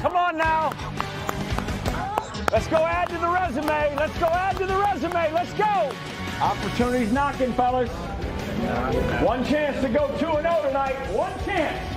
Come on now. Let's go add to the resume. Let's go add to the resume. Let's go. Opportunity's knocking, fellas. One chance to go 2-0 tonight. One chance.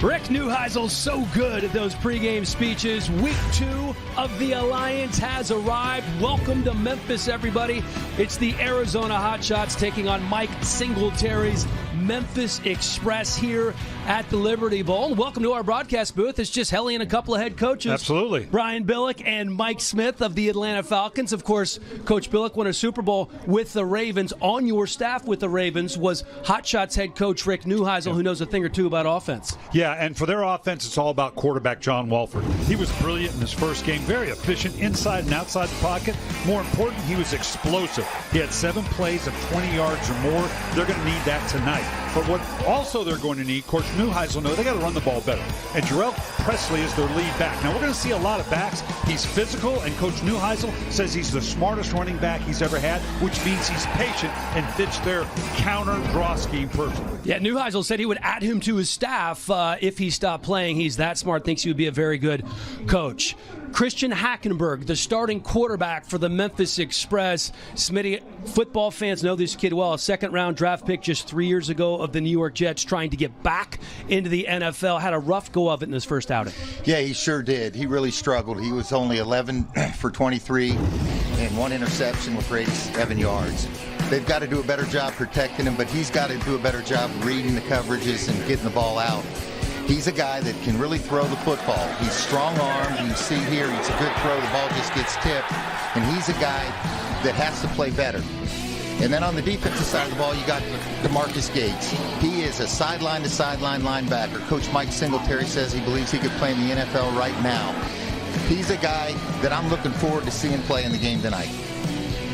Rick Neuheisel's so good at those pregame speeches. Week 2 of the Alliance has arrived. Welcome to Memphis, everybody. It's the Arizona Hotshots taking on Mike Singletary's Memphis Express here at the Liberty Bowl. Welcome to our broadcast booth. It's just Helly and a couple of head coaches. Absolutely. Brian Billick and Mike Smith of the Atlanta Falcons. Of course, Coach Billick won a Super Bowl with the Ravens. On your staff with the Ravens was Hotshots head coach Rick Neuheisel, who knows a thing or two about offense. Yeah, and for their offense, it's all about quarterback John Walford. He was brilliant in his first game, very efficient inside and outside the pocket. More important, he was explosive. He had 7 plays of 20 yards or more. They're going to need that tonight. But what also they're going to need, Coach Neuheisel knows they got to run the ball better. And Jarrell Presley is their lead back. Now, we're going to see a lot of backs. He's physical, and Coach Neuheisel says he's the smartest running back he's ever had, which means he's patient and fits their counter draw scheme perfectly. Yeah, Neuheisel said he would add him to his staff if he stopped playing. He's that smart, thinks he would be a very good coach. Christian Hackenberg, the starting quarterback for the Memphis Express. Smitty, football fans know this kid well. A second-round draft pick just 3 years ago of the New York Jets, trying to get back into the NFL. Had a rough go of it in his first outing. Yeah, he sure did. He really struggled. He was only 11 for 23 and 1 interception with 87 yards. They've got to do a better job protecting him, but he's got to do a better job reading the coverages and getting the ball out. He's a guy that can really throw the football. He's strong-armed. You see here, he's a good throw. The ball just gets tipped. And he's a guy that has to play better. And then on the defensive side of the ball, you got DeMarcus Gates. He is a sideline-to-sideline linebacker. Coach Mike Singletary says he believes he could play in the NFL right now. He's a guy that I'm looking forward to seeing play in the game tonight.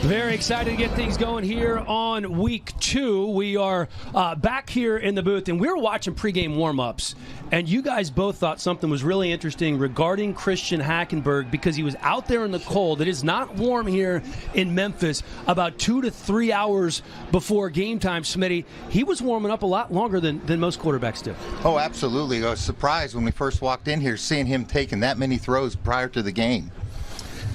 Very excited to get things going here on week 2. We are back here in the booth, and we're watching pregame warm-ups. And you guys both thought something was really interesting regarding Christian Hackenberg because he was out there in the cold. It is not warm here in Memphis. About 2 to 3 hours before game time, Smitty, he was warming up a lot longer than most quarterbacks do. Oh, absolutely. I was surprised when we first walked in here seeing him taking that many throws prior to the game.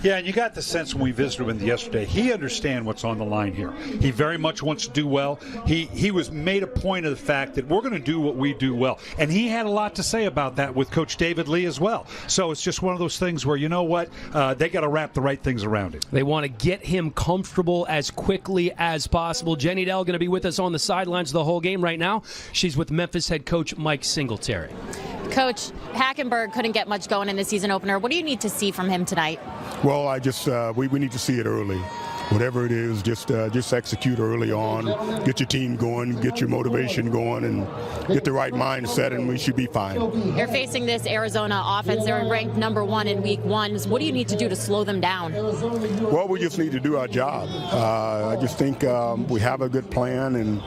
Yeah, and you got the sense when we visited with him yesterday, he understands what's on the line here. He very much wants to do well. He was made a point of the fact that we're going to do what we do well. And he had a lot to say about that with Coach David Lee as well. So it's just one of those things where, you know what, they got to wrap the right things around it. They want to get him comfortable as quickly as possible. Jenny Dell going to be with us on the sidelines the whole game right now. She's with Memphis head coach Mike Singletary. Coach, Hackenberg couldn't get much going in the season opener. What do you need to see from him tonight? Well, I just we need to see it early. Whatever it is, just execute early on. Get your team going, get your motivation going, and get the right mindset, and we should be fine. You're facing this Arizona offense. They're ranked number 1 in week 1. What do you need to do to slow them down? Well, we just need to do our job. I just think we have a good plan, and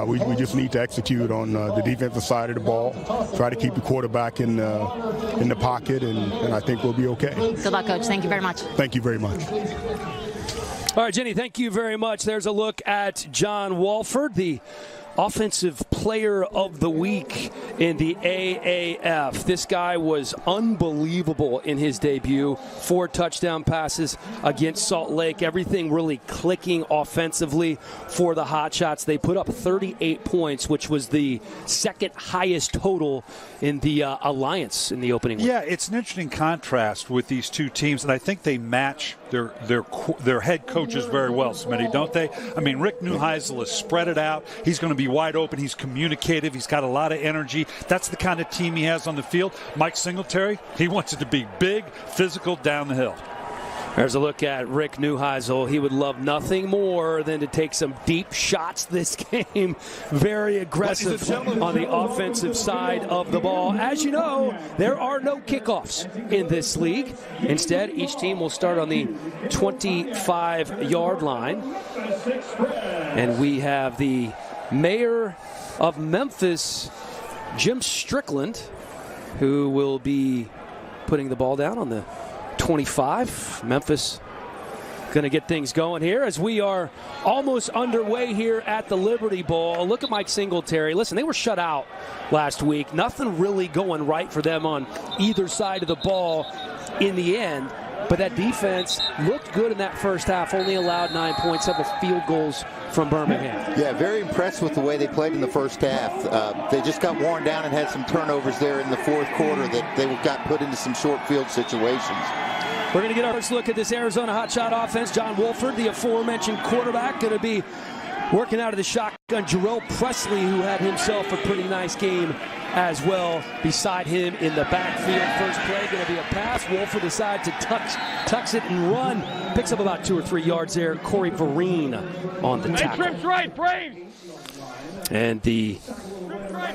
we just need to execute on the defensive side of the ball. Try to keep the quarterback in the pocket, and I think we'll be okay. Good luck, Coach. Thank you very much. Thank you very much. All right, Jenny, thank you very much. There's a look at John Walford, the Offensive Player of the Week in the AAF. This guy was unbelievable in his debut. 4 touchdown passes against Salt Lake. Everything really clicking offensively for the Hotshots. They put up 38 points, which was the second highest total in the Alliance in the opening week. Yeah, it's an interesting contrast with these two teams, and I think they match their head coaches very well, Smitty, don't they? I mean, Rick Neuheisel has spread it out. He's going to be wide open. He's communicative. He's got a lot of energy. That's the kind of team he has on the field. Mike Singletary, he wants it to be big, physical, down the hill. There's a look at Rick Neuheisel. He would love nothing more than to take some deep shots this game. Very aggressive on the offensive side of the ball. As you know, there are no kickoffs in this league. Instead, each team will start on the 25-yard line. And we have the mayor of Memphis, Jim Strickland, who will be putting the ball down on the 25. Memphis going to get things going here as we are almost underway here at the Liberty Bowl. Look at Mike Singletary. Listen, they were shut out last week. Nothing really going right for them on either side of the ball in the end. But that defense looked good in that first half, only allowed 9 points, several field goals from Birmingham. Yeah, very impressed with the way they played in the first half. They just got worn down and had some turnovers there in the fourth quarter that they got put into some short field situations. We're going to get our first look at this Arizona hotshot offense. John Wolford, the aforementioned quarterback, going to be working out of the shotgun. Jarrell Presley, who had himself a pretty nice game as well, beside him in the backfield. First play going to be a pass. Wolford decides to tucks it and run. Picks up about 2 or 3 yards there. Corey Vereen on the tackle. Trips right, Braves. And the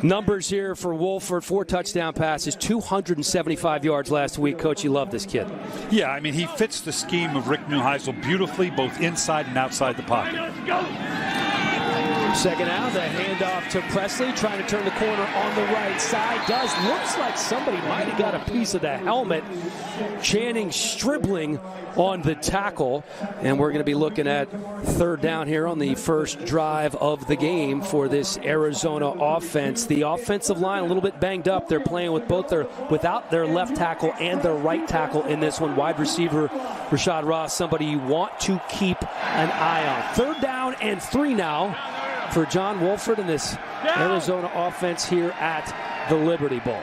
numbers here for Wolford, 4 touchdown passes, 275 yards last week. Coach, you love this kid. Yeah, I mean, he fits the scheme of Rick Neuheisel beautifully, both inside and outside the pocket. Let's go. Second out, the handoff to Presley, trying to turn the corner on the right side. Looks like somebody might have got a piece of the helmet. Channing Stribling on the tackle. And we're going to be looking at third down here on the first drive of the game for this Arizona offense. The offensive line a little bit banged up. They're playing with without their left tackle and their right tackle in this one. Wide receiver Rashad Ross, somebody you want to keep an eye on. Third down and 3 now for John Wolford in this Arizona offense here at the Liberty Bowl.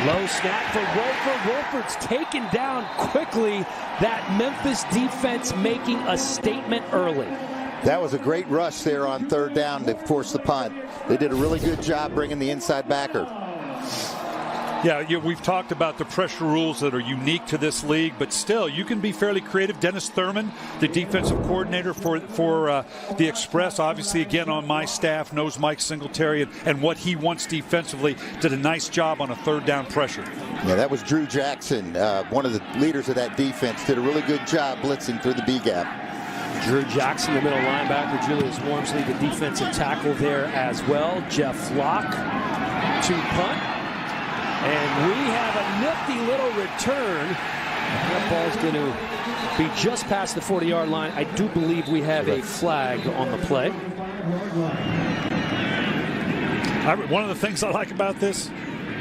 Low snap for Wolford. Wolford's taken down quickly. That Memphis defense making a statement early. That was a great rush there on third down to force the punt. They did a really good job bringing the inside backer. Yeah, we've talked about the pressure rules that are unique to this league, but still, you can be fairly creative. Dennis Thurman, the defensive coordinator for the Express, obviously, again, on my staff, knows Mike Singletary and what he wants defensively. Did a nice job on a third down pressure. Yeah, that was Drew Jackson, one of the leaders of that defense. Did a really good job blitzing through the B-gap. Drew Jackson, the middle linebacker. Julius Wormsley, the defensive tackle there as well. Jeff Locke to punt. And we have a nifty little return. That ball's going to be just past the 40-yard line. I do believe we have a flag on the play. One of the things I like about this,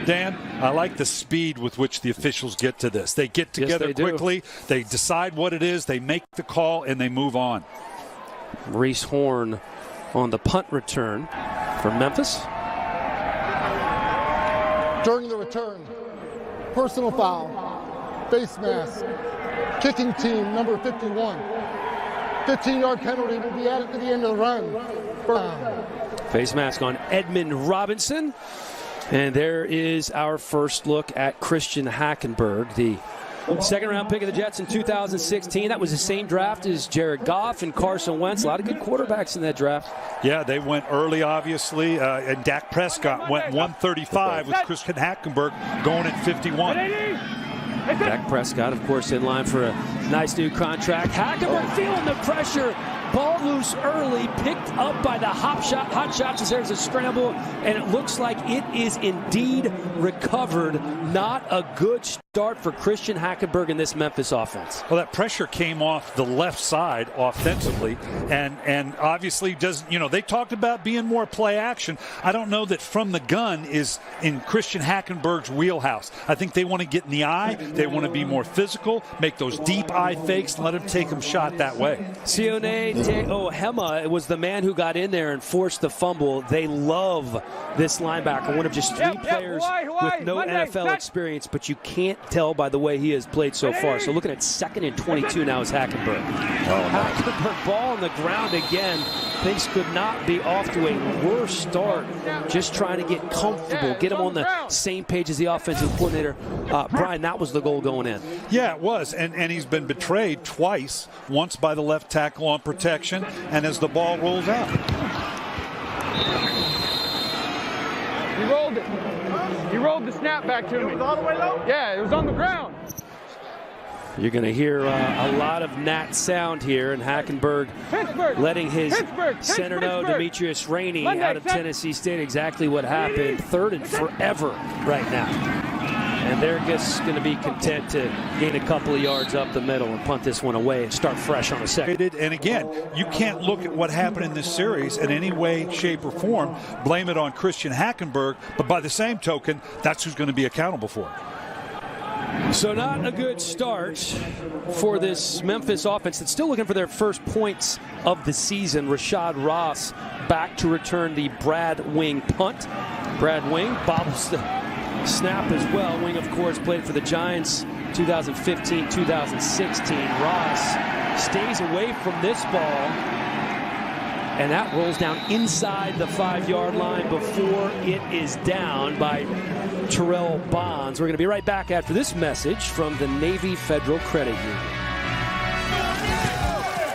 Dan, I like the speed with which the officials get to this. They get together quickly, they decide what it is, they make the call, and they move on. Reese Horn on the punt return for Memphis. During the return, personal foul, face mask, kicking team number 51. 15-yard penalty will be added to the end of the run. Face mask on Edmund Robinson. And there is our first look at Christian Hackenberg, the second-round pick of the Jets in 2016. That was the same draft as Jared Goff and Carson Wentz. A lot of good quarterbacks in that draft. Yeah, they went early, obviously. And Dak Prescott went 135 with Christian Hackenberg going at 51. Dak Prescott, of course, in line for a nice new contract. Hackenberg feeling the pressure. Ball loose early, picked up by the Hotshots as there's a scramble, and it looks like it is indeed recovered. Not a good start for Christian Hackenberg in this Memphis offense. Well, that pressure came off the left side offensively, and obviously they talked about being more play action. I don't know that from the gun is in Christian Hackenberg's wheelhouse. I think they want to get in the eye, they want to be more physical, make those deep eye fakes, and let him take them shot that way. Sione Hema was the man who got in there and forced the fumble. They love this linebacker, one of just 3 players with no NFL experience, but you can't tell by the way he has played so far. So looking at 2nd and 22 now is Hackenberg. Hackenberg ball on the ground again. Things could not be off to a worse start. Just trying to get comfortable, get him on the same page as the offensive coordinator. Brian, that was the goal going in. Yeah, it was, and he's been betrayed twice, once by the left tackle on protection, and as the ball rolls out. He rolled it. He rolled the snap back to me. It was all the way low? Yeah, it was on the ground. You're going to hear a lot of Nat sound here, and Hackenberg letting his center know, Demetrius Rainey out of Tennessee State, exactly what happened. 3rd and forever right now. And they're just going to be content to gain a couple of yards up the middle and punt this one away and start fresh on a second. And again, you can't look at what happened in this series in any way, shape, or form, blame it on Christian Hackenberg, but by the same token, that's who's going to be accountable for it. So not a good start for this Memphis offense that's still looking for their first points of the season. Rashad Ross back to return the Brad Wing punt. Brad Wing bobbles the snap as well. Wing, of course, played for the Giants 2015, 2016. Ross stays away from this ball, and that rolls down inside the 5-yard line before it is down by Terrell Bonds. We're going to be right back after this message from the Navy Federal Credit Union.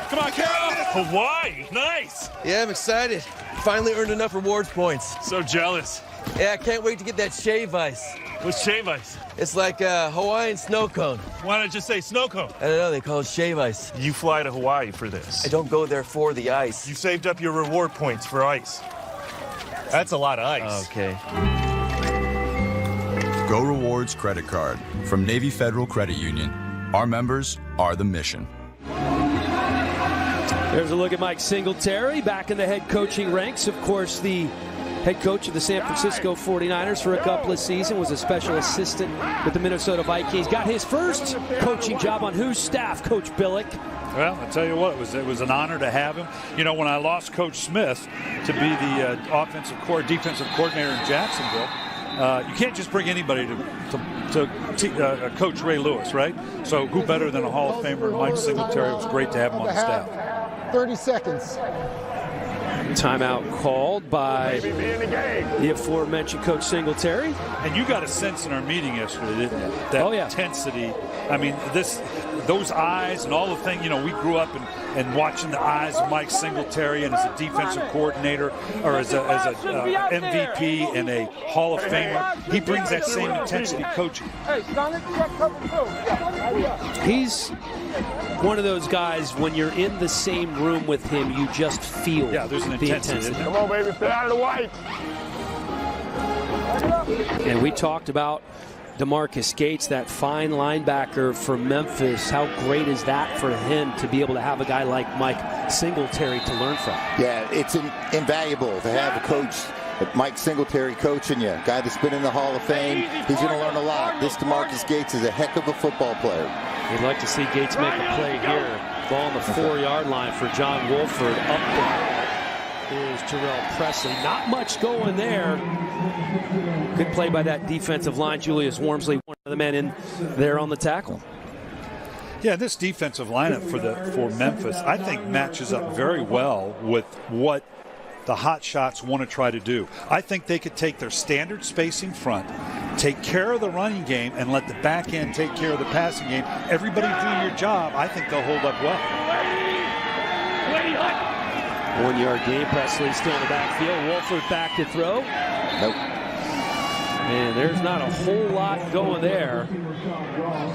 Come on, Carol! Hawaii, nice! Yeah, I'm excited. Finally earned enough rewards points. So jealous. Yeah, I can't wait to get that shave ice. What's shave ice? It's like a Hawaiian snow cone. Why not just say snow cone? I don't know, they call it shave ice. You fly to Hawaii for this. I don't go there for the ice. You saved up your reward points for ice. That's a lot of ice. Okay. Go Rewards credit card from Navy Federal Credit Union. Our members are the mission. There's a look at Mike Singletary back in the head coaching ranks. Of course, the head coach of the San Francisco 49ers for a couple of seasons, was a special assistant with the Minnesota Vikings. Got his first coaching job on whose staff, Coach Billick? Well, I tell you what, it was an honor to have him. You know, when I lost Coach Smith to be the defensive coordinator in Jacksonville, you can't just bring anybody to Coach Ray Lewis, right? So who better than a Hall of Famer, Mike Singletary? It was great to have him on the staff. 30 seconds. Timeout called by the aforementioned Coach Singletary. And you got a sense in our meeting yesterday, didn't you? That intensity. I mean, those eyes and all the things, you know, we grew up and watching the eyes of Mike Singletary, and as a defensive coordinator or as a MVP and a Hall of Famer, he brings that same intensity coaching. He's one of those guys, when you're in the same room with him, you just feel there's an intensity. Come on, baby, stay out of the white. And we talked about DeMarcus Gates, that fine linebacker for Memphis. How great is that for him to be able to have a guy like Mike Singletary to learn from? Yeah, it's invaluable to have a coach like Mike Singletary coaching you. A guy that's been in the Hall of Fame. He's going to learn a lot. This DeMarcus Gates is a heck of a football player. We'd like to see Gates make a play here. Ball on the 4-yard line for John Wolford. Up there is Terrell Presley. Not much going there. Good play by that defensive line. Julius Wormsley, one of the men in there on the tackle. Yeah, this defensive lineup for Memphis, I think, matches up very well with what the Hotshots want to try to do. I think they could take their standard spacing front, take care of the running game, and let the back end take care of the passing game. Everybody do your job. I think they'll hold up well. 1-yard gain. Presley still in the backfield. Wolford back to throw. Nope. And there's not a whole lot going there.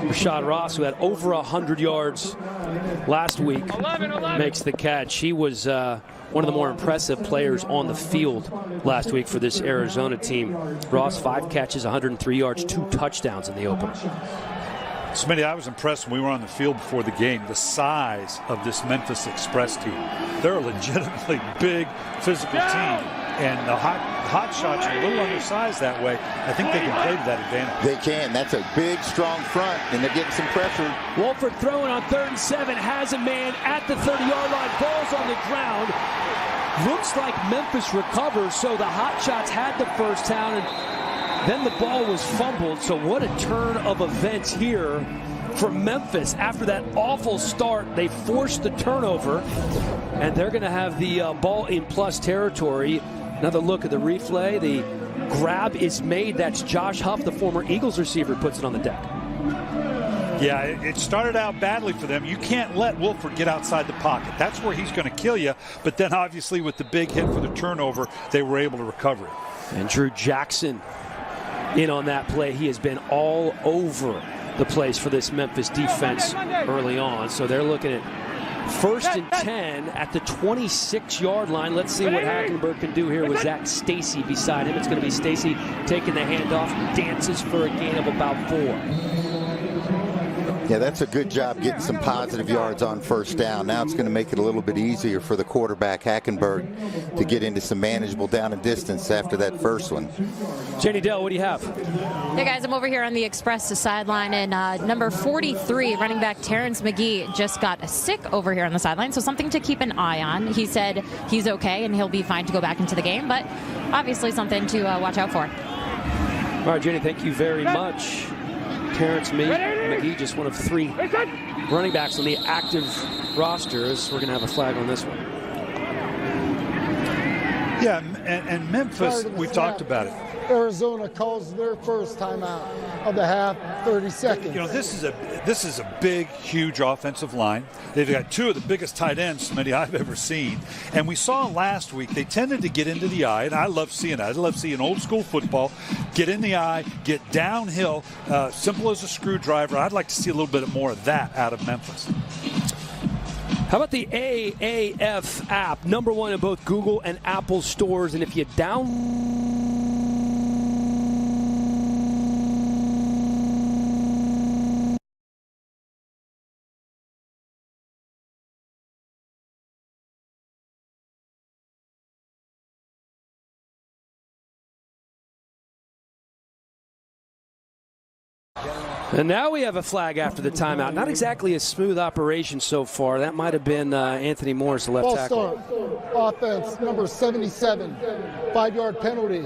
Rashad Ross, who had over 100 yards last week, makes the catch. He was one of the more impressive players on the field last week for this Arizona team. Ross, 5 catches, 103 yards, 2 touchdowns in the opener. Smitty, I was impressed when we were on the field before the game, the size of this Memphis Express team. They're a legitimately big physical team, and the Hotshots are a little undersized that way. I think they can play to that advantage. They can. That's a big, strong front, and they're getting some pressure. Wolford throwing on 3rd and 7, has a man at the 30-yard line, ball's on the ground. Looks like Memphis recovers, so the Hotshots had the first down, and then the ball was fumbled. So what a turn of events here for Memphis. After that awful start, they forced the turnover, and they're going to have the ball in plus territory. Another look at the replay. The grab is made. That's Josh Huff, the former Eagles receiver, puts it on the deck. Yeah, it started out badly for them. You can't let Wolford get outside the pocket. That's where he's going to kill you. But then obviously with the big hit for the turnover, they were able to recover it. And Drew Jackson in on that play. He has been all over the place for this Memphis defense early on. So they're looking at First and 10 at the 26-yard line. Let's see what Hackenberg can do here with Zach Stacy beside him. It's going to be Stacy taking the handoff, dances for a gain of about 4. Yeah, that's a good job getting some positive yards on first down. Now it's going to make it a little bit easier for the quarterback, Hackenberg, to get into some manageable down and distance after that first one. Jenny Dell, what do you have? Hey, guys, I'm over here on the Express sideline, and number 43, running back Terrence McGee, just got sick over here on the sideline, so something to keep an eye on. He said he's okay, and he'll be fine to go back into the game, but obviously something to watch out for. All right, Jenny, thank you very much. Terrence McGee, just one of 3 running backs on the active rosters. We're going to have a flag on this one. Yeah, and Memphis, we talked about it. Arizona calls their first timeout of the half, 30 seconds. You know, this is a big, huge offensive line. They've got 2 of the biggest tight ends, somebody I've ever seen. And we saw last week they tended to get into the eye, and I love seeing that. I love seeing old school football, get in the eye, get downhill, simple as a screwdriver. I'd like to see a little bit more of that out of Memphis. How about the AAF app? #1 in both Google and Apple stores. And if you And now we have a flag after the timeout. Not exactly a smooth operation so far. That might have been Anthony Morris, the left tackle. Start. Offense, number 77, 5-yard penalty.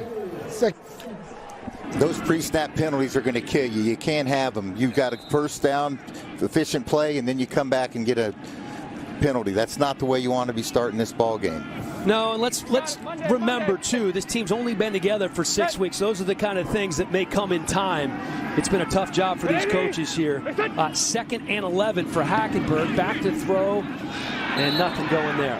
Those pre-snap penalties are going to kill you. You can't have them. You've got a first down, efficient play, and then you come back and get a penalty. That's not the way you want to be starting this ball game. No, and let's remember, too, this team's only been together for 6 weeks. Those are the kind of things that may come in time. It's been a tough job for these coaches here. 2nd and 11 for Hackenberg. Back to throw, and nothing going there.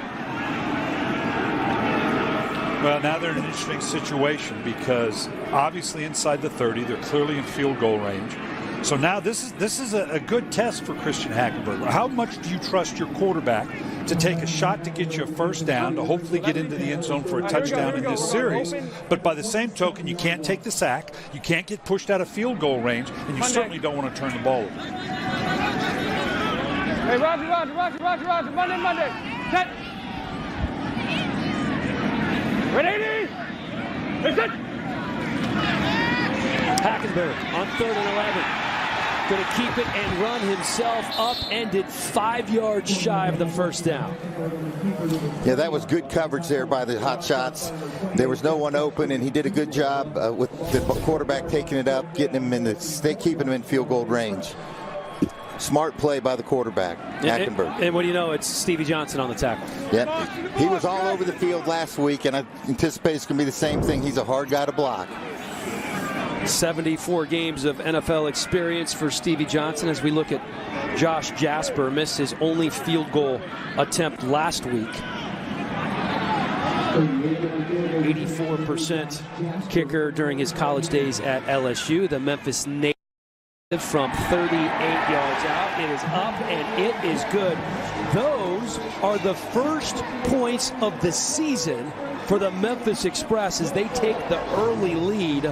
Well, now they're in an interesting situation because obviously inside the 30, they're clearly in field goal range. So now this is a good test for Christian Hackenberg. How much do you trust your quarterback to take a shot to get you a first down, to hopefully get into the end zone for a touchdown in this series? But by the same token, you can't take the sack, you can't get pushed out of field goal range, and you certainly don't want to turn the ball over. Hey, Roger, Monday. Set. Ready? Listen. Hackenberg on 3rd and 11. Going to keep it and run himself up-ended 5 yards shy of the first down. Yeah, that was good coverage there by the Hotshots. There was no one open, and he did a good job with the quarterback taking it up, getting him in keeping him in field goal range. Smart play by the quarterback, Hackenberg. And what do you know? It's Stevie Johnson on the tackle. Yeah, he was all over the field last week, and I anticipate it's going to be the same thing. He's a hard guy to block. 74 games of NFL experience for Stevie Johnson as we look at Josh Jasper. Missed his only field goal attempt last week. 84% kicker during his college days at LSU. The Memphis native from 38 yards out. It is up and it is good. Those are the first points of the season for the Memphis Express as they take the early lead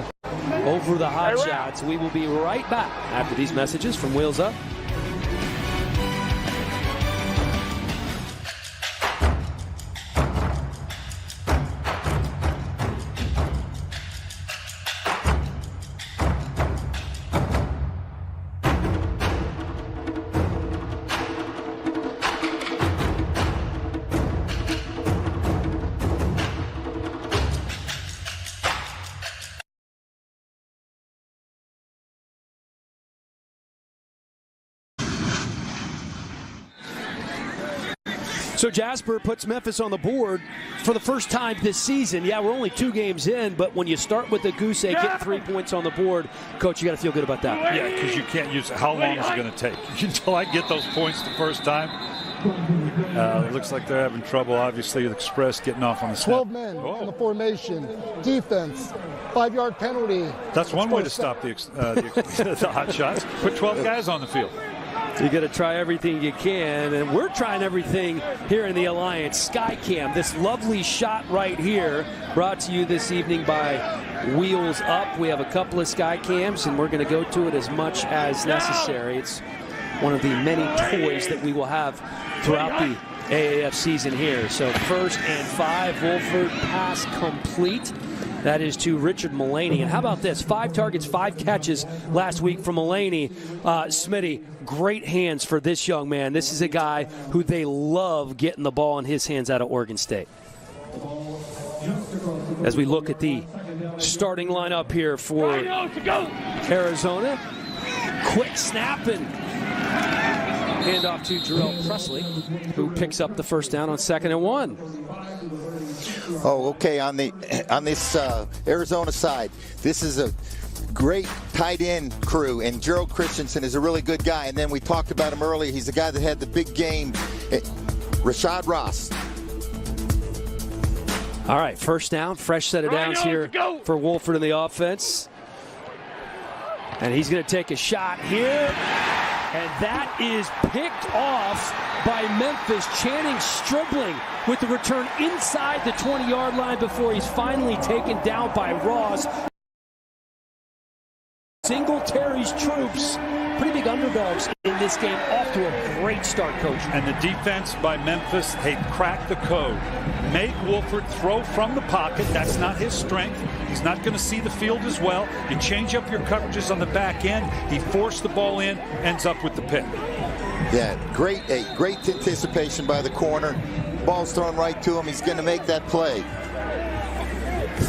over the Hotshots. We will be right back after these messages from Wheels Up. So Jasper puts Memphis on the board for the first time this season. Yeah, we're only 2 games in, but when you start with the goose egg, get 3 points on the board, Coach, you got to feel good about that. Yeah, because you can't use it. How long is it going to take? Until I get those points the first time. It looks like they're having trouble, obviously, with Express getting off on the snap. 12 men in the formation. Defense, 5-yard penalty. That's one way to stop the Hotshots. Put 12 guys on the field. You got to try everything you can, and we're trying everything here in the Alliance Skycam. This lovely shot right here, brought to you this evening by Wheels Up. We have a couple of Skycams, and we're going to go to it as much as necessary. It's one of the many toys that we will have throughout the AAF season here. So 1st and 5, Wolford pass complete. That is to Richard Mullaney. And how about this? 5 targets, 5 catches last week from Mullaney. Smitty, great hands for this young man. This is a guy who they love getting the ball in his hands out of Oregon State. As we look at the starting lineup here for Arizona. Quick snap and hand off to Jarrell Presley, who picks up the first down on 2nd and 1. Oh, okay. On this Arizona side, this is a great tight end crew, and Gerald Christensen is a really good guy. And then we talked about him earlier. He's the guy that had the big game, Rashad Ross. All right, first down, fresh set of downs here for Wolford in the offense. And he's going to take a shot here. And that is picked off by Memphis. Channing Stribling with the return inside the 20-yard line before he's finally taken down by Ross. Singletary's troops, pretty big underdogs in this game, off to a great start, Coach. And the defense by Memphis, they cracked the code. Make Wolford throw from the pocket. That's not his strength. He's not going to see the field as well. You change up your coverages on the back end. He forced the ball in, ends up with the pick. Yeah, great anticipation by the corner. Ball's thrown right to him. He's going to make that play.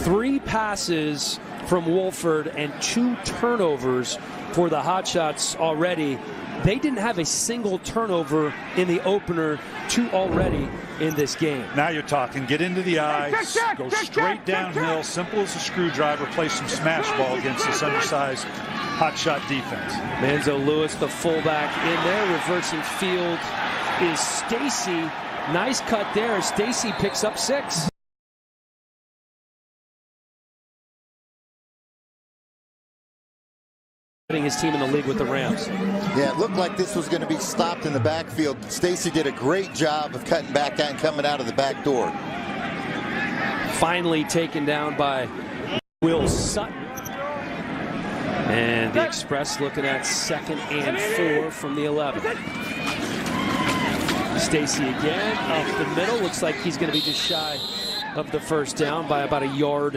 3 passes from Wolford and 2 turnovers for the Hotshots already. They didn't have a single turnover in the opener, 2 already in this game. Now you're talking. Get into the eyes, go straight downhill, simple as a screwdriver, play some smash ball against this undersized hotshot defense. Manzo Lewis, the fullback, in there. Reversing field is Stacy. Nice cut there. Stacy picks up 6. His team in the league with the Rams. Yeah, it looked like this was going to be stopped in the backfield. Stacy did a great job of cutting back out and coming out of the back door. Finally taken down by Will Sutton. And the Express looking at 2nd and 4 from the 11. Stacy again up the middle. Looks like he's going to be just shy of the first down by about 1.5 yards.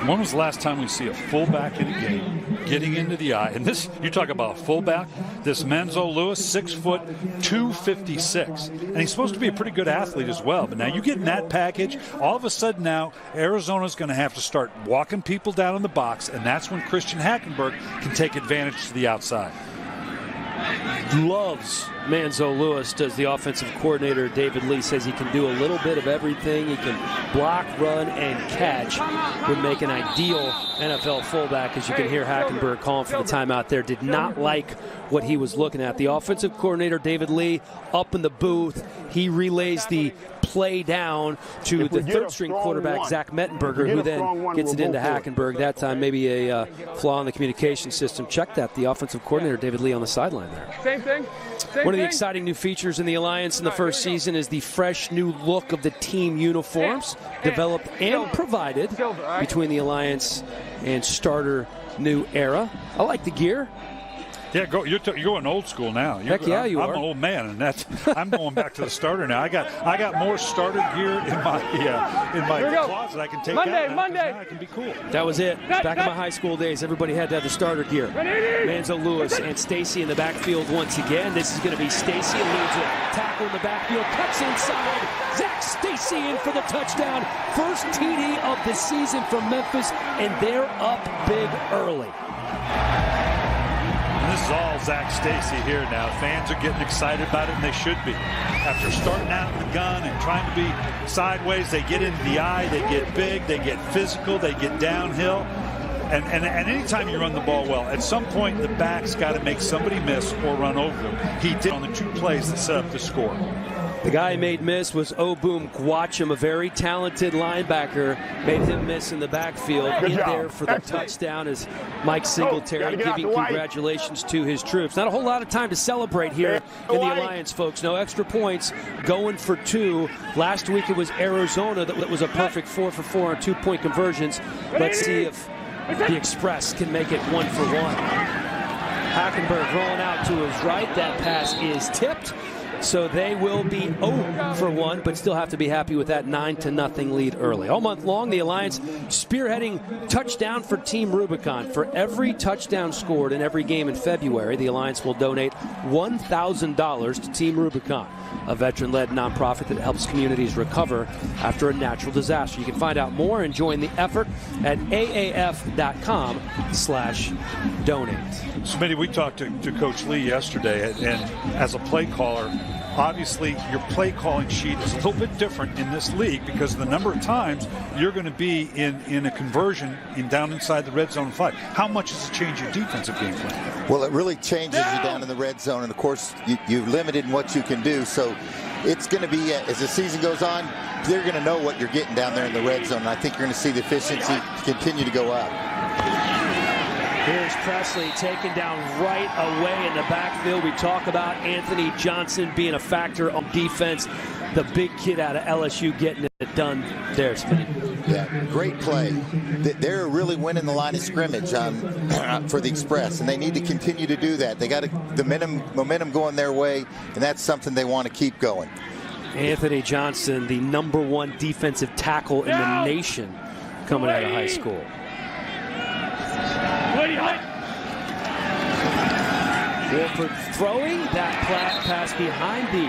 When was the last time we see a fullback in a game getting into the eye? And this, you talk about a fullback, this Manzo Lewis, 6 foot, 256. And he's supposed to be a pretty good athlete as well. But now you get in that package, all of a sudden now Arizona's going to have to start walking people down in the box, and that's when Christian Hackenberg can take advantage to the outside. Loves Manzo Lewis, does the offensive coordinator. David Lee says he can do a little bit of everything. He can block, run, and catch. Would make an ideal NFL fullback, as you can hear Hackenberg calling for the timeout there. Did not like what he was looking at. The offensive coordinator, David Lee, up in the booth. He relays the play down to the third-string quarterback, Zach Mettenberger, who then gets it into Hackenberg. That time, maybe a flaw in the communication system. Check that. The offensive coordinator, David Lee, on the sideline there. Same thing. One of the exciting new features in the Alliance in the first season is the fresh new look of the team uniforms, developed and provided between the Alliance and Starter New Era. I like the gear. Yeah, you're going old school now. Heck yeah, you are. I'm an old man, and I'm going back to the starter now. I got more starter gear in my closet I can take out. Monday. I can be cool. That was it. Back in my high school days, everybody had to have the starter gear. Manzo Lewis and Stacy in the backfield once again. This is going to be Stacy, leads it. Tackle in the backfield, cuts inside. Zach Stacy in for the touchdown. First TD of the season from Memphis, and they're up big early. This is all Zach Stacy here now. Fans are getting excited about it, and they should be. After starting out in the gun and trying to be sideways, they get into the eye, they get big, they get physical, they get downhill. And anytime you run the ball well, at some point the back's got to make somebody miss or run over them. He did on the 2 plays that set up the score. The guy who made miss was Obum Gwacham, a very talented linebacker. Made him miss in the backfield. Good in job. there for the touchdown is Mike Singletary, giving congratulations to his troops. Not a whole lot of time to celebrate here in the Alliance, folks. No extra points, going for 2. Last week it was Arizona that was a perfect 4 for 4 on 2-point conversions. Let's see if the Express can make it 1 for 1. Hackenberg rolling out to his right. That pass is tipped. So they will be 0 for 1, but still have to be happy with that 9-0 lead early. All month long, the Alliance spearheading touchdown for Team Rubicon. For every touchdown scored in every game in February, the Alliance will donate $1,000 to Team Rubicon, a veteran-led nonprofit that helps communities recover after a natural disaster. You can find out more and join the effort at aaf.com/donate. Smitty, we talked to Coach Lee yesterday, and as a play caller, obviously your play calling sheet is a little bit different in this league because of the number of times you're going to be in a conversion down inside the red zone 5. How much does it change your defensive game plan? Well, it really changes you down in the red zone, and of course you're limited in what you can do. So it's going to be, as the season goes on, they're going to know what you're getting down there in the red zone, and I think you're going to see the efficiency continue to go up. Here's Presley taken down right away in the backfield. We talk about Anthony Johnson being a factor on defense. The big kid out of LSU getting it done there, Smitty. Yeah, great play. They're really winning the line of scrimmage for the Express, and they need to continue to do that. They got the momentum going their way, and that's something they want to keep going. Anthony Johnson, the #1 defensive tackle in the nation coming out of high school. Wolford throwing that pass behind the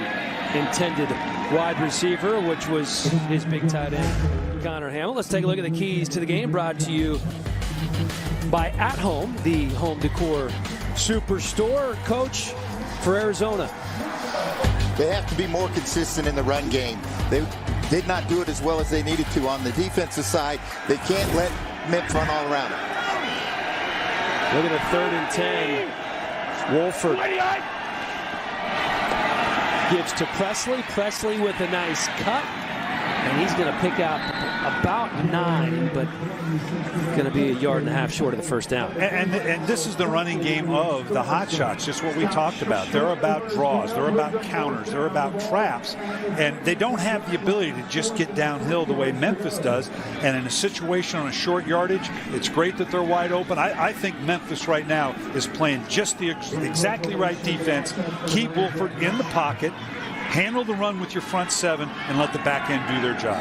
intended wide receiver, which was his big tight end, Connor Hamill. Let's take a look at the keys to the game, brought to you by At Home, the home decor superstore. Coach, for Arizona, they have to be more consistent in the run game. They did not do it as well as they needed to on the defensive side. They can't let Memphis run all around it. Look at the 3rd and 10. Wolford gives to Presley. Presley with a nice cut. And he's going to pick out about 9, but going to be 1.5 yards short of the first down. And this is the running game of the Hotshots, just what we talked about. They're about draws. They're about counters. They're about traps. And they don't have the ability to just get downhill the way Memphis does. And in a situation on a short yardage, it's great that they're wide open. I think Memphis right now is playing just the exactly right defense. Keep Wolford in the pocket. Handle the run with your front 7 and let the back end do their job.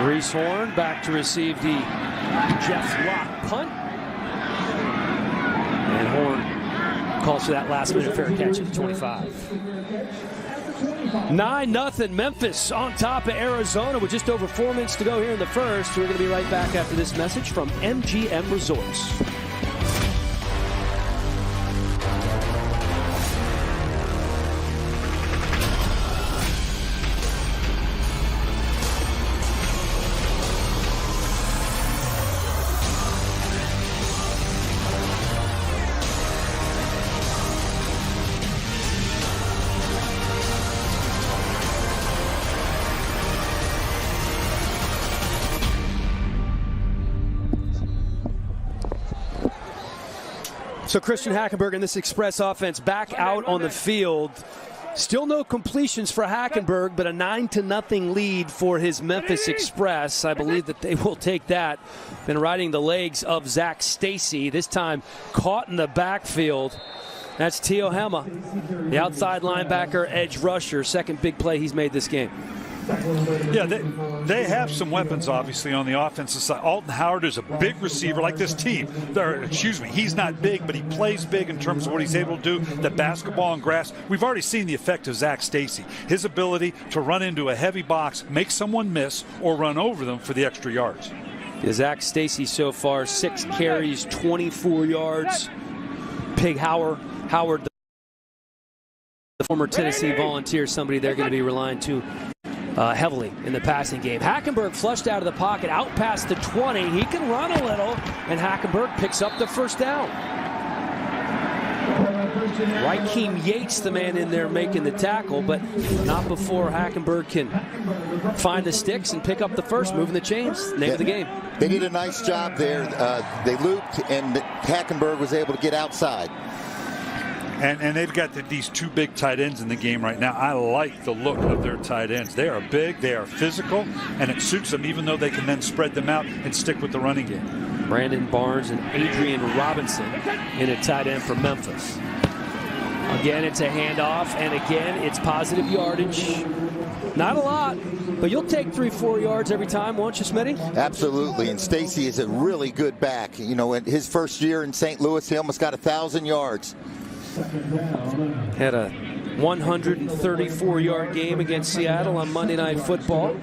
Reese Horn back to receive the Jeff Locke punt. And Horn calls for that last-minute fair catch at the 25. 9-0 Memphis on top of Arizona with just over 4 minutes to go here in the first. We're going to be right back after this message from MGM Resorts. So Christian Hackenberg and this Express offense back out on the field. Still no completions for Hackenberg, but a 9-0 lead for his Memphis Express. I believe that they will take that. Been riding the legs of Zach Stacy, this time caught in the backfield. That's Tio Hema, the outside linebacker, edge rusher, second big play he's made this game. Yeah, they have some weapons, obviously, on the offensive side. Alton Howard is a big receiver like this team. He's not big, but he plays big in terms of what he's able to do, the basketball and grass. We've already seen the effect of Zach Stacy, his ability to run into a heavy box, make someone miss, or run over them for the extra yards. Yeah, Zach Stacy so far, 6 carries, 24 yards. Pig Howard, the former Tennessee Volunteer, somebody they're going to be relying to heavily in the passing game. Hackenberg flushed out of the pocket, out past the 20. He can run a little, and Hackenberg picks up the first down. Raheem Yates, the man in there making the tackle, but not before Hackenberg can find the sticks and pick up the first, moving the chains, name of the game. They did a nice job there. They looped, and Hackenberg was able to get outside. And they've got these two big tight ends in the game right now. I like the look of their tight ends. They are big, they are physical, and it suits them, even though they can then spread them out and stick with the running game. Brandon Barnes and Adrian Robinson in a tight end for Memphis. Again, it's a handoff, and again, it's positive yardage. Not a lot, but you'll take 3-4 yards every time, won't you, Smitty? Absolutely, and Stacy is a really good back. You know, in his first year in St. Louis, he almost got 1,000 yards. Had a 134-yard game against Seattle on Monday Night Football.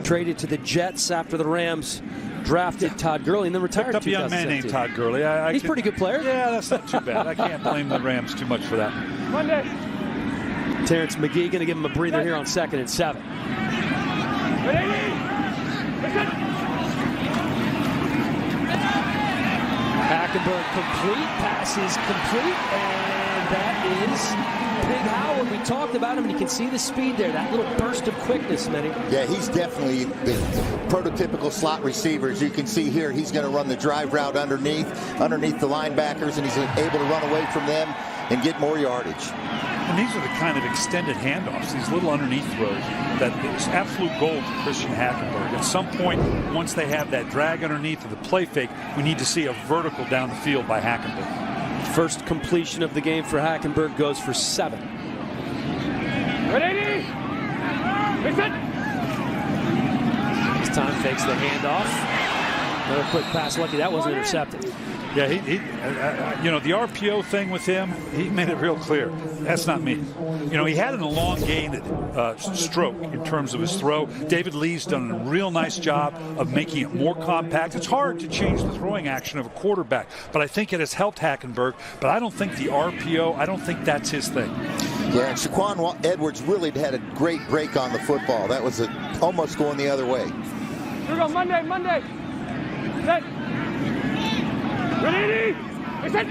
Traded to the Jets after the Rams drafted Todd Gurley and then retired. Picked up a young man named Todd Gurley. He's a pretty good player. Yeah, that's not too bad. I can't blame the Rams too much for that. Monday. Terrence McGee going to give him a breather here on 2nd and 7. Hackenberg complete, pass is complete, and that is Big Howard. We talked about him, and you can see the speed there, that little burst of quickness, Smitty. Yeah, he's definitely the prototypical slot receiver. As you can see here, he's going to run the drive route underneath the linebackers, and he's able to run away from them and get more yardage. And these are the kind of extended handoffs, these little underneath throws, that is absolute gold for Christian Hackenberg. At some point, once they have that drag underneath of the play fake, we need to see a vertical down the field by Hackenberg. First completion of the game for Hackenberg goes for 7. Ready? Listen. This time fakes the handoff. Another quick pass. Lucky that wasn't intercepted. Yeah, you know, the RPO thing with him, he made it real clear. That's not me. You know, he had an elongated stroke in terms of his throw. David Lee's done a real nice job of making it more compact. It's hard to change the throwing action of a quarterback, but I think it has helped Hackenberg. But I don't think the RPO, I don't think that's his thing. Yeah, and Shaquan Edwards really had a great break on the football. That was almost going the other way. Here we go, Monday. Set. Ready? Listen.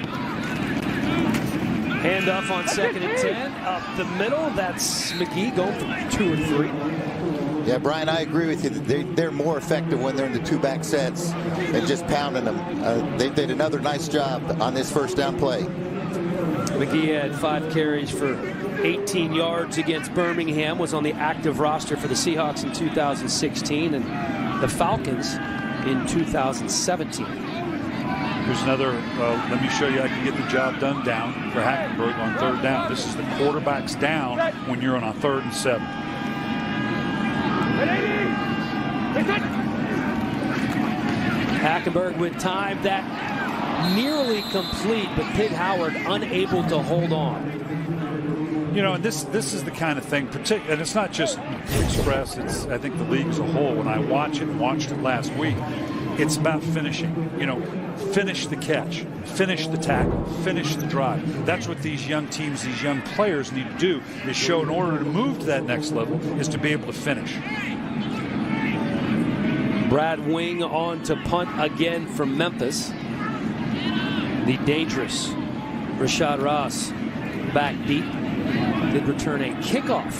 Handoff on 2nd and 10. Up the middle. That's McGee going for 2 or 3. Yeah, Brian, I agree with you. They're more effective when they're in the two-back sets and just pounding them. They did another nice job on this first down play. McGee had 5 carries for 18 yards against Birmingham, was on the active roster for the Seahawks in 2016 and the Falcons in 2017. Here's another, let me show you I can get the job done down for Hackenberg on 3rd down. This is the quarterback's down when you're on a 3rd and 7. Hackenberg with time that nearly complete, but Pig Howard unable to hold on. You know, and this is the kind of thing, and it's not just Express, it's I think the league as a whole. When I watched it last week, it's about finishing. You know, finish the catch, finish the tackle, finish the drive. That's what these young teams, these young players need to do, is show in order to move to that next level is to be able to finish. Brad Wing on to punt again from Memphis. The dangerous Rashad Ross back deep. Did return a kickoff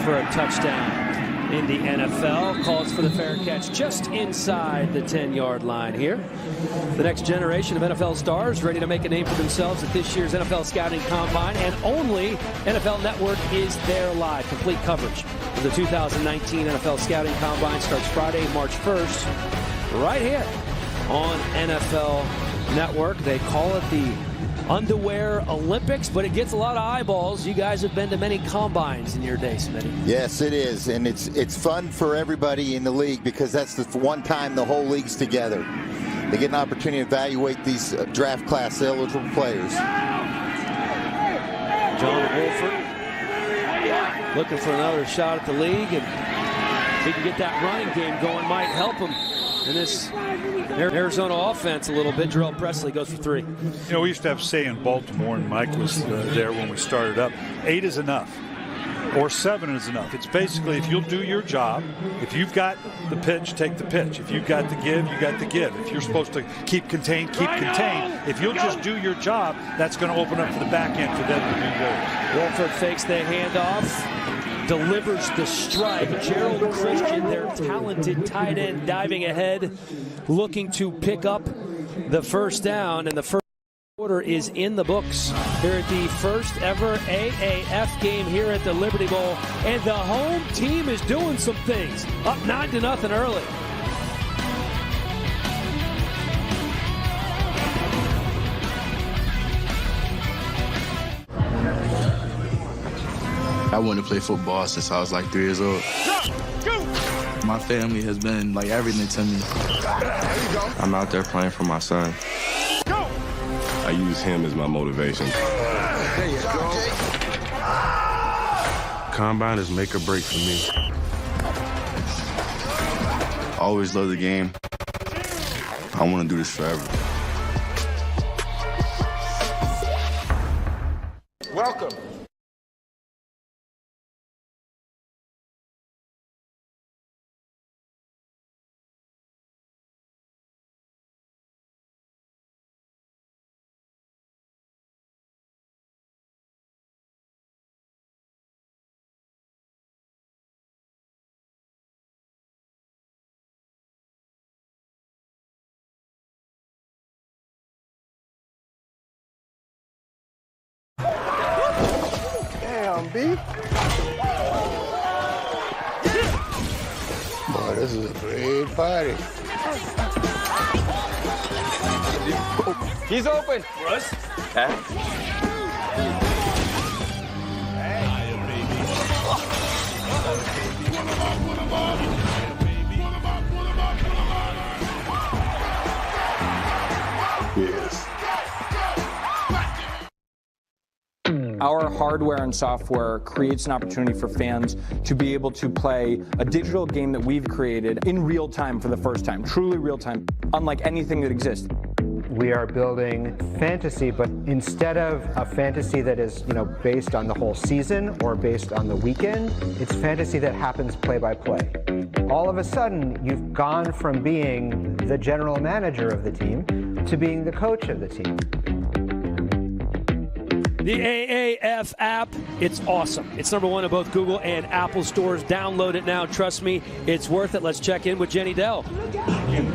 for a touchdown in the NFL. Calls for the fair catch just inside the 10-yard line here. The next generation of NFL stars ready to make a name for themselves at this year's NFL Scouting Combine, and only NFL Network is there live. Complete coverage of the 2019 NFL Scouting Combine starts Friday, March 1st, right here on NFL Network. They call it the Underwear Olympics, but it gets a lot of eyeballs. You guys have been to many combines in your day, Smitty. Yes, it is, and it's fun for everybody in the league because that's the one time the whole league's together. They get an opportunity to evaluate these draft class eligible players. John Wolford looking for another shot at the league, and if he can get that running game going, might help him in this Arizona offense a little bit. Jarrell Presley goes for 3. You know, we used to have say in Baltimore, and Mike was there when we started up, 8 is enough. or 7 is enough. It's basically if you'll do your job, if you've got the pitch, take the pitch. If you've got the give, you got the give. If you're supposed to keep contained, keep contained. If you'll just do your job, that's going to open up for the back end for them to do theirs. Wolford fakes the handoff, delivers the strike. Gerald Christian, their talented tight end, diving ahead, looking to pick up the first down, and the first quarter is in the books here at the first ever AAF game here at the Liberty Bowl, and the home team is doing some things. Up 9-0 early. I wanted to play football since I was like 3 years old. My family has been like everything to me. I'm out there playing for my son. I use him as my motivation. There you go. Combine is make or break for me. I always love the game. I want to do this forever. Welcome. Damn, B. Boy, this is a great party. He's open. Russ? Yes. Our hardware and software creates an opportunity for fans to be able to play a digital game that we've created in real time for the first time, truly real time, unlike anything that exists. We are building fantasy, but instead of a fantasy that is, based on the whole season or based on the weekend, it's fantasy that happens play by play. All of a sudden, you've gone from being the general manager of the team to being the coach of the team. The AAF app, it's awesome. It's #1 in both Google and Apple stores. Download it now. Trust me, it's worth it. Let's check in with Jenny Dell.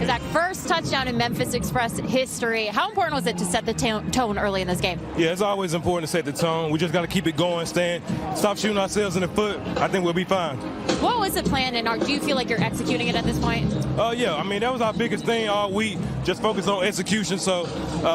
Zach, first touchdown in Memphis Express history. How important was it to set the tone early in this game? Yeah, it's always important to set the tone. We just got to keep it going, stop shooting ourselves in the foot. I think we'll be fine. What was the plan, and do you feel like you're executing it at this point? Yeah, I mean, that was our biggest thing all week, just focus on execution. So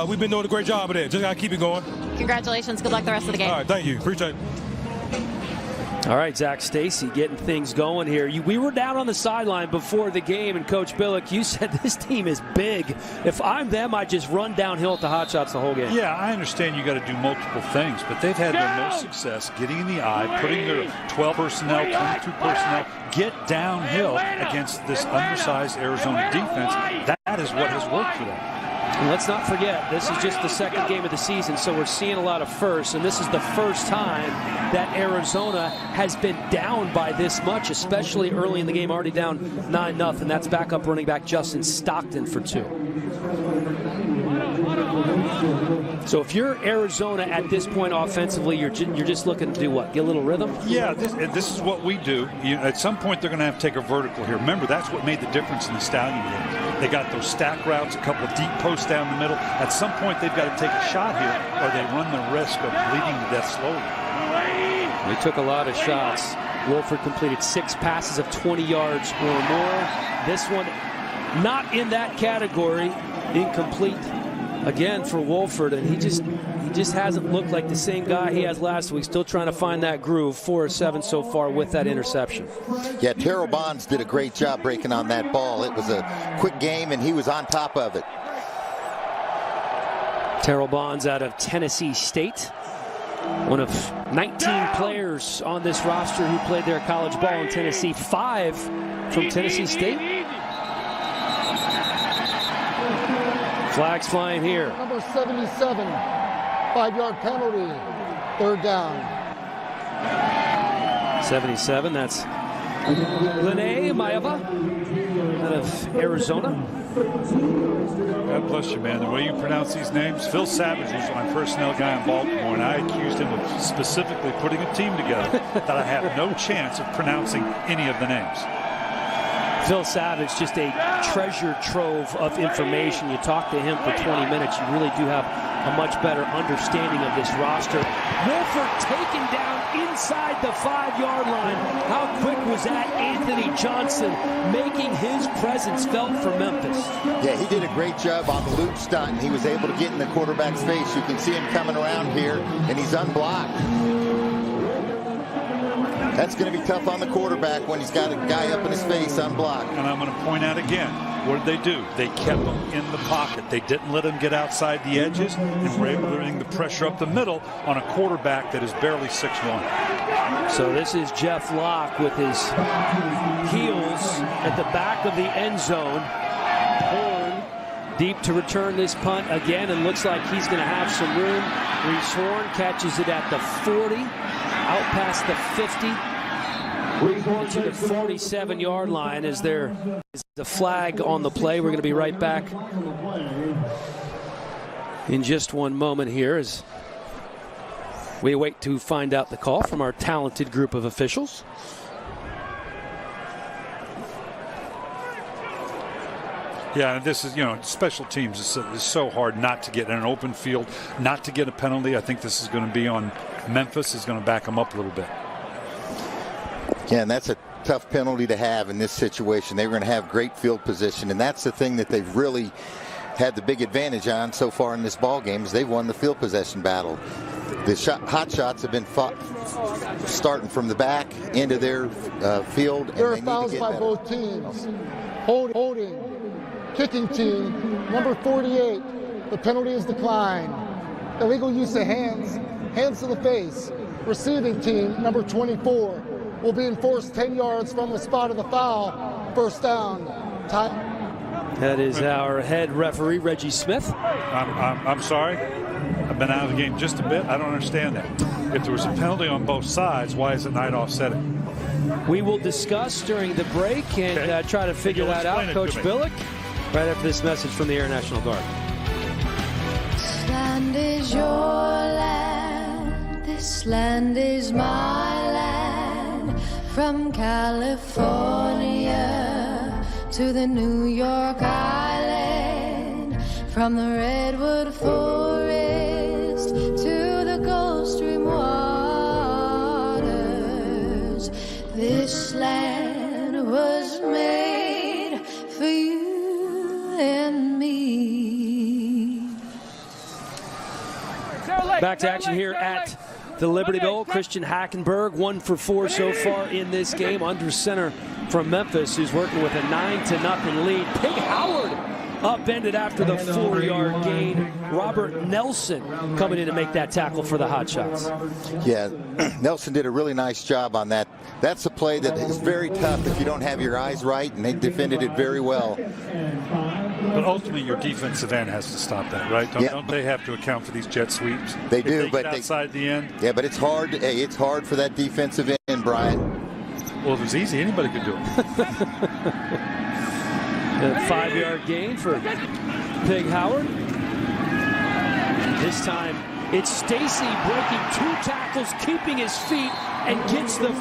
we've been doing a great job of that. Just got to keep it going. Congratulations. Good luck the rest of the game. All right, thank you. Appreciate it. All right, Zach Stacy getting things going here. We were down on the sideline before the game, and Coach Billick, you said this team is big. If I'm them, I just run downhill at the Hotshots the whole game. Yeah, I understand you got to do multiple things, but they've had their most success getting in the eye, putting their 12 personnel, 22 personnel, get downhill against this undersized Arizona defense. That is what has worked for them. And let's not forget, this is just the second game of the season, so we're seeing a lot of firsts, and this is the first time that Arizona has been down by this much, especially early in the game, already down 9-0. That's backup running back Justin Stockton for 2. So if you're Arizona at this point offensively, you're just looking to do what? Get a little rhythm? Yeah, this is what we do. At some point, they're going to have to take a vertical here. Remember, that's what made the difference in the Stallion game. They got those stack routes, a couple of deep posts down the middle. At some point, they've got to take a shot here, or they run the risk of bleeding to death slowly. They took a lot of shots. Wolford completed 6 passes of 20 yards or more. This one not in that category, incomplete again for Wolford, and he just hasn't looked like the same guy he has last week. Still trying to find that groove. 4 of 7 so far with that interception. Yeah, Terrell Bonds did a great job breaking on that ball. It was a quick game, and he was on top of it. Terrell Bonds out of Tennessee State. One of 19 players on this roster who played their college ball in Tennessee. 5 from Tennessee State. Flags flying here. Number 77, 5-yard penalty, 3rd down. 77, that's Lene Maeva out of Arizona. God bless you, man. The way you pronounce these names. Phil Savage was my personnel guy in Baltimore, and I accused him of specifically putting a team together that I have no chance of pronouncing any of the names. Phil Savage, just a treasure trove of information. You talk to him for 20 minutes, you really do have a much better understanding of this roster. Wolford taken down inside the 5-yard line. How quick was that? Anthony Johnson making his presence felt for Memphis. Yeah, he did a great job on the loop stunt. He was able to get in the quarterback's face. You can see him coming around here, and he's unblocked. That's going to be tough on the quarterback when he's got a guy up in his face unblocked. And I'm going to point out again, what did they do? They kept him in the pocket. They didn't let him get outside the edges, and were able to bring the pressure up the middle on a quarterback that is barely 6'1". So this is Jeff Locke with his heels at the back of the end zone. Horn deep to return this punt again, and looks like he's going to have some room. Reese Horn catches it at the 40. Out past the 50, to the 47-yard line. As there is the flag on the play. We're going to be right back in just one moment here as we wait to find out the call from our talented group of officials. Yeah, and this is, special teams is so hard not to get in an open field, not to get a penalty. I think this is going to be on Memphis, is going to back them up a little bit. Yeah, and that's a tough penalty to have in this situation. They were going to have great field position, and that's the thing that they've really had the big advantage on so far in this ball game is they've won the field possession battle. The Hotshots have been starting from the back into their field. There are fouls by both teams. Holding. Kicking team, number 48. The penalty is declined. Illegal use of hands to the face. Receiving team, number 24, will be enforced 10 yards from the spot of the foul. First down. That is our head referee, Reggie Smith. I'm sorry. I've been out of the game just a bit. I don't understand that. If there was a penalty on both sides, why is it not offsetting? We will discuss during the break and try to figure that out. Coach Billick, right after this message from the Air National Guard. This land is your land. This land is my land. From California to the New York Island. From the Redwood Forest to the Gulf Stream waters. This land was made for you and me. Back to action here at the Liberty Bowl. Christian Hackenberg, 1 for 4 so far in this game. Under center from Memphis, who's working with a 9-0 lead. Pig Howard upended after the 4-yard gain. Robert Nelson coming in to make that tackle for the Hotshots. Yeah, Nelson did a really nice job on that. That's a play that is very tough if you don't have your eyes right, and they defended it very well. But ultimately, your defensive end has to stop that, right? Don't they have to account for these jet sweeps? They do, but outside the end. Yeah, but it's hard. Hey, it's hard for that defensive end, Brian. Well, if it was easy, anybody could do it. A 5-yard gain for Pig Howard. This time, it's Stacy breaking 2 tackles, keeping his feet, and gets the.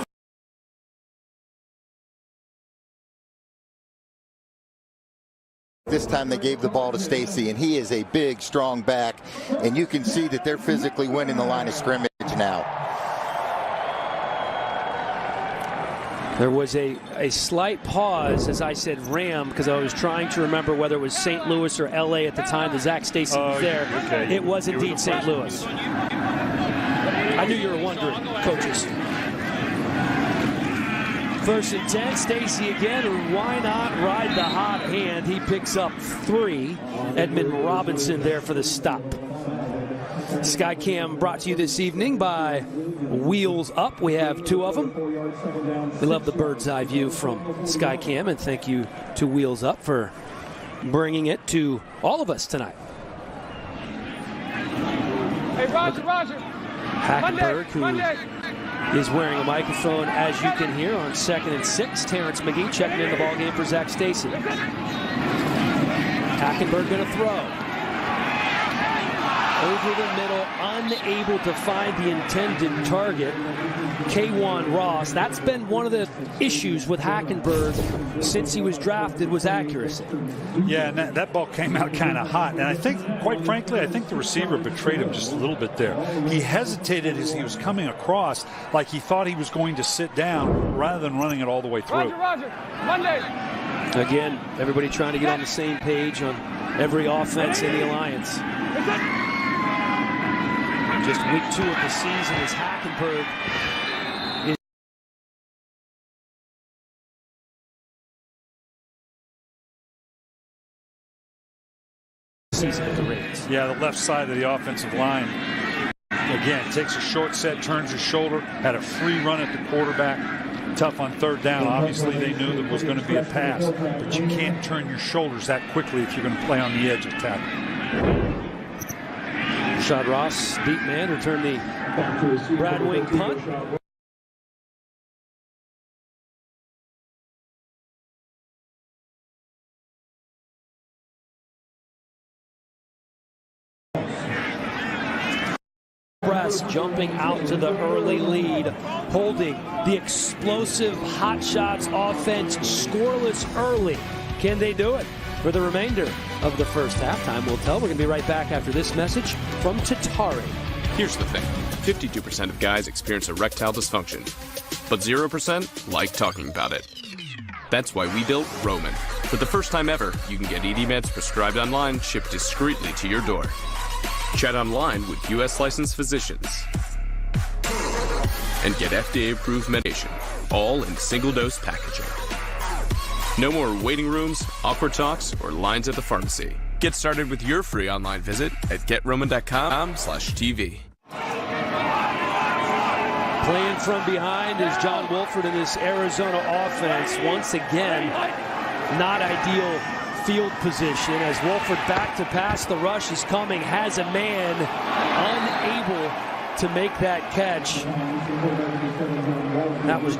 This time they gave the ball to Stacy, and he is a big, strong back, and you can see that they're physically winning the line of scrimmage now. There was a slight pause, as I said Ram, because I was trying to remember whether it was St. Louis or L.A. at the time that Zach Stacy was there. Okay. It was indeed St. Louis. I knew you were wondering, coaches. 1st and 10, Stacy again, and why not ride the hot hand? He picks up 3. Edmund Robinson there for the stop. Skycam brought to you this evening by Wheels Up. We have 2 of them. We love the bird's eye view from Skycam, and thank you to Wheels Up for bringing it to all of us tonight. Hey, Roger. Hackenberg, who is wearing a microphone, as you can hear, on 2nd and 6. Terrence McGee checking in the ballgame for Zach Stacy. Hackenberg going to throw. Over the middle, unable to find the intended target. K1 Ross. That's been one of the issues with Hackenberg since he was drafted, was accuracy. Yeah, and that ball came out kind of hot. And I think, quite frankly, I think the receiver betrayed him just a little bit there. He hesitated as he was coming across, like he thought he was going to sit down rather than running it all the way through. Roger. Monday. Again, everybody trying to get on the same page on every offense in the alliance. Just week 2 of the season as Hackenberg season at the Raiders. Yeah, the left side of the offensive line. Again, takes a short set, turns his shoulder, had a free run at the quarterback. Tough on 3rd down. Obviously, they knew there was going to be a pass, but you can't turn your shoulders that quickly if you're going to play on the edge of tackle. Rashad Ross, deep man, returned the Brad Wing punt. Jumping out to the early lead, holding the explosive Hotshots offense scoreless early. Can they do it? For the remainder of the first half, time will tell. We're going to be right back after this message from Tatari. Here's the thing. 52% of guys experience erectile dysfunction, but 0% like talking about it. That's why we built Roman. For the first time ever, you can get ED meds prescribed online, shipped discreetly to your door. Chat online with U.S. licensed physicians and get FDA-approved medication, all in single-dose packaging. No more waiting rooms, awkward talks, or lines at the pharmacy. Get started with your free online visit at getroman.com/TV. Playing from behind is John Wolford in this Arizona offense. Once again, not ideal field position as Wolford back to pass. The rush is coming, has a man, unable to make that catch. That was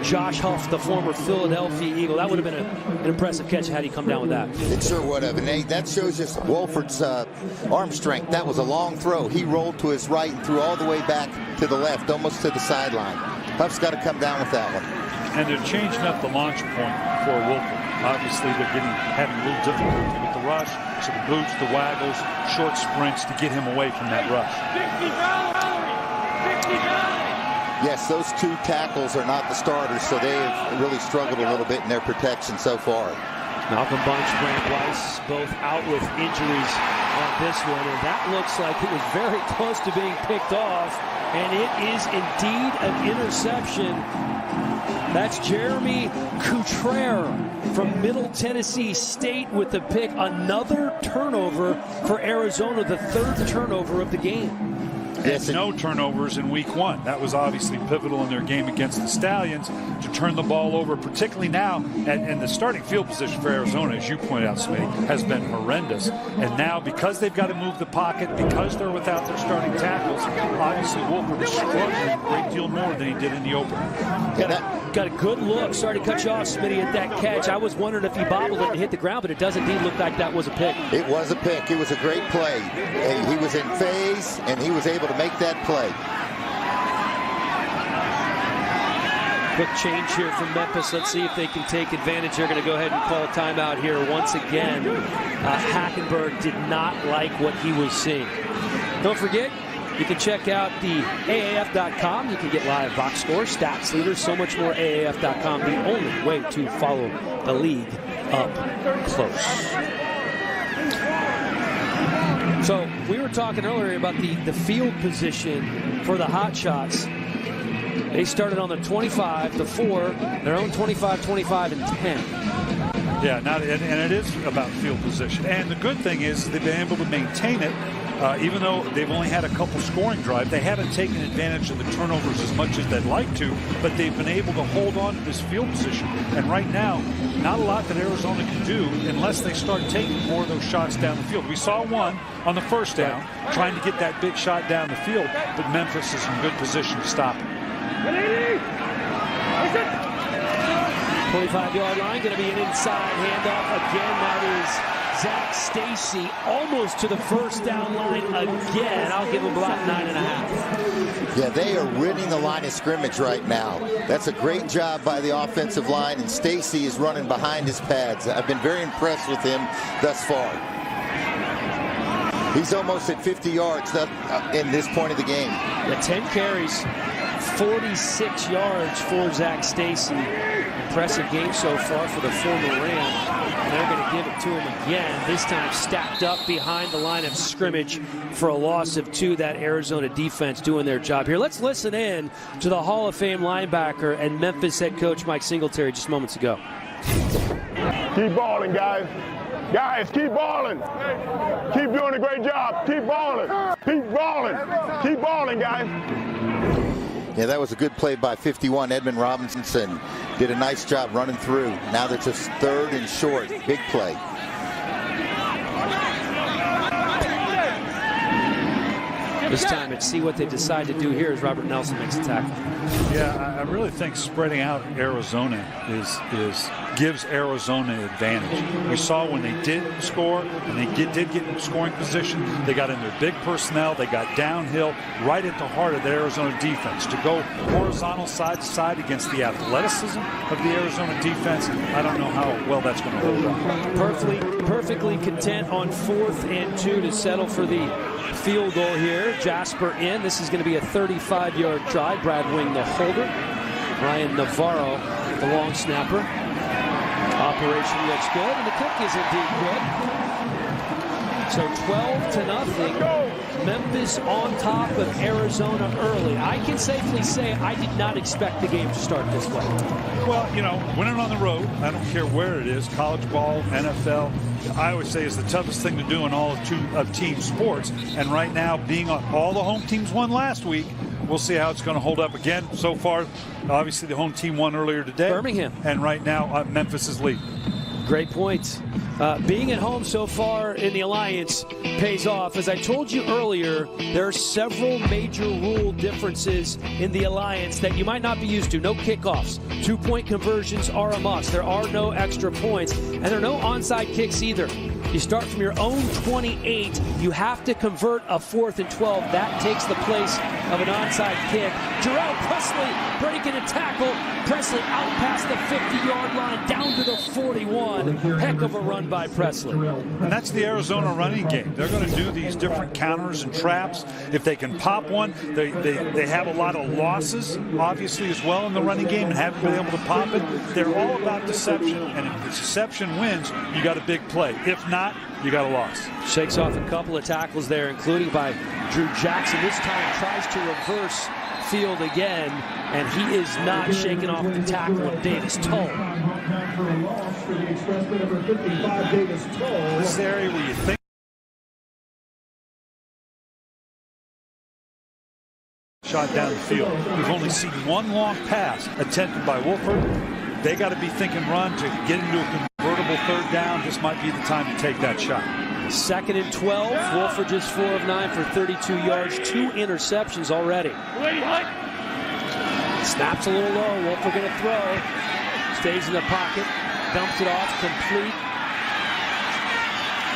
Josh Huff, the former Philadelphia Eagle. That would have been an impressive catch had he come down with that. It sure would have. And that shows us Wolford's arm strength. That was a long throw. He rolled to his right and threw all the way back to the left, almost to the sideline. Huff's got to come down with that one. And they're changing up the launch point for Wolford. Obviously, they're having a little difficulty with the rush, so the boots, the waggles, short sprints to get him away from that rush. Yes, those 2 tackles are not the starters, so they have really struggled a little bit in their protection so far. Malcolm Bunch, Grant Weiss, both out with injuries on this one, and that looks like it was very close to being picked off, and it is indeed an interception. That's Jeremy Couture from Middle Tennessee State with the pick. Another turnover for Arizona, the 3rd turnover of the game. Yes, no turnovers in week 1. That was obviously pivotal in their game against the Stallions to turn the ball over, particularly now. And the starting field position for Arizona, as you pointed out, Smitty, has been horrendous. And now, because they've got to move the pocket, because they're without their starting tackles, obviously Wolford is struggling a great deal more than he did in the opener. Got a good look. Sorry to cut you off, Smitty, at that catch. I was wondering if he bobbled it and hit the ground, but it does indeed look like that was a pick. It was a pick. It was a great play. He was in phase, and he was able to make that play. Quick change here from Memphis. Let's see if they can take advantage. They're going to go ahead and call a timeout here once again. Hackenberg did not like what he was seeing. Don't forget, you can check out the AAF.com. You can get live box score, stats, leaders, so much more. AAF.com, the only way to follow the league up close. So we were talking earlier about the field position for the Hotshots. They started on the 25, the 4, their own 25, 25, and 10. Yeah, and it is about field position. And the good thing is they've been able to maintain it. Even though they've only had a couple scoring drives, they haven't taken advantage of the turnovers as much as they'd like to, but they've been able to hold on to this field position. And right now, not a lot that Arizona can do unless they start taking more of those shots down the field. We saw one on the 1st down, trying to get that big shot down the field, but Memphis is in good position to stop it. 25-yard line, going to be an inside handoff again. That is Zach Stacy almost to the first down line again. I'll give him about 9.5. Yeah, they are ridding the line of scrimmage right now. That's a great job by the offensive line, and Stacy is running behind his pads. I've been very impressed with him thus far. He's almost at 50 yards in this point of the game. Yeah, 10 carries, 46 yards for Zach Stacy. Impressive game so far for the former Ram. And they're going to give it to him again, this time stacked up behind the line of scrimmage for a loss of 2. That Arizona defense doing their job here. Let's listen in to the Hall of Fame linebacker and Memphis head coach Mike Singletary just moments ago. Keep balling, guys. Guys, keep balling. Keep doing a great job. Keep balling. Keep balling. Keep balling, guys. Yeah, that was a good play by 51. Edmund Robinson did a nice job running through. Now they're just 3rd and short. Big play. This time, let's see what they decide to do here as Robert Nelson makes a tackle. Yeah, I really think spreading out Arizona gives Arizona an advantage. We saw when they did score and they did get in scoring position, they got in their big personnel, they got downhill right at the heart of the Arizona defense. To go horizontal side to side against the athleticism of the Arizona defense, I don't know how well that's going to hold up. Perfectly content on 4th and 2 to settle for the field goal here. Jasper in. This is going to be a 35-yard try. Brad Wing, the holder. Ryan Navarro, the long snapper. Operation looks good, and the kick is indeed good. So 12-0. Memphis on top of Arizona early. I can safely say I did not expect the game to start this way. Well, you know, winning on the road, I don't care where it is, college ball, NFL, I always say is the toughest thing to do in all of team sports. And right now, being on all the home teams won last week, we'll see how it's going to hold up again. So far, obviously the home team won earlier today. Birmingham. And right now, Memphis is leading. Great points. Being at home so far in the Alliance pays off. As I told you earlier, there are several major rule differences in the Alliance that you might not be used to. No kickoffs. 2-point conversions are a must. There are no extra points. And there are no onside kicks either. You start from your own 28. You have to convert a 4th and 12. That takes the place of an onside kick. Jarrell Presley breaking a tackle. Presley out past the 50-yard line, down to the 41. Heck of a run by Presley. And that's the Arizona running game. They're going to do these different counters and traps. If they can pop one, they have a lot of losses, obviously, as well in the running game and haven't been able to pop it. They're all about deception, and if the deception wins, you got a big play. If not, you got a loss. Shakes off a couple of tackles there, including by Drew Jackson. This time tries to reverse field again, and he is not shaking off the tackle of Davis Tull. This area where you think shot down the field. We've only seen one long pass attempted by Wolford. They got to be thinking run to get into a convertible 3rd down. This might be the time to take that shot. 2nd and 12. Wolford just 4 of 9 for 32 yards. 2 interceptions already. Snaps a little low. Wolford going to throw. Stays in the pocket. Dumps it off. Complete.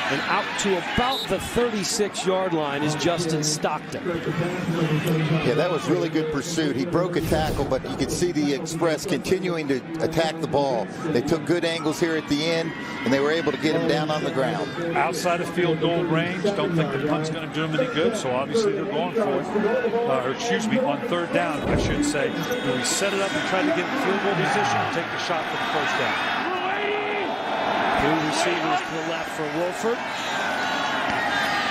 And out to about the 36-yard line is Justin Stockton. Yeah, that was really good pursuit. He broke a tackle, but you could see the Express continuing to attack the ball. They took good angles here at the end, and they were able to get him down on the ground. Outside of field goal range, don't think the punt's going to do him any good, so obviously they're going for it. On 3rd down, I should say. Do we set it up and try to get in field goal position or take the shot for the 1st down? 2 receivers to the left for Wolford.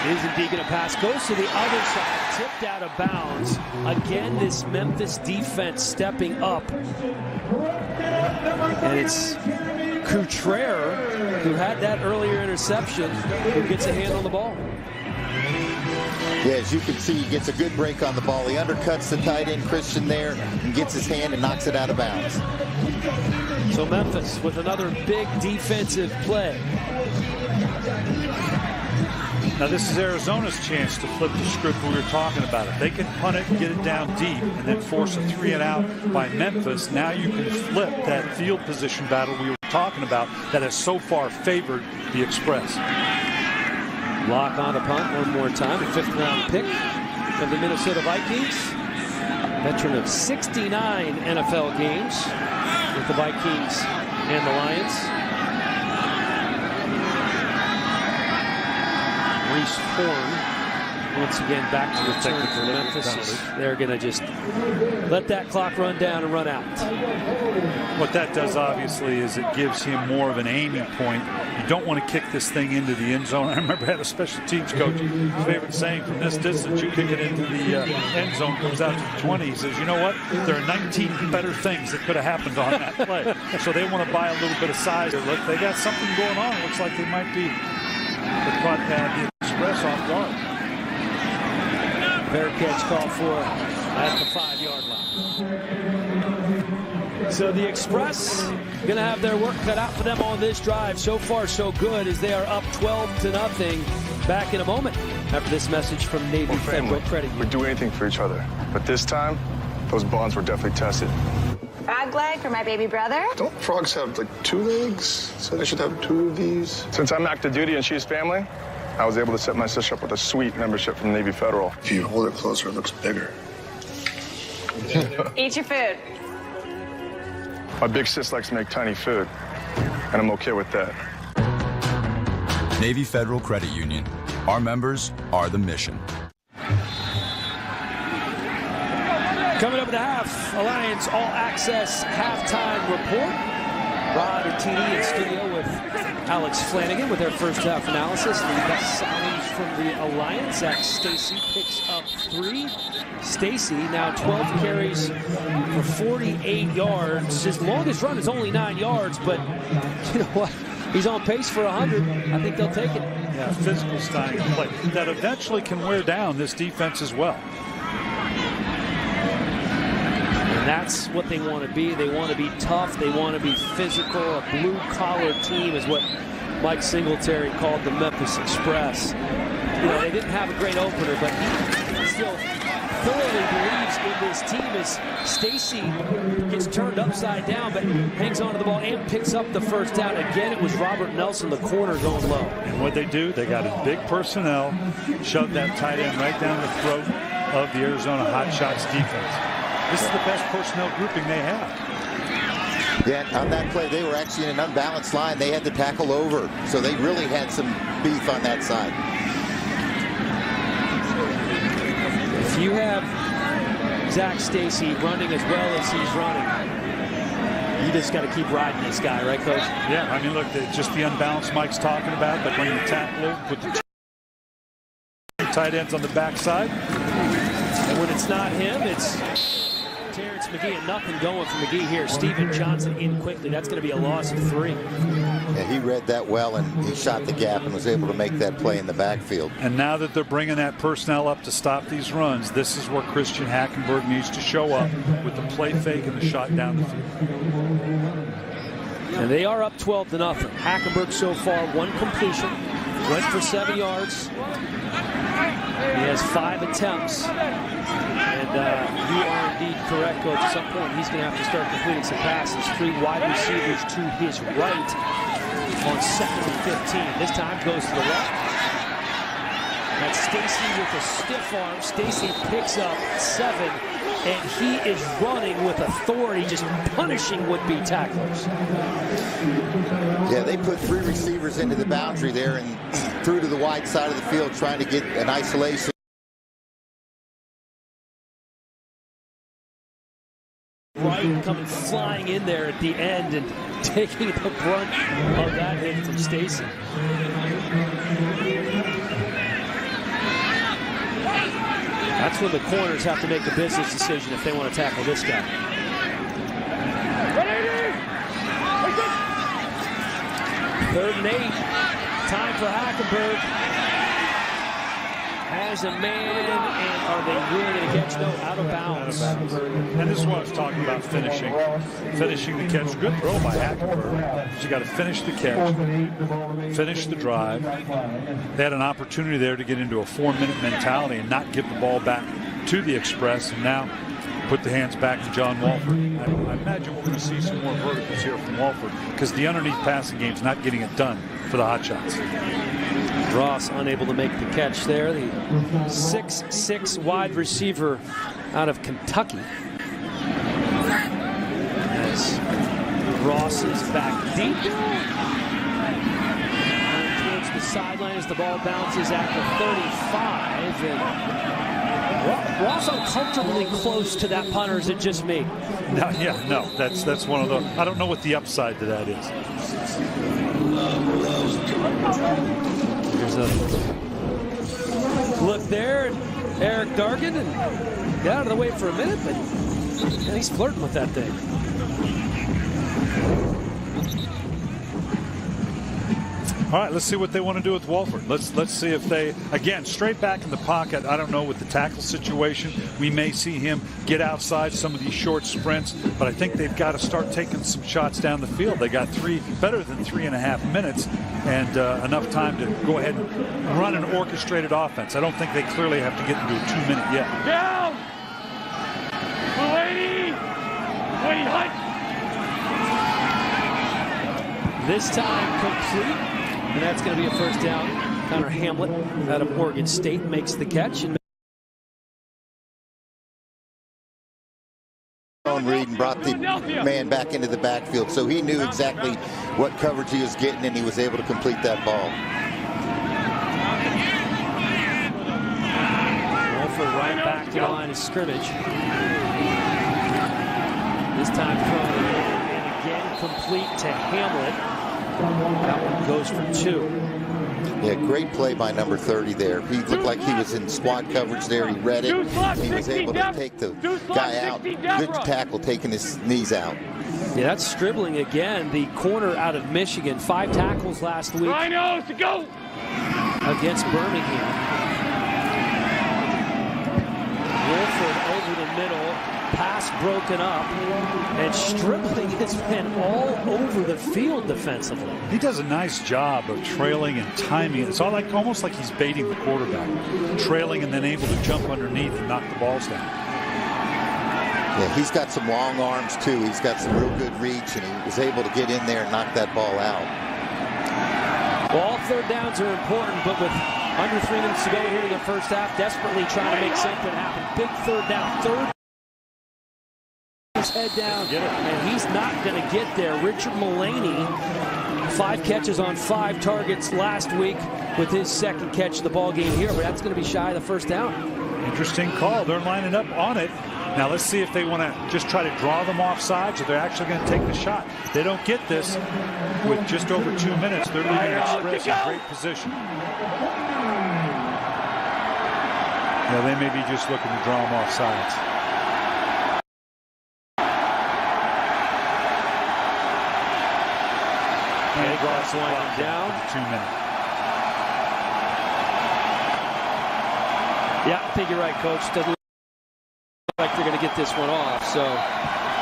Is indeed going to pass. Goes to the other side. Tipped out of bounds. Again, this Memphis defense stepping up. And it's Couture, who had that earlier interception, who gets a hand on the ball. Yeah, as you can see, he gets a good break on the ball. He undercuts the tight end Christian there and gets his hand and knocks it out of bounds. So Memphis with another big defensive play. Now this is Arizona's chance to flip the script we were talking about. If they can punt it and get it down deep and then force a 3-and-out by Memphis, now you can flip that field position battle we were talking about that has so far favored the Express. Lock on the punt one more time. A 5th-round pick of the Minnesota Vikings. Veteran of 69 NFL games with the Vikings and the Lions. Reese Horn once again back to return for Memphis. They're going to just let that clock run down and run out. What that does, obviously, is it gives him more of an aiming point. You don't want to kick this thing into the end zone. I remember I had a special teams coach, his favorite saying, from this distance, you kick it into the end zone, comes out to the 20. He says, you know what? There are 19 better things that could have happened on that play. So they want to buy a little bit of size. Look, they got something going on. It looks like they might be caught the Express off guard. Fair catch call for at the 5-yard line. So the Express going to have their work cut out for them on this drive. So far, so good, as they are up 12-0. Back in a moment after this message from Navy Federal Credit Union. We do anything for each other, but this time, those bonds were definitely tested. Frog leg for my baby brother. Don't frogs have like 2 legs? So they should have 2 of these. Since I'm active duty and she's family, I was able to set my sister up with a sweet membership from Navy Federal. If you hold it closer, it looks bigger. Eat your food. My big sis likes to make tiny food, and I'm okay with that. Navy Federal Credit Union. Our members are the mission. Coming up at the half, Alliance All Access halftime report. Rod and TD in studio with Alex Flanagan with their first half analysis. The best sallies from the Alliance. Zach Stacy picks up 3. Stacy now 12 carries for 48 yards. His longest run is only 9 yards, but you know what? He's on pace for 100. I think they'll take it. Yeah, physical style of play that eventually can wear down this defense as well. And that's what they want to be. They want to be tough. They want to be physical. A blue-collar team is what Mike Singletary called the Memphis Express. You know, they didn't have a great opener, but he still thoroughly believes in this team as Stacy gets turned upside down, but hangs onto the ball and picks up the first down. Again, it was Robert Nelson, the corner, going low. And what they do, they got a big personnel, shoved that tight end right down the throat of the Arizona Hotshots defense. This is the best personnel grouping they have. Yeah, on that play, they were actually in an unbalanced line. They had to tackle over, so they really had some beef on that side. If you have Zach Stacy running as well as he's running, you just got to keep riding this guy, right, Coach? Yeah, I mean, look, just the unbalance Mike's talking about, but when you tackle him, put the tight ends on the backside. And when it's not him, it's Terrence McGee, and nothing going for McGee here. Steven Johnson in quickly. That's going to be a loss of 3. Yeah, he read that well, and he shot the gap and was able to make that play in the backfield. And now that they're bringing that personnel up to stop these runs, this is where Christian Hackenberg needs to show up with the play fake and the shot down the field. And they are up 12-0. Hackenberg so far 1 completion, went for 7 yards. He has 5 attempts. And you are indeed correct, Coach. At some point, he's going to have to start completing some passes. 3 wide receivers to his right on 2nd and 15. This time goes to the left. That's Stacy with a stiff arm. Stacy picks up 7, and he is running with authority, just punishing would-be tacklers. Yeah, they put 3 receivers into the boundary there and through to the wide side of the field trying to get an isolation. Right, coming flying in there at the end and taking the brunt of that hit from Stacy. That's when the corners have to make a business decision if they want to tackle this guy. 3rd and 8. Time for Hackenberg. has a man, and are they really going to catch? No, out of bounds. And this is what I was talking about, finishing the catch. Good throw by Hackenberg. But you got to finish the catch, finish the drive. They had an opportunity there to get into a 4-minute mentality and not give the ball back to the Express, and now put the hands back to John Walford. I imagine we're going to see some more verticals here from Walford because the underneath passing game's not getting it done for the Hotshots. Ross unable to make the catch there. The 6'6" wide receiver out of Kentucky. As Ross is back deep. And towards the sideline as the ball bounces at the 35. And Ross uncomfortably close to that punter. Is it just me? No, that's one of the. I don't know what the upside to that is. There's a look there, and Eric Dargan, and got out of the way for a minute, but he's flirting with that thing. All right, let's see what they want to do with Walford. Let's see if they, again, straight back in the pocket. I don't know with the tackle situation. We may see him get outside some of these short sprints, but I think they've got to start taking some shots down the field. They got better than 3.5 minutes and enough time to go ahead and run an orchestrated offense. I don't think they clearly have to get into a 2-minute yet. Down! Mulaney! Hunt! This time complete. And that's going to be a first down. Connor Hamlet out of Oregon State makes the catch. And Reed and brought the man back into the backfield, so he knew exactly what coverage he was getting, and he was able to complete that ball. Walford right back to the line of scrimmage. This time thrown and again complete to Hamlet. That one goes for 2. Yeah, great play by number 30 there. He looked like he was in squad coverage there. He read it. He was able to take the guy out. Good tackle, taking his knees out. Yeah, that's Stribling again. The corner out of Michigan. 5 tackles last week. Rhinos to go! Against Birmingham. Wolford over the middle. Pass broken up, and Stribling has been all over the field defensively. He does a nice job of trailing and timing. It's almost like he's baiting the quarterback, trailing and then able to jump underneath and knock the balls down. Yeah, he's got some long arms too. He's got some real good reach, and he was able to get in there and knock that ball out. Well, all third downs are important, but with under 3 minutes to go here in the first half, desperately trying to make something happen. Big third down. His head down, and he's not going to get there. Richard Mulaney, 5 catches on 5 targets last week with his second catch of the ball game here, but that's going to be shy of the first down. Interesting call. They're lining up on it. Now let's see if they want to just try to draw them off sides or they're actually going to take the shot. They don't get this with just over 2 minutes. They're leaving Express in great position. Now they may be just looking to draw them off sides. Cross line down. 2 minutes. Yeah, I think you're right, Coach. Doesn't look like they're going to get this one off. So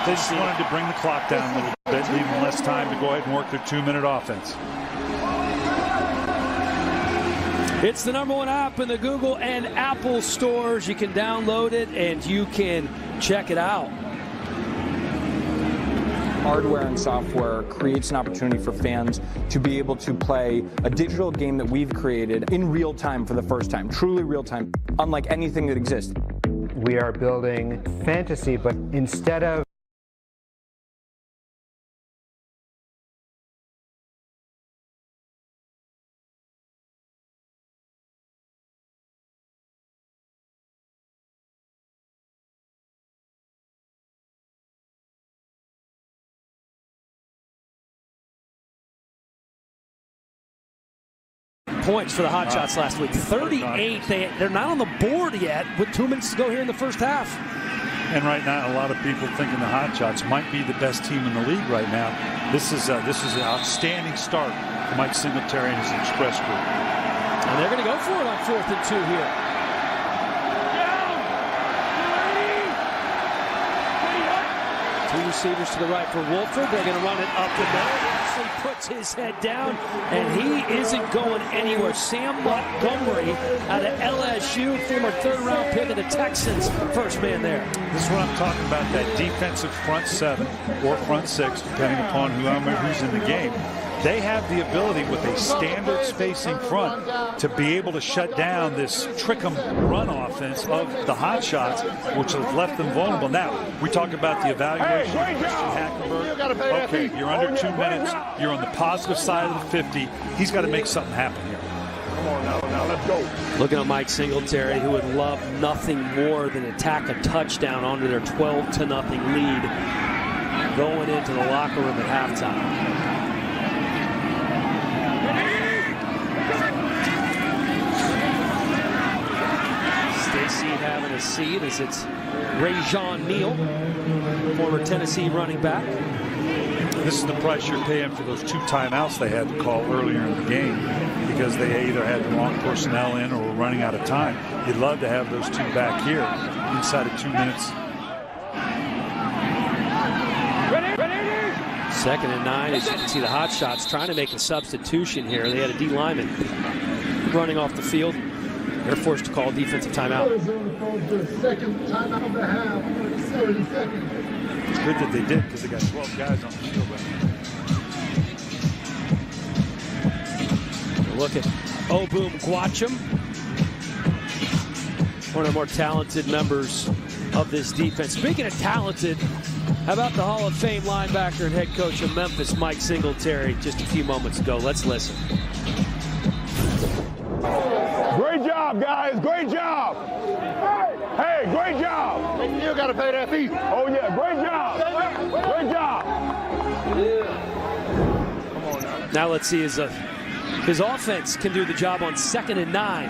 they just wanted to bring the clock down a little bit, leave them less time to go ahead and work their 2-minute offense. It's the #1 app in the Google and Apple stores. You can download it and you can check it out. Hardware and software creates an opportunity for fans to be able to play a digital game that we've created in real time for the first time, truly real time, unlike anything that exists. We are building fantasy, but instead of points for the Hotshots last week. 38. They're not on the board yet with 2 minutes to go here in the first half. And right now, a lot of people thinking the Hotshots might be the best team in the league right now. This is an outstanding start for Mike Singletary and his Express group. And they're going to go for it on 4th and 2 here. Two receivers to the right for Wolford. They're going to run it up the middle. He actually puts his head down, and he isn't going anywhere. Sam Montgomery out of LSU, former third-round pick of the Texans. First man there. This is what I'm talking about, that defensive front seven or front six, depending upon who's in the game. They have the ability with a standard spacing front to be able to shut down this trick-em run offense of the Hotshots, which has left them vulnerable. Now, we talk about the evaluation of Christian Hackenberg. Okay, you're under 2 minutes. You're on the positive side of the 50. He's got to make something happen here. Come on now, let's go. Looking at Mike Singletary, who would love nothing more than attack a touchdown onto their 12-0 lead going into the locker room at halftime. Having a seat as it's Rajon Neal, former Tennessee running back. This is the price you're paying for those 2 timeouts they had to call earlier in the game because they either had the wrong personnel in or were running out of time. You'd love to have those 2 back here inside of 2 minutes. Second and 9, as you can see the Hotshots trying to make a substitution here. They had a D lineman running off the field. They're forced to call a defensive timeout. It's good that they did because they got 12 guys on the field. Look at Obum Gwacham, one of the more talented members of this defense. Speaking of talented, how about the Hall of Fame linebacker and head coach of Memphis, Mike Singletary, just a few moments ago. Let's listen. Great job, guys. Great job. Hey, great job. You got to pay that fee. Oh, yeah. Great job. Great job. Come on now. Now let's see his offense can do the job on 2nd and 9.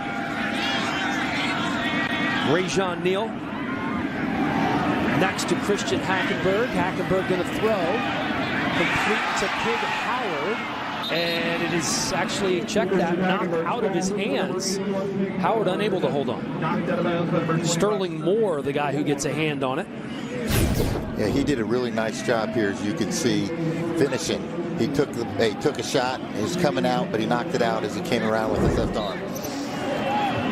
Rajon Neal next to Christian Hackenberg. Hackenberg going to throw. Complete to Big Howard. And it is actually checked that, knocked out of his hands. Howard unable to hold on. Sterling Moore, the guy who gets a hand on it. Yeah, he did a really nice job here, as you can see, finishing. He took a shot, he was coming out, but he knocked it out as he came around with his left arm.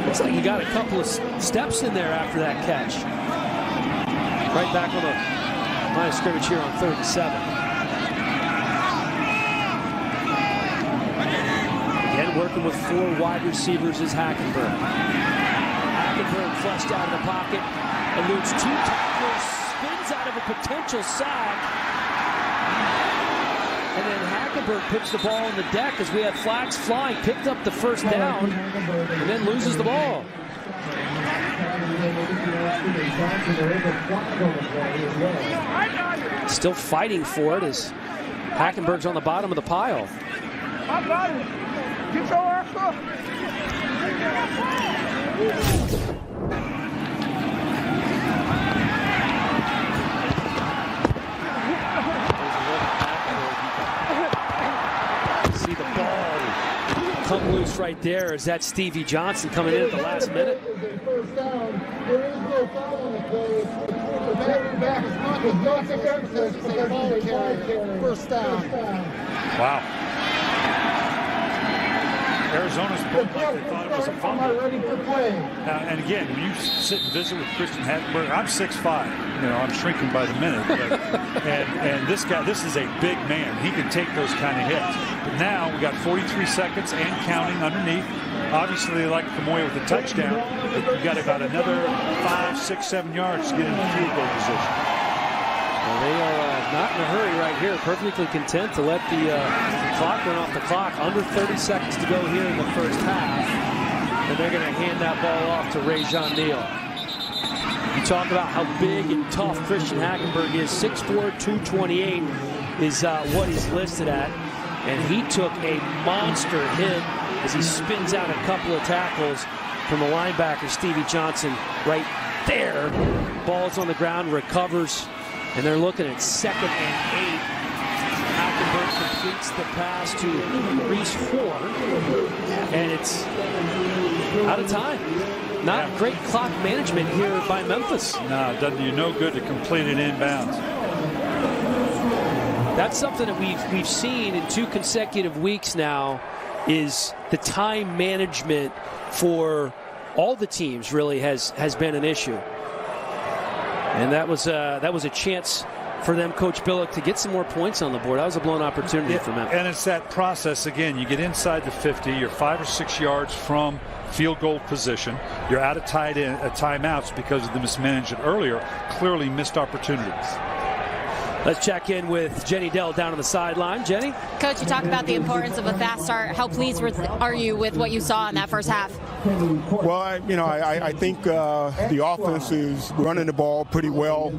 Looks like he got a couple of steps in there after that catch. Right back on the line of scrimmage here on 3rd and 7. Working with 4 wide receivers is Hackenberg. Hackenberg flushed out of the pocket, eludes 2 tacklers, spins out of a potential sack. And then Hackenberg puts the ball on the deck as we have flags flying, picked up the first down, and then loses the ball. Still fighting for it as Hackenberg's on the bottom of the pile. Get your ass up. See the ball come loose right there. Is that Stevie Johnson coming in at the last minute? First down. There is no foul on the play. The back is not first down. Wow. Arizona's booked like they thought it was a fumble. And again, when you sit and visit with Christian Hackenberg, I'm 6'5". You know, I'm shrinking by the minute. But, and this guy, this is a big man. He can take those kind of hits. But now we got 43 seconds and counting underneath. Obviously, they like to come away with a touchdown. But you got about another 5, 6, 7 yards to get into field goal position. Well, they are not in a hurry right here. Perfectly content to let the clock run off the clock. Under 30 seconds to go here in the first half. And they're going to hand that ball off to Rajon Neal. You talk about how big and tough Christian Hackenberg is. 6'4", 228 is what he's listed at. And he took a monster hit as he spins out a couple of tackles from the linebacker, Stevie Johnson, right there. Ball's on the ground, recovers. And they're looking at 2nd and 8. Hackenberg completes the pass to Reese Horn. And it's out of time. Not great clock management here by Memphis. No, it doesn't do you no good to complete it inbounds. That's something that we've seen in 2 consecutive weeks now, is the time management for all the teams really has been an issue. And that was a chance for them, Coach Billick, to get some more points on the board. That was a blown opportunity for Memphis. And it's that process again. You get inside the 50, you're 5 or 6 yards from field goal position. You're out of timeouts because of the mismanagement earlier. Clearly missed opportunities. Let's check in with Jenny Dell down on the sideline. Jenny? Coach, you talk about the importance of a fast start. How pleased are you with what you saw in that first half? Well, I think the offense is running the ball pretty well.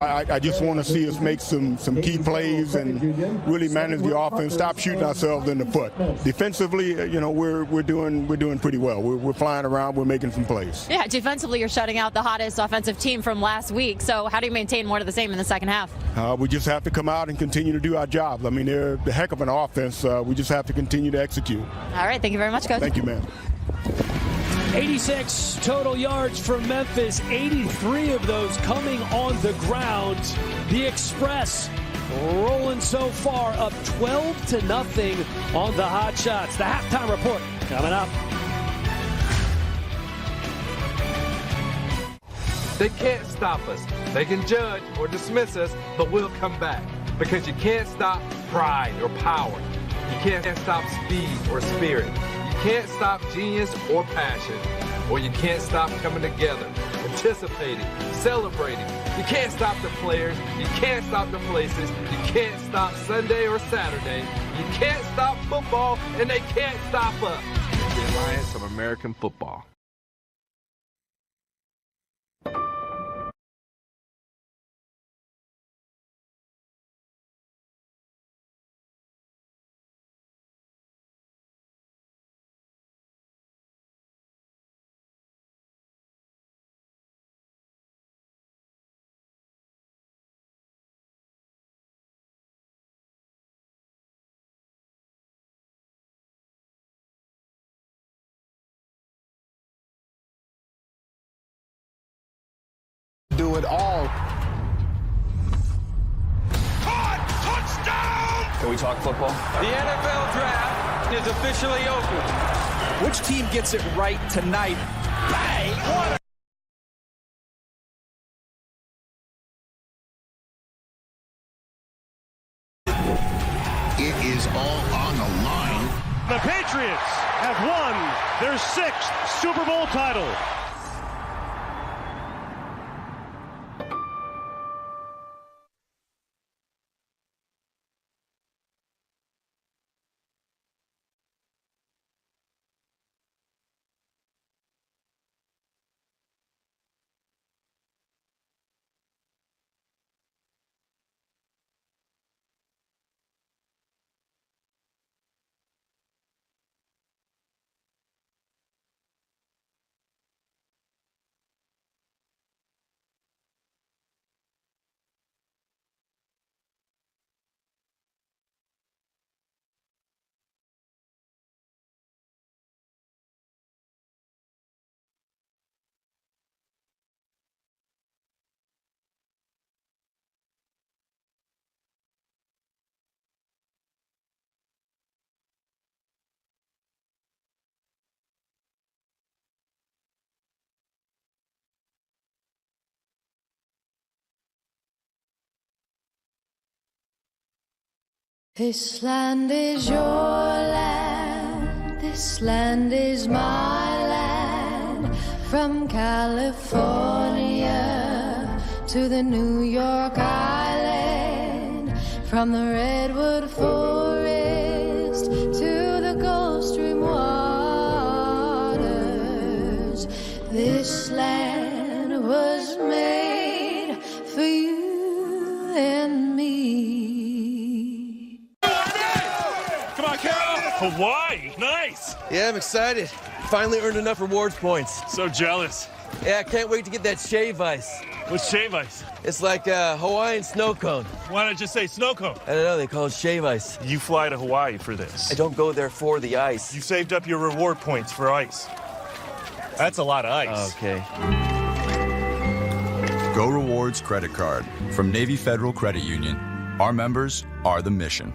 I just want to see us make some key plays and really manage the offense. Stop shooting ourselves in the foot. Defensively, we're doing pretty well. We're flying around. We're making some plays. Yeah, defensively, you're shutting out the hottest offensive team from last week. So how do you maintain more of the same in the second half? We just have to come out and continue to do our job. I mean, they're the heck of an offense. We just have to continue to execute. All right, thank you very much, Coach. Thank you, man. 86 total yards for Memphis, 83 of those coming on the ground. The Express rolling so far, up 12-0 on the Hotshots. The halftime report coming up. They can't stop us. They can judge or dismiss us, but we'll come back. Because you can't stop pride or power. You can't stop speed or spirit. You can't stop genius or passion. Or you can't stop coming together, anticipating, celebrating. You can't stop the players. You can't stop the places. You can't stop Sunday or Saturday. You can't stop football, and they can't stop us. The Alliance of American Football. Do it all. Touchdown! Can we talk football? The NFL draft is officially open. Which team gets it right tonight? Bang! What It is all on the line. The Patriots have won their 6th Super Bowl title. This land is your land, this land is my land. From California to the New York Island, from the Redwood Forest to the Gulf Stream waters. This land was made for you and me. Hawaii, nice. Yeah, I'm excited. Finally earned enough rewards points. So jealous. Yeah, I can't wait to get that shave ice. What's shave ice? It's like a Hawaiian snow cone. Why not just say snow cone? I don't know, they call it shave ice. You fly to Hawaii for this. I don't go there for the ice. You saved up your reward points for ice. That's a lot of ice. Okay. Go Rewards Credit Card from Navy Federal Credit Union. Our members are the mission.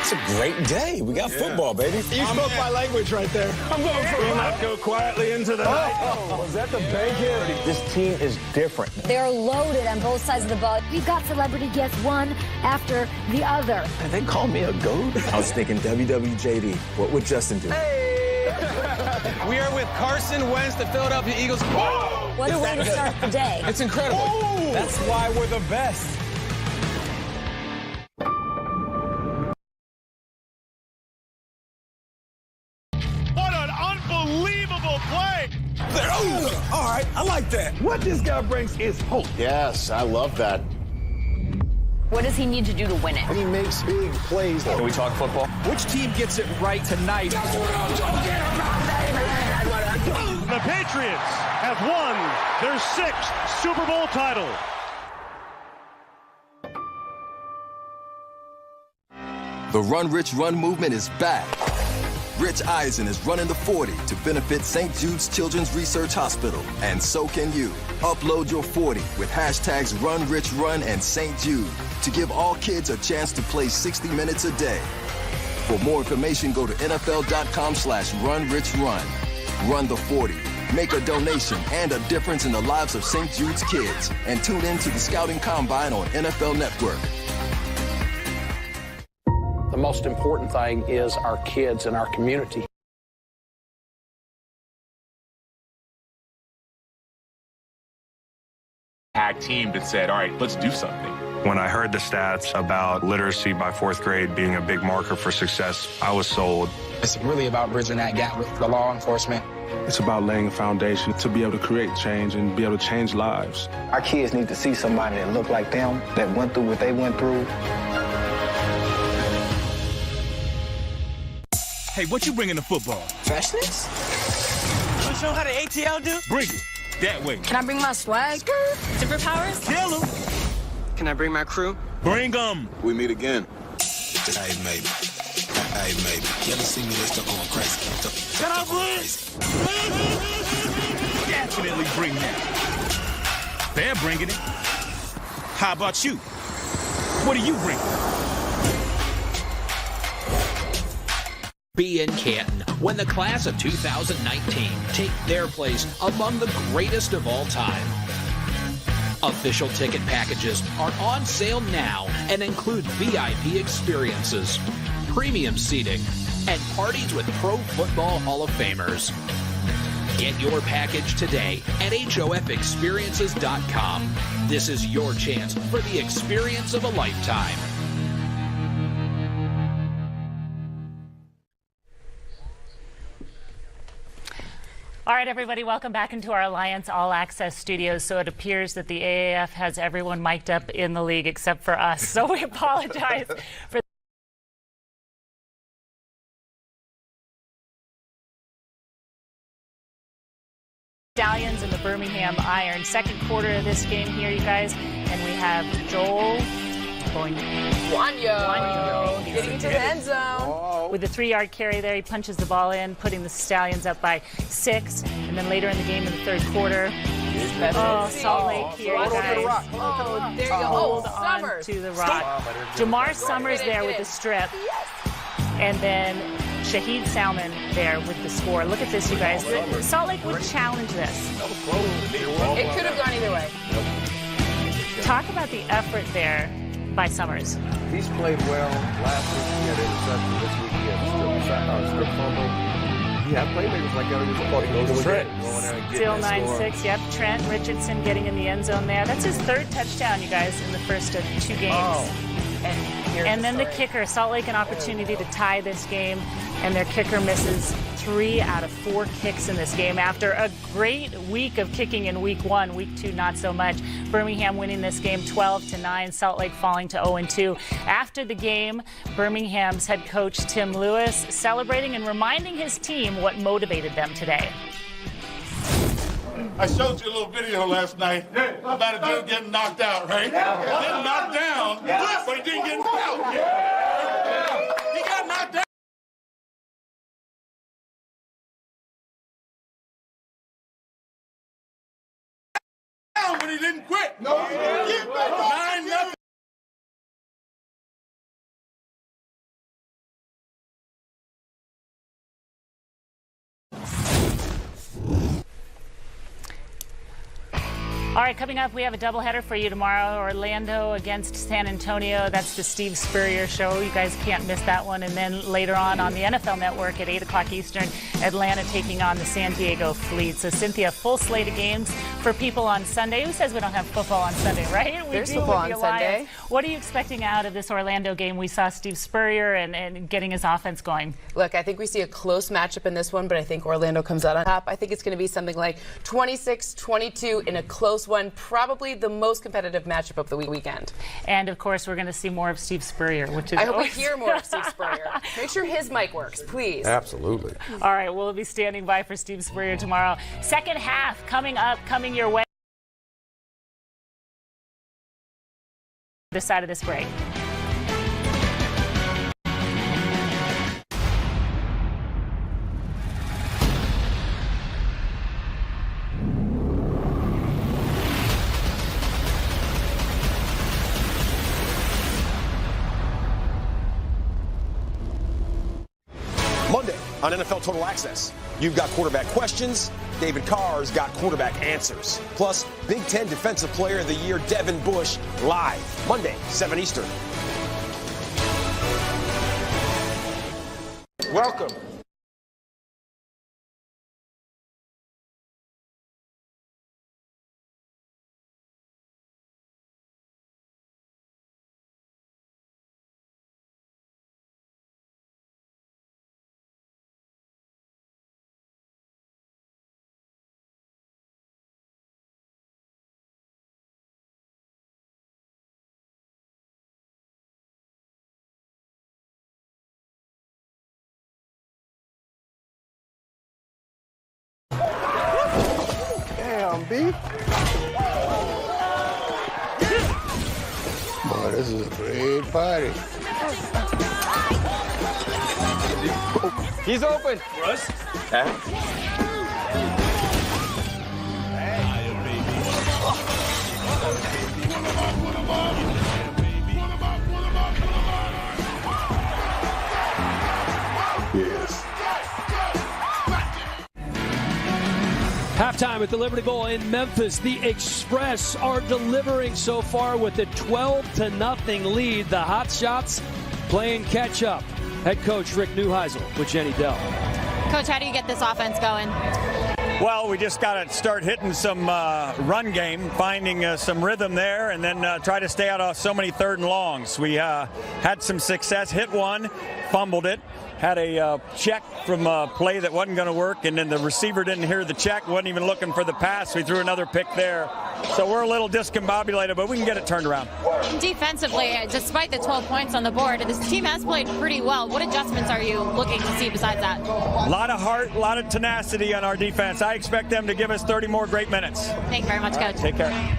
It's a great day. We got football, baby. You spoke my language right there. I'm going for Will not go quietly into the night. Was that the bacon? This team is different. They're loaded on both sides of the ball. We've got celebrity guests one after the other. And they call me a goat? I was thinking WWJD. What would Justin do? Hey! We are with Carson Wentz, the Philadelphia Eagles. What a way to start the day. It's incredible. Ooh. That's why we're the best. All right, I like that. What this guy brings is hope. Yes, I love that. What does he need to do to win it? He makes big plays. Can we talk football? Which team gets it right tonight? The Patriots have won their 6th Super Bowl title. The Run Rich Run movement is back. Rich Eisen is running the 40 to benefit St. Jude's Children's Research Hospital, and so can you. Upload your 40 with hashtags Run Rich Run and St. Jude to give all kids a chance to play 60 minutes a day. For more information, go to NFL.com/runrichrun. Run the 40. Make a donation and a difference in the lives of St. Jude's kids. And tune in to the Scouting Combine on NFL Network. The most important thing is our kids and our community. Hack team that said, all right, let's do something. When I heard the stats about literacy by 4th grade being a big marker for success, I was sold. It's really about bridging that gap with the law enforcement. It's about laying a foundation to be able to create change and be able to change lives. Our kids need to see somebody that look like them, that went through what they went through. Hey, what you bringing to football? Freshness? You want to show how the ATL do? Bring it. That way. Can I bring my swag? Superpowers? Kill 'em. Can I bring my crew? Bring 'em. We meet again. Hey, maybe. Hey, maybe. You ever see me they start going crazy? Shut up, please. Definitely bring that. They're bringing it. How about you? What do you bring? Be in Canton when the class of 2019 take their place among the greatest of all time. Official ticket packages are on sale now and include VIP experiences, premium seating, and parties with Pro Football Hall of Famers. Get your package today at HOFexperiences.com. This is your chance for the experience of a lifetime. All right, everybody, welcome back into our Alliance All Access studios. So it appears that the AAF has everyone mic'd up in the league except for us. So we apologize for Stallions and the Birmingham Iron. Second quarter of this game here, you guys. And we have Joel going Wanyo getting into the end zone. With a 3-yard carry there, he punches the ball in, putting the Stallions up by 6. And then later in the game in the third quarter, Salt Lake here, guys. Oh, there you go. Hold on to the rock. Jamar Summers there with the strip. And then Shaheed Salmon there with the score. Look at this, you guys. Salt Lake would challenge this. It could have gone either way. Talk about the effort there by Summers. He's played well. Last week he had interception. This week he had strip fumble. Yeah, playmakers like that in football. He goes to Trent. Still 9-6. Yep, Trent Richardson getting in the end zone there. That's his 3rd touchdown, you guys, in the first of 2 games. Oh. And then the kicker, Salt Lake an opportunity to tie this game, and their kicker misses 3 out of 4 kicks in this game after a great week of kicking in week 1. Week 2, not so much. Birmingham winning this game 12-9, Salt Lake falling to 0-2. After the game, Birmingham's head coach Tim Lewis celebrating and reminding his team what motivated them today. I showed you a little video last night about a dude getting knocked out, right? He didn't knock down, but he didn't get out. He got knocked down. down, but he didn't quit. No, he didn't. Get back up. 9-0. All right, coming up, we have a doubleheader for you tomorrow. Orlando against San Antonio. That's the Steve Spurrier Show. You guys can't miss that one. And then later on the NFL Network at 8 o'clock Eastern, Atlanta taking on the San Diego Fleet. So, Cynthia, full slate of games for people on Sunday. Who says we don't have football on Sunday, right? There's football on Sunday. What are you expecting out of this Orlando game? We saw Steve Spurrier and getting his offense going. Look, I think we see a close matchup in this one, but I think Orlando comes out on top. I think it's going to be something like 26-22 in a close one, probably the most competitive matchup of the weekend. And, of course, we're going to see more of Steve Spurrier, which is... I hope we hear more of Steve Spurrier. Make sure his mic works, please. Absolutely. All right, we'll be standing by for Steve Spurrier tomorrow. Second half coming up, coming your way. This side of this break. Monday on NFL Total Access, you've got quarterback questions. David Carr's got quarterback answers. Plus, Big Ten Defensive Player of the Year Devin Bush live Monday, 7 Eastern. Welcome. Damn, B. Boy, this is a great party. He's open. Russ? Yes. Halftime at the Liberty Bowl in Memphis. The Express are delivering so far with a 12-0 lead. The Hotshots playing catch-up. Head coach Rick Neuheisel with Jenny Dell. Coach, how do you get this offense going? Well, we just got to start hitting some run game, finding some rhythm there, and then try to stay out of so many third and longs. We had some success, hit one, fumbled it, had a check from a play that wasn't going to work, and then the receiver didn't hear the check, wasn't even looking for the pass. We threw another pick there. So we're a little discombobulated, but we can get it turned around. Defensively, despite the 12 points on the board, this team has played pretty well. What adjustments are you looking to see besides that? A lot of heart, a lot of tenacity on our defense. I expect them to give us 30 more great minutes. Thank you very much, Coach. Take care.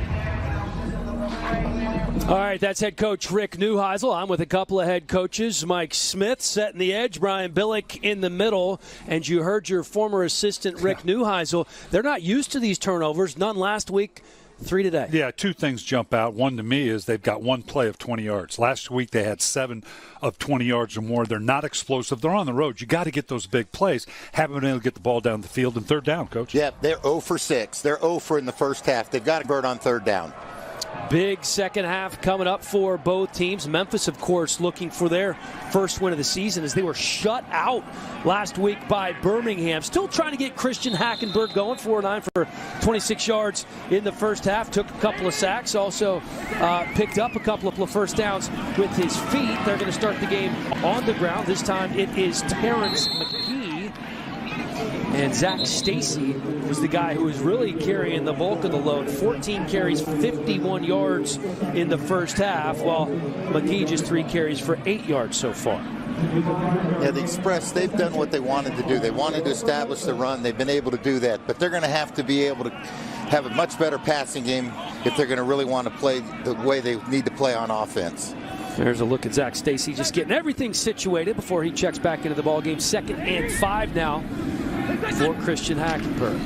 All right, that's head coach Rick Neuheisel. I'm with a couple of head coaches. Mike Smith setting the edge, Brian Billick in the middle. And you heard your former assistant, Rick Neuheisel. They're not used to these turnovers. None last week, 3 today. Yeah, two things jump out. One to me is they've got one play of 20 yards. Last week they had 7 of 20 yards or more. They're not explosive. They're on the road. You got to get those big plays. Haven't been able to get the ball down the field and third down, Coach. Yeah, they're 0 for 6. They're 0 for in the first half. They've got to convert on third down. Big second half coming up for both teams. Memphis, of course, looking for their first win of the season as they were shut out last week by Birmingham. Still trying to get Christian Hackenberg going. 4-9 for 26 yards in the first half. Took a couple of sacks. Also picked up a couple of first downs with his feet. They're going to start the game on the ground. This time it is Terrence McGee. And Zach Stacy was the guy who was really carrying the bulk of the load. 14 carries, 51 yards in the first half, while McGee just 3 carries for 8 yards so far. Yeah, the Express, they've done what they wanted to do. They wanted to establish the run. They've been able to do that. But they're going to have to be able to have a much better passing game if they're going to really want to play the way they need to play on offense. There's a look at Zach Stacy just getting everything situated before he checks back into the ballgame. 2nd and 5 now for Christian Hackenberg.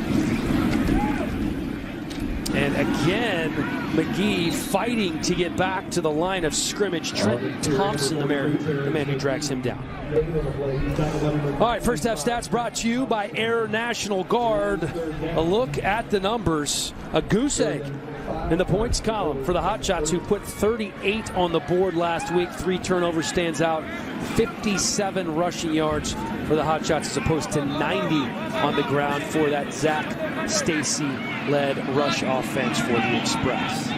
And again, McGee fighting to get back to the line of scrimmage. Trenton Thompson, the man who drags him down. All right, first half stats brought to you by Air National Guard. A look at the numbers. A goose egg in the points column for the Hotshots, who put 38 on the board last week. 3 turnovers stands out. 57 rushing yards for the Hotshots as opposed to 90 on the ground for that Zach Stacy-led rush offense for the Express.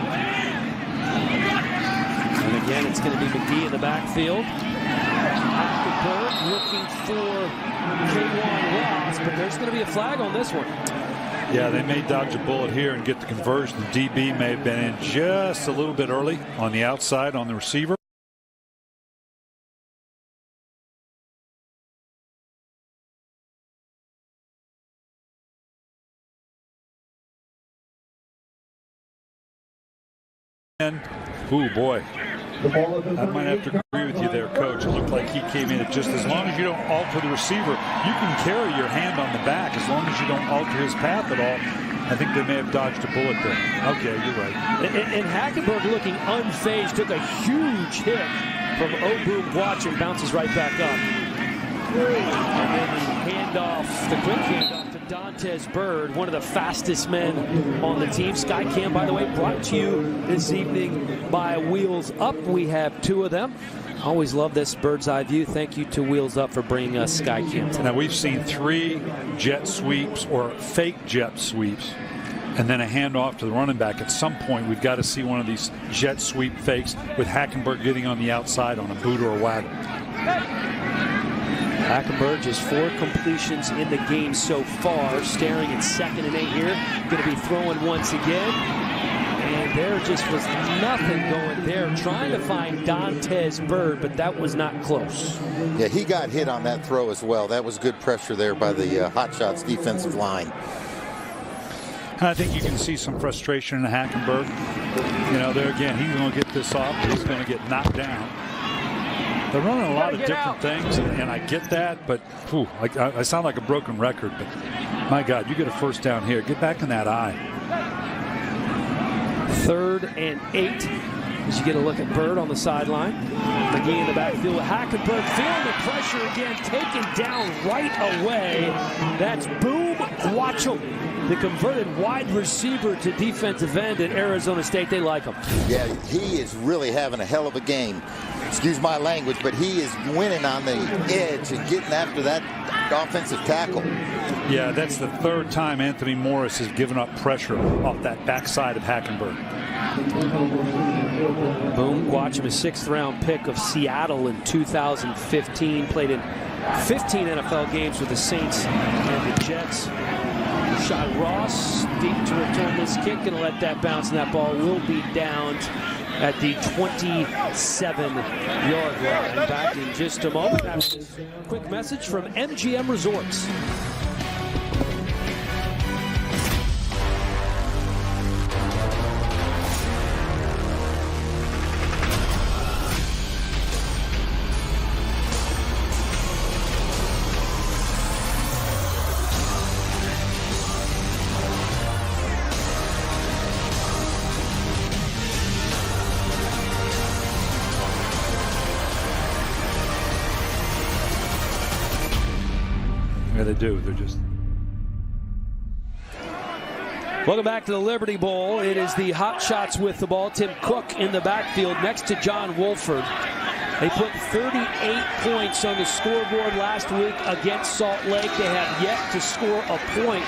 And again, it's going to be McGee in the backfield. Hackenberg looking for K'Wan Ross, but there's going to be a flag on this one. Yeah, they may dodge a bullet here and get the conversion. The DB may have been in just a little bit early on the outside on the receiver. Ooh, boy. I might have to agree with you there, Coach. It looked like he came in at just as long as you don't alter the receiver. You can carry your hand on the back as long as you don't alter his path at all. I think they may have dodged a bullet there. Okay, you're right. And Hackenberg looking unfazed, took a huge hit from Ogbu and bounces right back up. And then the quick handoff to Dantes Bird, one of the fastest men on the team. Skycam, by the way, brought to you this evening by Wheels Up. We have 2 of them. Always love this bird's eye view. Thank you to Wheels Up for bringing us Skycam tonight. Now, we've seen 3 jet sweeps or fake jet sweeps and then a handoff to the running back. At some point, we've got to see one of these jet sweep fakes with Hackenberg getting on the outside on a boot or a wagon. Hackenberg just 4 completions in the game so far. Staring at 2nd and 8 here. Going to be throwing once again. And there just was nothing going there. Trying to find Dantes Bird, but that was not close. Yeah, he got hit on that throw as well. That was good pressure there by the Hotshots defensive line. And I think you can see some frustration in Hackenberg. You know, there again, he's going to get this off, but he's going to get knocked down. They're running a lot of different things, and I get that, but whew, I sound like a broken record, but my God, you get a first down here. Get back in that eye. 3rd and 8 as you get a look at Bird on the sideline. McGee in the backfield with Hackenberg feeling the pressure again, taken down right away. That's Boom Watchel, the converted wide receiver to defensive end at Arizona State. They like him. Yeah, he is really having a hell of a game. Excuse my language, but he is winning on the edge and getting after that offensive tackle. Yeah, that's the 3rd time Anthony Morris has given up pressure off that backside of Hackenberg. Boom Watchel, a 6th round pick of Seattle in 2015. Played in 15 NFL games with the Saints and the Jets. Rashad Ross deep to return this kick. Going to let that bounce, and that ball will be down at the 27-yard line. Back in just a moment. Quick message from MGM Resorts. Yeah, they do. They're just... Welcome back to the Liberty Bowl. It is the Hotshots with the ball. Tim Cook in the backfield next to John Wolford. They put 38 points on the scoreboard last week against Salt Lake. They have yet to score a point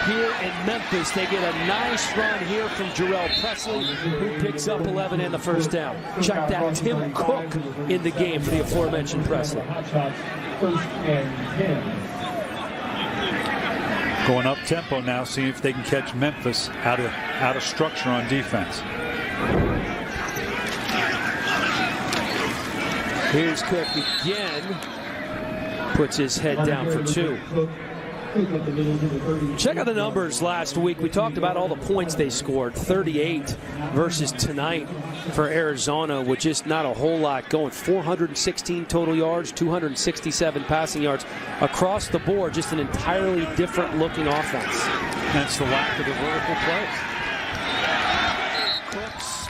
here in Memphis. They get a nice run here from Jarrell Presley, who picks up 11 and the first down. Check that, Tim Cook in the game for the aforementioned Presley. Going up tempo now, seeing if they can catch Memphis out of structure on defense. Here's Cook again. Puts his head down for 2. Check out the numbers last week. We talked about all the points they scored. 38 versus tonight for Arizona, with just not a whole lot going. 416 total yards, 267 passing yards across the board. Just an entirely different looking offense. That's the lack of the vertical play.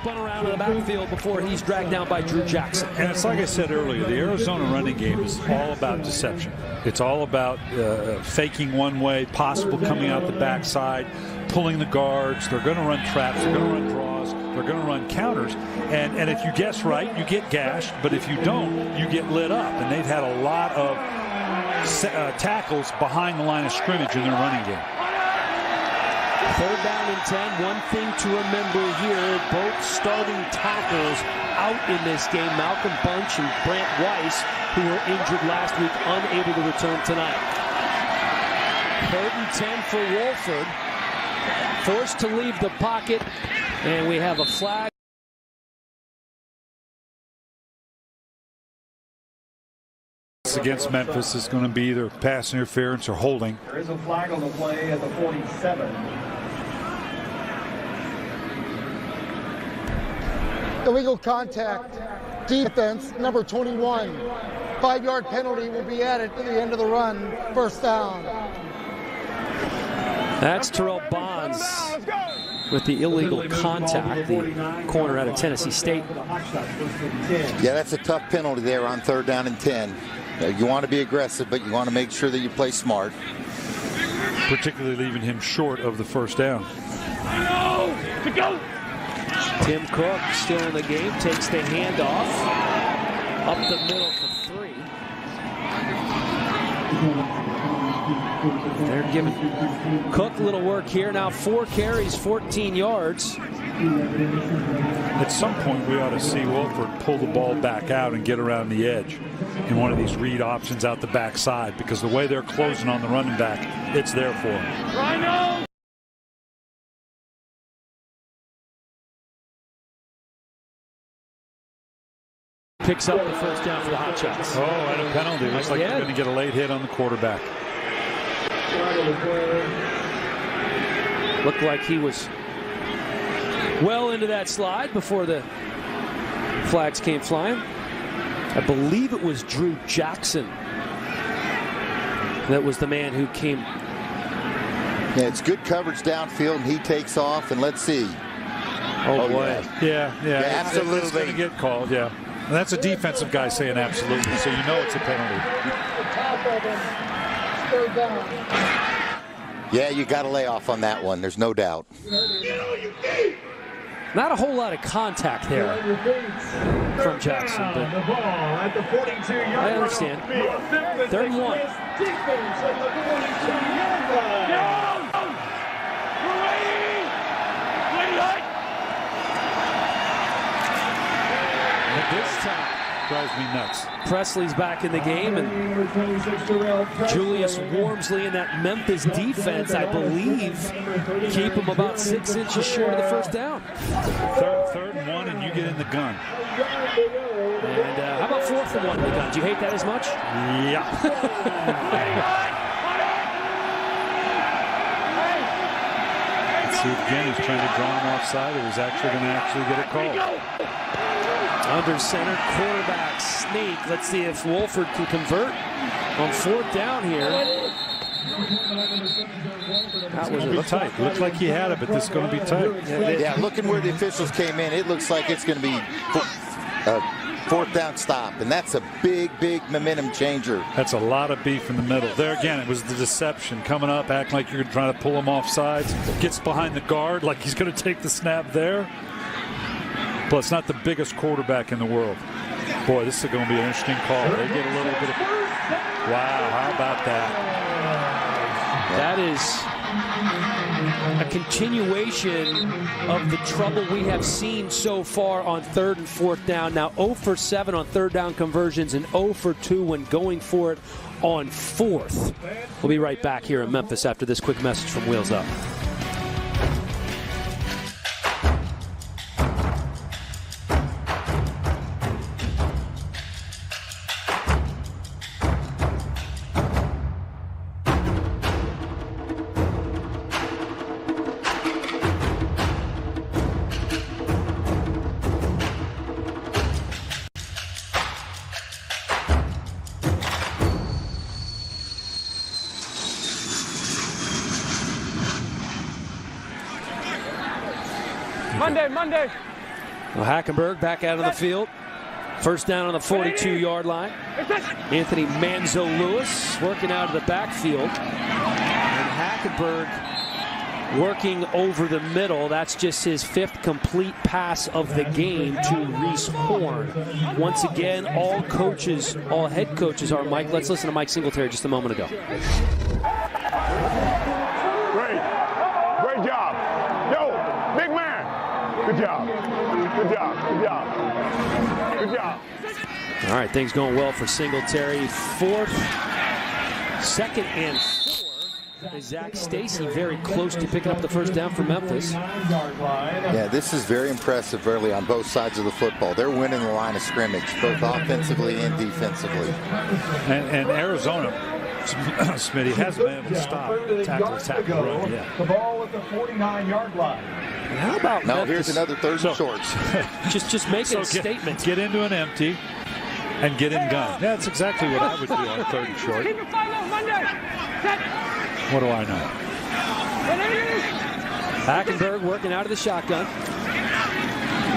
spun around in the backfield before he's dragged down by Drew Jackson. And it's like I said earlier, the Arizona running game is all about deception. It's all about faking one way, possible coming out the backside, pulling the guards. They're going to run traps. They're going to run draws. They're going to run counters. And if you guess right, you get gashed. But if you don't, you get lit up. And they've had a lot of tackles behind the line of scrimmage in their running game. 3rd down and 10. One thing to remember here, both starting tackles out in this game. Malcolm Bunch and Brant Weiss, who were injured last week, unable to return tonight. 3rd and 10 for Wolford. Forced to leave the pocket, and we have a flag. Against Memphis is going to be either pass interference or holding. There is a flag on the play at the 47. Illegal contact, defense, number 21. 5-yard penalty will be added to the end of the run. 1st down. That's Terrell Bonds with the illegal contact, the corner out of Tennessee State. Yeah, that's a tough penalty there on 3rd down and 10. You want to be aggressive, but you want to make sure that you play smart. Particularly leaving him short of the 1st down. Tim Cook still in the game, takes the handoff up the middle for 3. They're giving Cook a little work here. Now 4 carries, 14 yards. At some point, we ought to see Wolford pull the ball back out and get around the edge in one of these read options out the backside, because the way they're closing on the running back, it's there for him. Picks up the 1st down for the Hotshots. Oh, and a penalty. Looks like they're going to get a late hit on the quarterback. Looked like he was well into that slide before the flags came flying. I believe it was Drew Jackson that was the man who came. Yeah, it's good coverage downfield, and he takes off, and let's see. Oh boy. Yeah. Absolutely. It's going to get called, yeah. And that's a defensive guy saying absolutely, so you know it's a penalty. Yeah, you got to lay off on that one. There's no doubt. Not a whole lot of contact there from Jackson, but I understand. 3rd and 1. This time drives me nuts. Presley's back in the game, and Julius Wormsley in that Memphis defense, I believe, keep him about 6 inches short of the 1st down. 3rd and 1, and you get in the gun. And how about 4th and 1 in the gun? Do you hate that as much? Yeah. Let's see if again he's trying to draw him offside, or he's actually going to get a call. Under center, quarterback sneak. Let's see if Wolford can convert on 4th down here. That was tight. Looks like he had it, but this is going to be tight. Yeah, looking where the officials came in, it looks like it's going to be a 4th down stop, and that's a big momentum changer. That's a lot of beef in the middle. There again, it was the deception coming up, acting like you're trying to pull him off sides. Gets behind the guard like he's going to take the snap there. Plus, not the biggest quarterback in the world. Boy, this is going to be an interesting call. They get a little bit of... Wow, how about that? That is a continuation of the trouble we have seen so far on 3rd and 4th down. Now 0 for 7 on 3rd down conversions and 0 for 2 when going for it on 4th. We'll be right back here in Memphis after this quick message from Wheels Up. Monday. Well, Hackenberg back out on the field. First down on the 42-yard line. Anthony Manzo-Lewis working out of the backfield. And Hackenberg working over the middle. That's just his 5th complete pass of the game to Reese Horn. Once again, all head coaches are Mike. Let's listen to Mike Singletary just a moment ago. Great job. Yo, big man. Good job. Good job. Good job. Good job. All right, things going well for Singletary. 4th, 2nd, and 4. Zach Stacy very close to picking up the first down for Memphis. Yeah, this is very impressive early on both sides of the football. They're winning the line of scrimmage, both offensively and defensively. And Arizona, Smitty, hasn't been able to stop tackle run yet. The ball at the 49-yard line. And how about now Memphis? Here's another 3rd and shorts. just making a statement. Get into an empty and get in gun. Yeah, that's exactly what I would do on 3rd and short. What do I know? Hackenberg working out of the shotgun.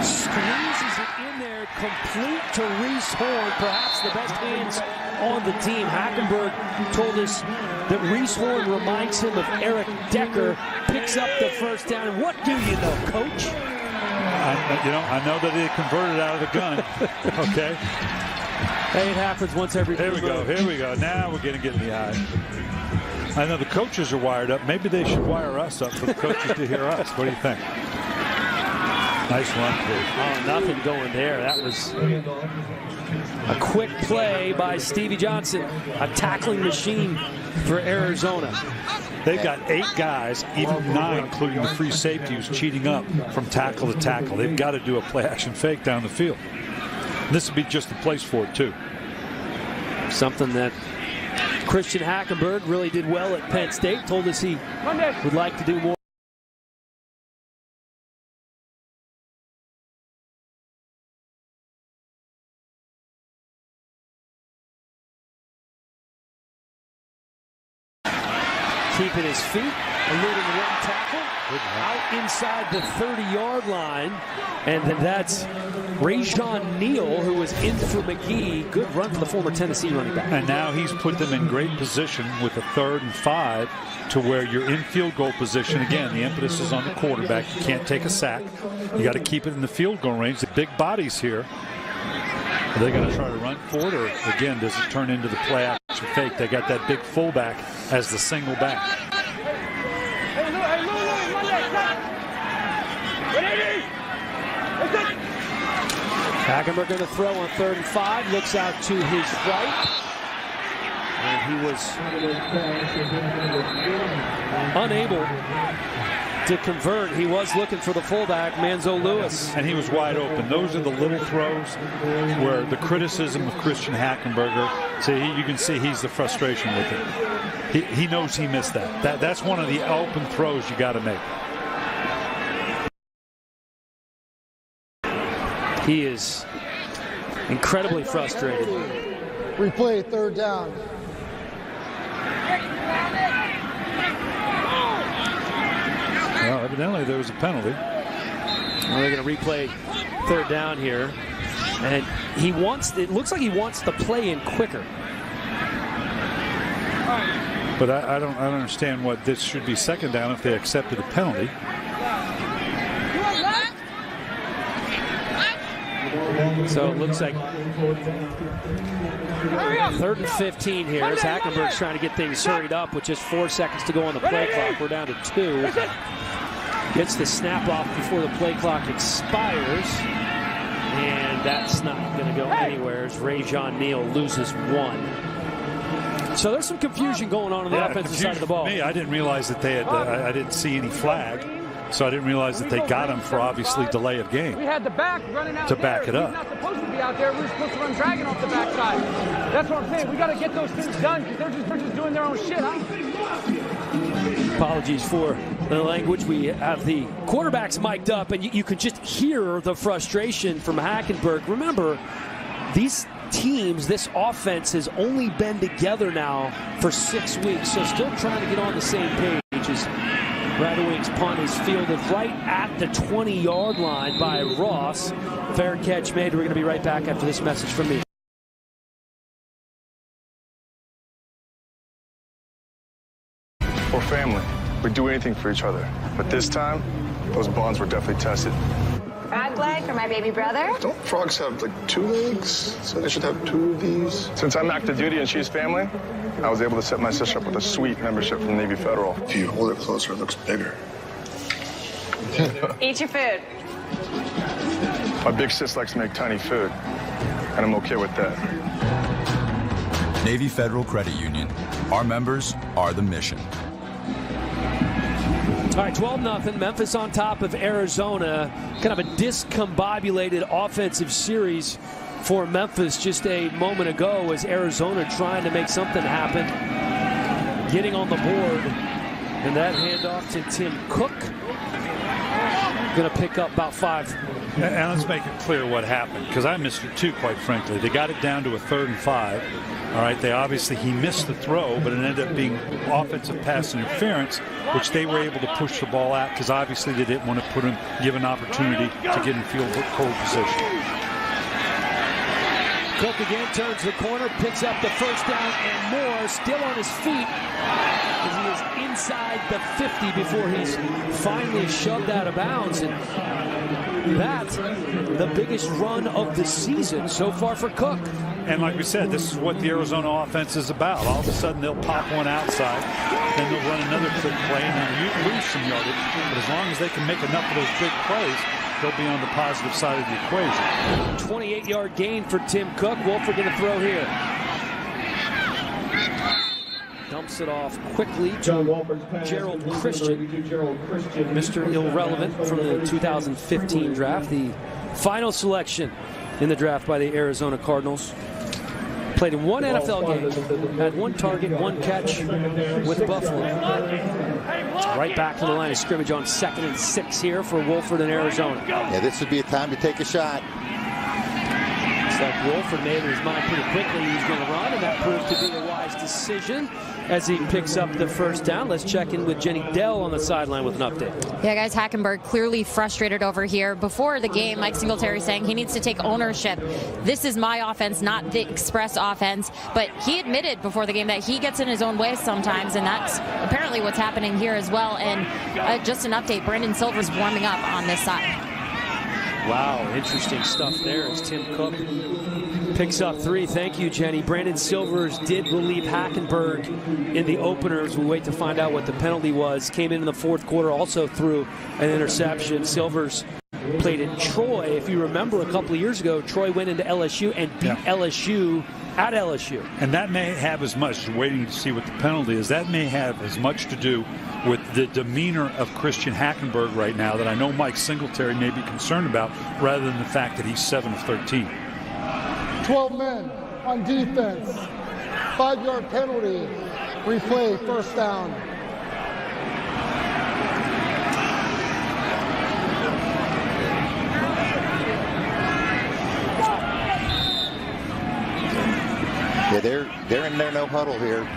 Squeezes it in there, complete to Reese Horn, perhaps the best hands on the team. Hackenberg told us that Reese Horn reminds him of Eric Decker, picks up the first down. And what do you know, Coach? I know that he converted out of the gun. Okay. Hey, it happens once every Here we go. Here we go. Now we're going to get in the eye. I know the coaches are wired up. Maybe they should wire us up for the coaches to hear us. What do you think? Nice run, Dave. Oh, nothing going there. That was a quick play by Stevie Johnson, a tackling machine for Arizona. They've got 8 guys, even 9, including the free safety who's cheating up from tackle to tackle. They've got to do a play-action fake down the field. This would be just the place for it, too. Something that Christian Hackenberg really did well at Penn State. Told us he would like to do more. Keeping his feet, eluding one tackle, out inside the 30-yard line. And then that's Rajon Neal, who was in for McGee. Good run for the former Tennessee running back. And now he's put them in great position with a 3rd and 5 to where you're in field goal position. Again, the impetus is on the quarterback. You can't take a sack. You got to keep it in the field goal range. The big bodies here. Are they going to try to run for it, or again, does it turn into the play action fake? They got that big fullback as the single back. Hackenberg going to throw on 3rd and 5. Looks out to his right. And he was unable to convert. He was looking for the fullback, Manzo-Lewis. And he was wide open. Those are the little throws where the criticism of Christian Hackenberger, you can see he's the frustration with it. He knows he missed that. That's one of the open throws you got to make. He is incredibly frustrated. Replay 3rd down. Well, evidently there was a penalty. Well, they're going to replay 3rd down here. And it looks like he wants the play in quicker. But I don't understand what this should be 2nd down if they accepted a penalty. So it looks like 3rd and 15 here as Hackenberg's trying to get things hurried up with just 4 seconds to go on the play clock. We're down to 2. Gets the snap off before the play clock expires. And that's not going to go anywhere as Rajon Neal loses 1. So there's some confusion going on the offensive side of the ball. For me, I didn't realize that they had, I didn't see any flag. So I didn't realize that they got him for obviously delay of game. We had the back running out to back it up. He's not supposed to be out there. We're supposed to run dragging off the backside. That's what I'm saying. We got to get those things done because they're just doing their own shit. Apologies for the language. We have the quarterbacks mic'd up, and you can just hear the frustration from Hackenberg. Remember, these teams, this offense has only been together now for 6 weeks, so still trying to get on the same page as Red Wings punt is fielded right at the 20-yard line by Ross. Fair catch made. We're going to be right back after this message from me. We're family. We do anything for each other. But this time, those bonds were definitely tested. Frog leg for my baby brother. Don't frogs have, like, 2 legs? So they should have 2 of these. Since I'm active duty and she's family, I was able to set my sister up with a sweet membership from Navy Federal. If you hold it closer, it looks bigger. Eat your food. My big sis likes to make tiny food, and I'm okay with that. Navy Federal Credit Union. Our members are the mission. All right, 12-0. Memphis on top of Arizona. Kind of a discombobulated offensive series for Memphis just a moment ago as Arizona trying to make something happen. Getting on the board. And that handoff to Tim Cook. Going to pick up about 5. And let's make it clear what happened, because I missed it too, quite frankly. They got it down to a 3rd and 5. All right, he missed the throw, but it ended up being offensive pass interference, which they were able to push the ball out because obviously they didn't want to give an opportunity to get in field goal position. Cook again turns the corner, picks up the first down and more, still on his feet as he is inside the 50 before he's finally shoved out of bounds. And that's the biggest run of the season so far for Cook. And like we said, this is what the Arizona offense is about. All of a sudden, they'll pop one outside, then they'll run another quick play, and then lose some yardage. But as long as they can make enough of those big plays, they'll be on the positive side of the equation. 28-yard gain for Tim Cook. Wolford going to throw here. Dumps it off quickly to Gerald Christian, Mr. Irrelevant from the 2015 draft. The final selection in the draft by the Arizona Cardinals. Played in 1 NFL game, had 1 target, 1 catch with Buffalo. Right back to the line of scrimmage on 2nd and 6 here for Wolford in Arizona. Yeah, this would be a time to take a shot. Looks like Wolford made up his mind pretty quickly he was going to run, and that proved to be a wise decision as he picks up the first down. Let's check in with Jenny Dell on the sideline with an update. Yeah, guys, Hackenberg clearly frustrated over here. Before the game, Mike Singletary saying he needs to take ownership. This is my offense, not the Express offense. But he admitted before the game that he gets in his own way sometimes, and that's apparently what's happening here as well. And just an update, Brandon Silver's warming up on this side. Wow, interesting stuff there as Tim Cook picks up 3. Thank you, Jenny. Brandon Silvers did relieve Hackenberg in the openers. We wait to find out what the penalty was. Came in the 4th quarter, also threw an interception. Silvers played in Troy. If you remember a couple of years ago, Troy went into LSU and beat LSU at LSU. And that may have as much, waiting to see what the penalty is, that may have as much to do with the demeanor of Christian Hackenberg right now that I know Mike Singletary may be concerned about, rather than the fact that he's 7 of 13. 12 men on defense. 5-yard penalty. Replay, first down. Yeah, they're in there, no huddle here.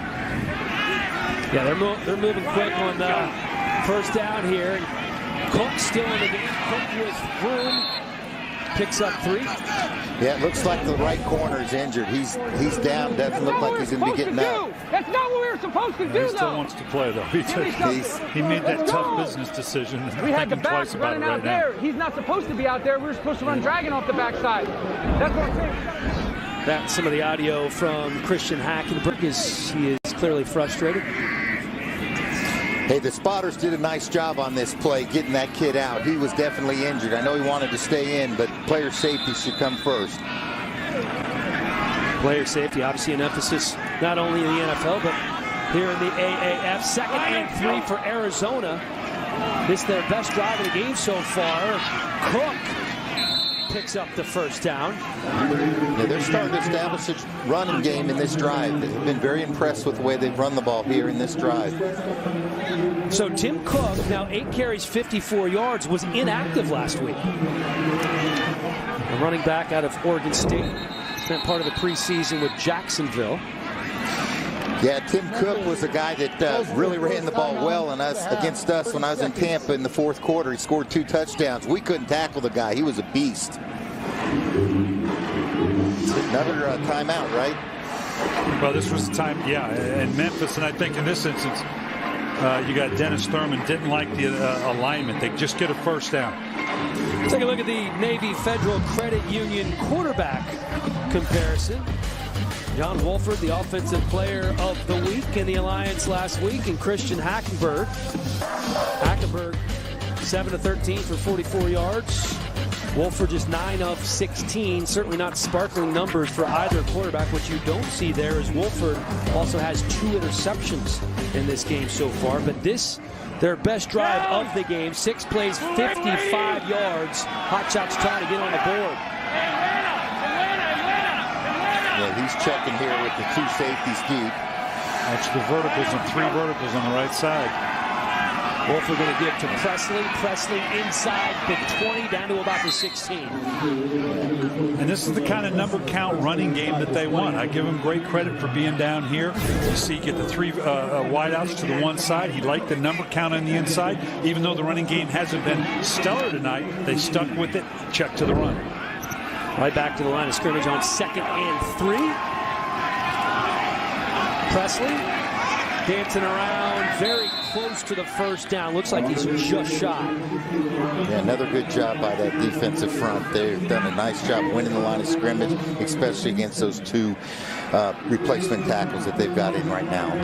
Yeah, they're moving quick on first down here. Cook still in the game. Cook with room. Picks up 3. Yeah, it looks like the right corner is injured. He's down. Doesn't look like he's going to be getting up. That's not what we were supposed to do, He still wants to play, though. He made that tough business decision. We had the back running out there. He's not supposed to be out there. We were supposed to run dragon off the backside. That's what I'm saying. That's some of the audio from Christian Hackenberg as he is clearly frustrated. Hey, the spotters did a nice job on this play, getting that kid out. He was definitely injured. I know he wanted to stay in, but player safety should come first. Player safety, obviously an emphasis not only in the NFL, but here in the AAF. 2nd and 3 for Arizona. This is their best drive of the game so far. Cook picks up the first down. Yeah, they're starting to establish a running game in this drive. They've been very impressed with the way they've run the ball here in this drive. So Tim Cook, now 8 carries, 54 yards, was inactive last week. A running back out of Oregon State. Spent part of the preseason with Jacksonville. Yeah, Tim Cook was a guy that really ran the ball well against us when I was in Tampa in the fourth quarter. He scored 2 touchdowns. We couldn't tackle the guy. He was a beast. Another timeout, right? Well, this was the time, yeah, in Memphis, and I think in this instance, you got Dennis Thurman didn't like the alignment. They just get a first down. Take a look at the Navy Federal Credit Union quarterback comparison. John Wolford, the offensive player of the week in the Alliance last week, and Christian Hackenberg. Hackenberg 7 of 13 for 44 yards. Wolford just 9 of 16. Certainly not sparkling numbers for either quarterback. What you don't see there is Wolford also has 2 interceptions in this game so far. But this, their best drive of the game, 6 plays, 55 yards. Hotshots trying to get on the board. Yeah, he's checking here with the 2 safeties deep. That's the verticals and 3 verticals on the right side. Wolford going to give to Presley. Presley inside the 20 down to about the 16. And this is the kind of number count running game that they want. I give him great credit for being down here. You see, get the 3 wideouts to the one side. He liked the number count on the inside. Even though the running game hasn't been stellar tonight, they stuck with it. Check to the run. Right back to the line of scrimmage on 2nd and 3. Presley dancing around, very close to the first down. Looks like he's just shy. Yeah, another good job by that defensive front. They've done a nice job winning the line of scrimmage, especially against those 2 replacement tackles that they've got in right now.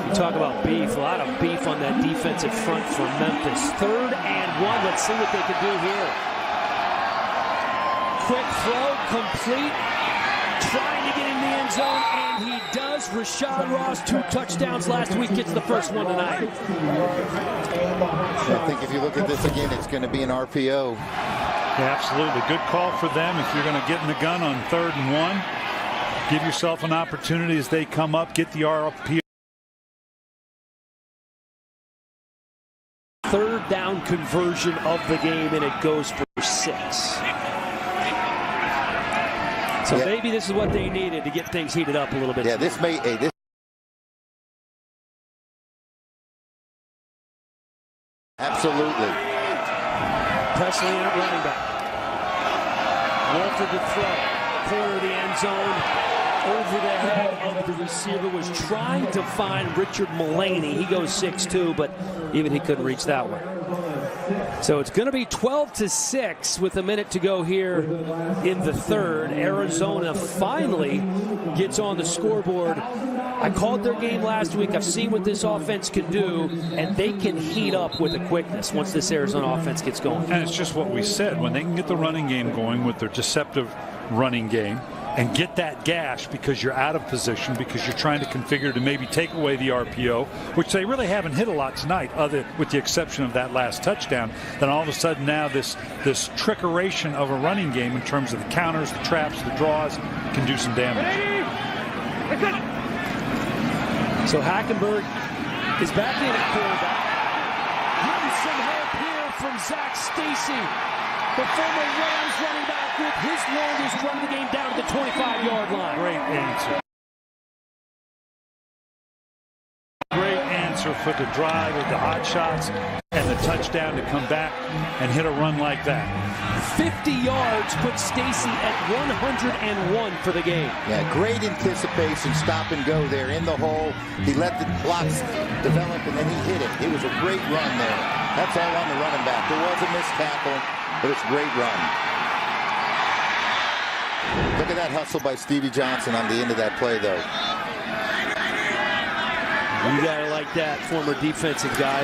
You talk about beef, a lot of beef on that defensive front for Memphis. 3rd and 1. Let's see what they can do here. Quick throw, complete, trying to get in the end zone, and he does. Rashad Ross, 2 touchdowns last week, gets the first one tonight. I think if you look at this again, it's going to be an RPO. Yeah, absolutely. Good call for them. If you're going to get in the gun on 3rd and 1, give yourself an opportunity as they come up, get the RPO. 3rd down conversion of the game, and it goes for 6. So maybe this is what they needed to get things heated up a little bit. Yeah, this may absolutely. Presley at running back. Wolford to throw. Corner of the end zone. Over the head of the receiver. Was trying to find Richard Mullaney. He goes 6'2", but even he couldn't reach that one. So it's going to be 12-6 with a minute to go here in the 3rd. Arizona finally gets on the scoreboard. I called their game last week. I've seen what this offense can do, and they can heat up with a quickness once this Arizona offense gets going. And it's just what we said. When they can get the running game going with their deceptive running game and get that gash because you're out of position, because you're trying to configure to maybe take away the RPO, which they really haven't hit a lot tonight, with the exception of that last touchdown, then all of a sudden now this trickeration of a running game in terms of the counters, the traps, the draws can do some damage. So Hackenberg is back in at quarterback. Getting some help here from Zach Stacy, the former Rams running back, with his longest run of the game down to the 25-yard line. Great answer. Great answer for the drive with the hot shots and the touchdown to come back and hit a run like that. 50 yards puts Stacy at 101 for the game. Yeah, great anticipation, stop and go there in the hole. He let the blocks develop and then he hit it. It was a great run there. That's all on the running back. There was a missed tackle, but it's a great run. Look at that hustle by Stevie Johnson on the end of that play, though. You gotta like that, former defensive guy.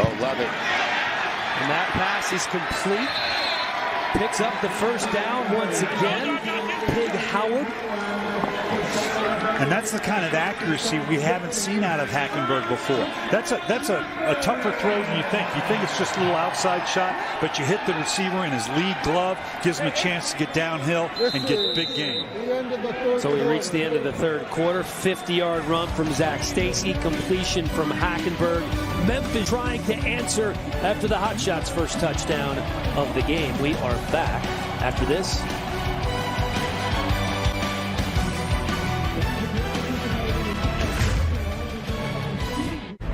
Oh, love it. And that pass is complete. Picks up the first down once again. Pig Howard. And that's the kind of accuracy we haven't seen out of Hackenberg before. That's a tougher throw than you think. You think it's just a little outside shot, but you hit the receiver in his lead glove, gives him a chance to get downhill and get big game. So we reached the end of the 3rd quarter. 50-yard run from Zach Stacy. Completion from Hackenberg. Memphis trying to answer after the Hotshots' first touchdown of the game. We are back after this.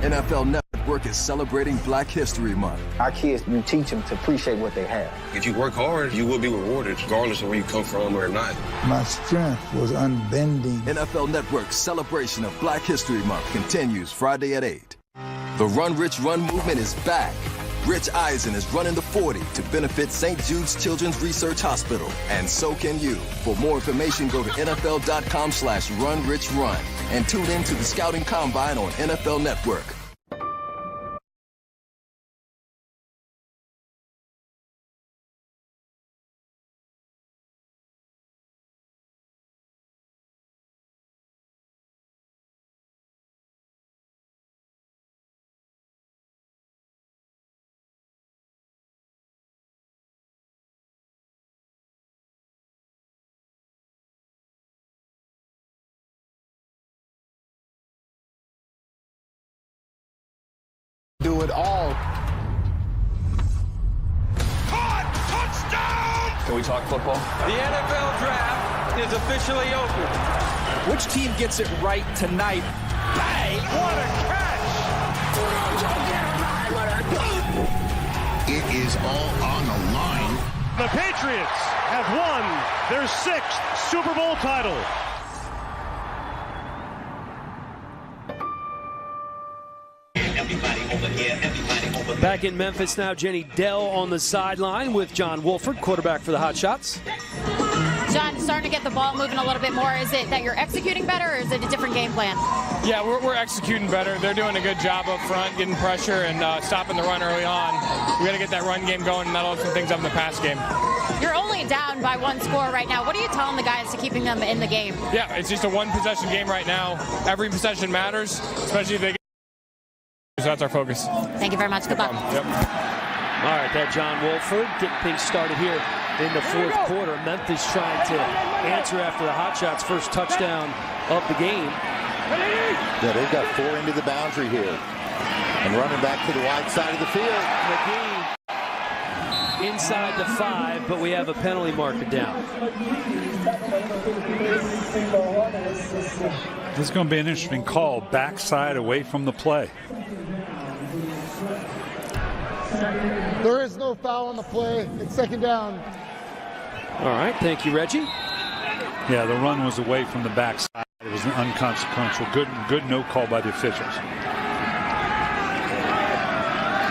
NFL Network is celebrating Black History Month. Our kids, you teach them to appreciate what they have. If you work hard, you will be rewarded, regardless of where you come from or not. My strength was unbending. NFL Network's celebration of Black History Month continues Friday at 8. The Run Rich Run movement is back. Rich Eisen is running the 40 to benefit St. Jude's Children's Research Hospital, and so can you. For more information, go to NFL.com/runrichrun and tune in to the Scouting Combine on NFL Network. Do it all. Caught! Touchdown! Can we talk football? The NFL draft is officially open. Which team gets it right tonight? Bang! What a catch! It is all on the line. The Patriots have won their 6th Super Bowl title. Back in Memphis now, Jenny Dell on the sideline with John Wolford, quarterback for the Hotshots. John, starting to get the ball moving a little bit more. Is it that you're executing better, or is it a different game plan? Yeah, we're executing better. They're doing a good job up front, getting pressure and stopping the run early on. We got to get that run game going, and that'll open things up in the pass game. You're only down by 1 score right now. What are you telling the guys to keeping them in the game? Yeah, it's just a one-possession game right now. Every possession matters, especially if they get. So that's our focus. Thank you very much. Good luck. Yep. All right, that John Wolford getting things started here in the 4th quarter. Memphis trying to answer after the Hotshots' first touchdown of the game. Yeah, they've got 4 into the boundary here. And running back to the wide side of the field. McGee inside the 5, but we have a penalty marker down. This is going to be an interesting call. Backside away from the play. There is no foul on the play. It's 2nd down. All right, thank you, Reggie. Yeah, the run was away from the backside. It was an unconsequential. Good no call by the officials.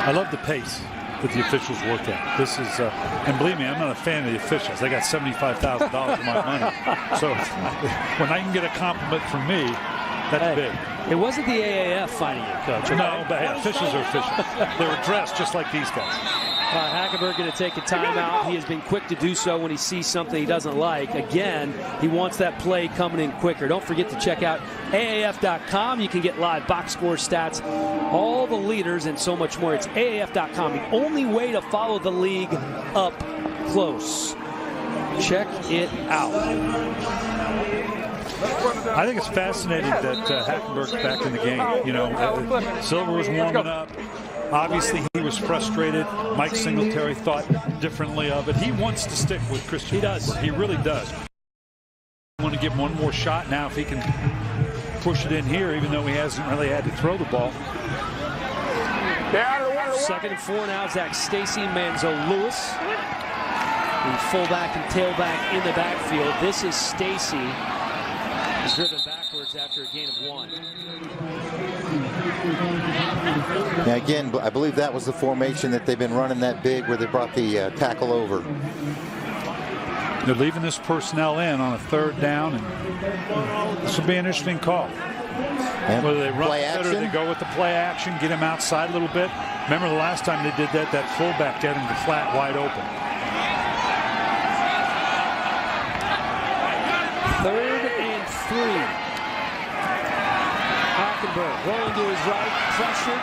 I love the pace that the officials work at. This is, and believe me, I'm not a fan of the officials. They got $75,000 of my money. So when I can get a compliment from me, that's big. It wasn't the AAF finding you, Coach. No, but hey, officials are officials. They were dressed just like these guys. Hackenberg going to take a timeout. He has been quick to do so when he sees something he doesn't like. Again, he wants that play coming in quicker. Don't forget to check out AAF.com. You can get live box score stats, all the leaders, and so much more. It's AAF.com, the only way to follow the league up close. Check it out. I think it's fascinating that Hackenberg's back in the game. You know, Silver was warming up. Obviously, he was frustrated. Mike Singletary thought differently of it. He wants to stick with Christian. He does. He really does. I want to give him one more shot now if he can push it in here, even though he hasn't really had to throw the ball. 2nd and 4 now. Zach Stacy, Manzo Lewis. The fullback and tailback in the backfield. This is Stacy. He's driven backwards after a gain of 1. Now again, I believe that was the formation that they've been running that big where they brought the tackle over. They're leaving this personnel in on a 3rd down, and this will be an interesting call. And whether they run play it or they go with the play action, get him outside a little bit. Remember the last time they did that, that fullback had him flat wide open. 3rd and 3. Hackenberg rolling to his right, pressured,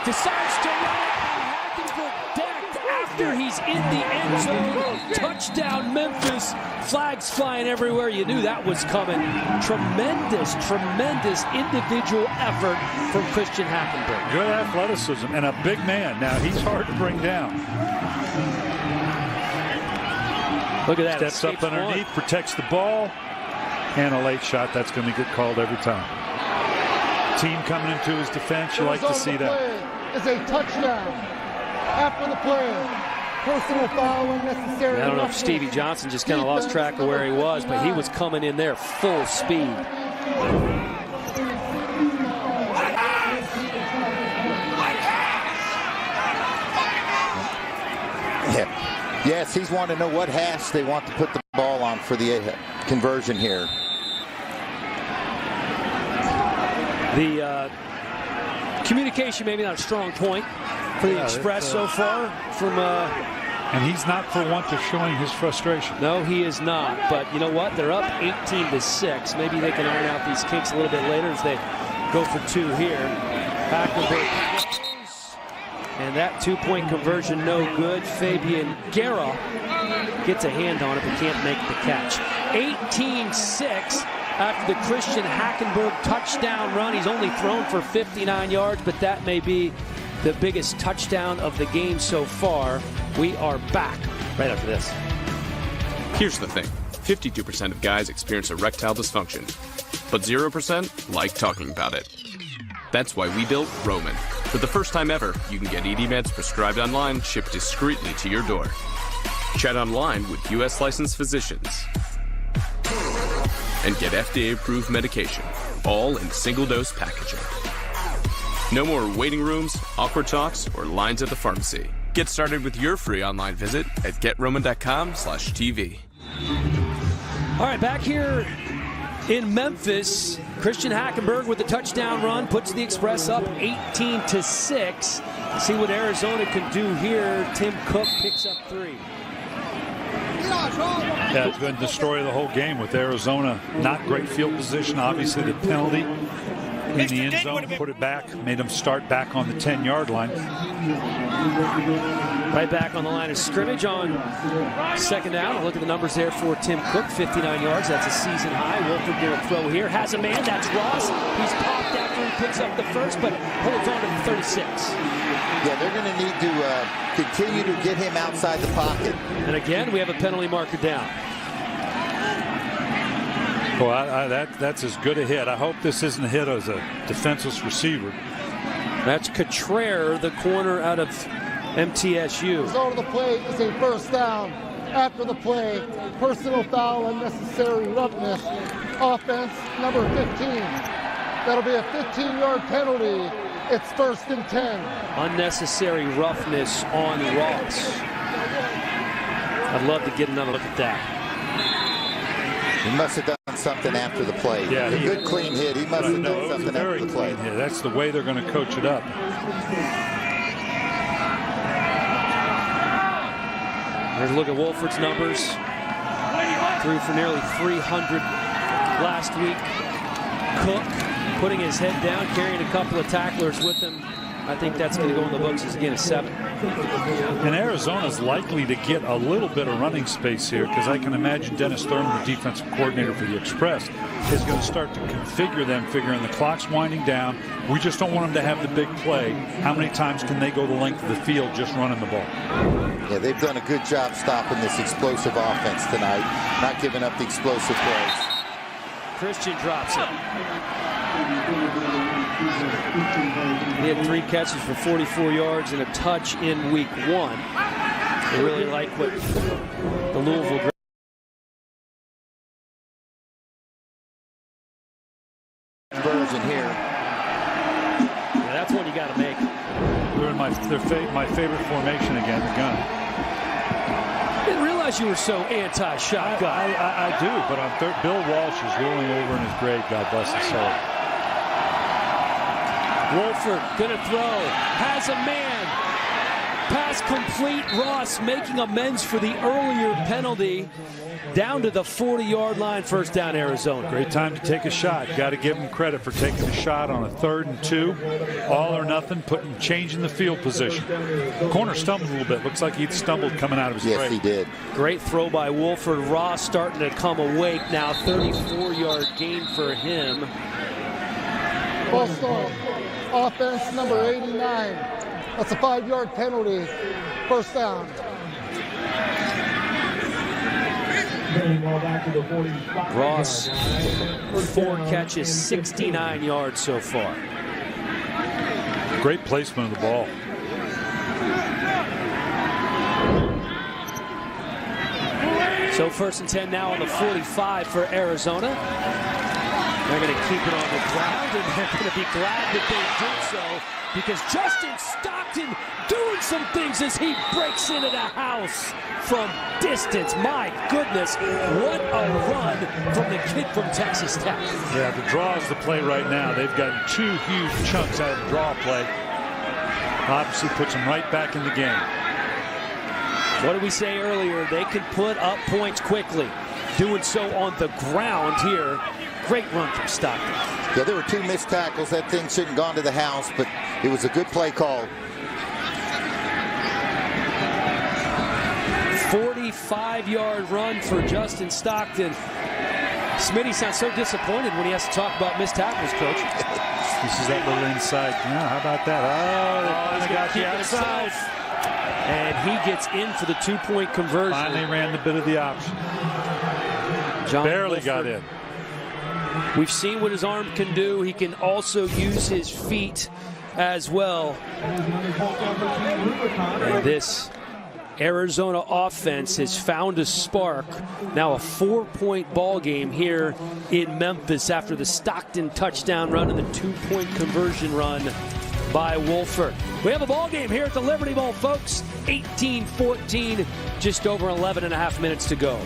decides to run it, and Hackenberg decked after he's in the end zone. Touchdown Memphis, flags flying everywhere. You knew that was coming. Tremendous individual effort from Christian Hackenberg. Good athleticism and a big man. Now he's hard to bring down. Look at that. Steps up underneath, protects the ball, and a late shot. That's going to get called every time. Team coming into his defense, you like to see that. Play is a touchdown. After the play, personal foul unnecessary. I don't know if Stevie Johnson just kind of lost track of where he was, but he was coming in there full speed. Yeah. Yes, he's wanting to know what hash they want to put the ball on for the conversion here. The communication maybe not a strong point for the Express so far from and he's not for want of showing his frustration. No, he is not. But you know what? They're up 18-6. Maybe they can iron out these kinks a little bit later as they go for two here. Hackenberg. And that two-point conversion no good. Fabian Guerra gets a hand on it but can't make the catch. 18-6 after the Christian Hackenberg touchdown run. He's only thrown for 59 yards, but that may be the biggest touchdown of the game so far. We are back right after this. Here's the thing. 52% of guys experience erectile dysfunction, but 0% like talking about it. That's why we built Roman. For the first time ever, you can get ED meds prescribed online, shipped discreetly to your door. Chat online with U.S. licensed physicians and get FDA-approved medication, all in single-dose packaging. No more waiting rooms, awkward talks, or lines at the pharmacy. Get started with your free online visit at GetRoman.com/TV. All right, back here in Memphis, Christian Hackenberg with the touchdown run puts the Express up 18-6. See what Arizona can do here. Tim Cook picks up 3. Yeah, it's been the story of the whole game with Arizona. Not great field position. Obviously, the penalty in the end zone put it back, made them start back on the 10-yard line. Right back on the line of scrimmage on second down. Look at the numbers there for Tim Cook, 59 yards. That's a season high. Wolford going to throw here. Has a man. That's Ross. He's popped after he picks up the first, but holds on to the 36. Yeah, they're going to need to continue to get him outside the pocket. And again, we have a penalty marker down. Well, that's as good a hit. I hope this isn't a hit as a defenseless receiver. That's Cotrere, the corner out of MTSU. The result of the play is a first down. After the play, personal foul, unnecessary roughness. Offense, number 15. That'll be a 15-yard penalty. It's 1st and 10. Unnecessary roughness on Ross. I'd love to get another look at that. He must have done something after the play. Yeah, a good clean hit. He must have done something after the play. Yeah, that's the way they're going to coach it up. Here's a look at Wolford's numbers. Threw for nearly 300 last week. Cook putting his head down, carrying a couple of tacklers with him. I think that's going to go in the books as, again, a 7. And Arizona's likely to get a little bit of running space here because I can imagine Dennis Thurman, the defensive coordinator for the Express, is going to start to configure them, figuring the clock's winding down. We just don't want them to have the big play. How many times can they go the length of the field just running the ball? Yeah, they've done a good job stopping this explosive offense tonight, not giving up the explosive plays. Christian drops it. He had 3 catches for 44 yards and a touch in week 1. They really like what the Louisville conversion here. Yeah, that's one you got to make. They're in my favorite formation again, the gun. I didn't realize you were so anti-shotgun. I do, but on third, Bill Walsh is rolling over in his grave. God bless his soul. Wolford gonna throw, has a man. Pass complete. Ross making amends for the earlier penalty. Down to the 40-yard line, first down, Arizona. Great time to take a shot. Got to give him credit for taking a shot on a 3rd and 2. All or nothing, changing the field position. Corner stumbled a little bit. Looks like he stumbled coming out of his break. Yes, he did. Great throw by Wolford. Ross starting to come awake now. 34-yard gain for him. Ball start. Offense number 89. That's a 5-yard penalty. First down. Ross, 4 catches, 69 yards so far. Great placement of the ball. So 1st and 10 now on the 45 for Arizona. They're going to keep it on the ground, and they're going to be glad that they did so, because Justin Stockton doing some things as he breaks into the house from distance. My goodness, what a run from the kid from Texas Tech. Yeah, the draw is the play right now. They've gotten 2 huge chunks out of the draw play. Obviously puts them right back in the game. What did we say earlier? They can put up points quickly. Doing so on the ground here. Great run from Stockton. Yeah, there were 2 missed tackles. That thing shouldn't have gone to the house, but it was a good play call. 45-yard run for Justin Stockton. Smitty sounds so disappointed when he has to talk about missed tackles, Coach. This is that little inside. Yeah, how about that? Oh, they got the outside. And he gets in for the 2-point conversion. Finally ran the bit of the option. John barely Wolford got in. We've seen what his arm can do. He can also use his feet as well. And this Arizona offense has found a spark. Now a 4-point ball game here in Memphis after the Stockton touchdown run and the 2-point conversion run by Wolford. We have a ball game here at the Liberty Bowl, folks. 18-14, just over 11 and a half minutes to go.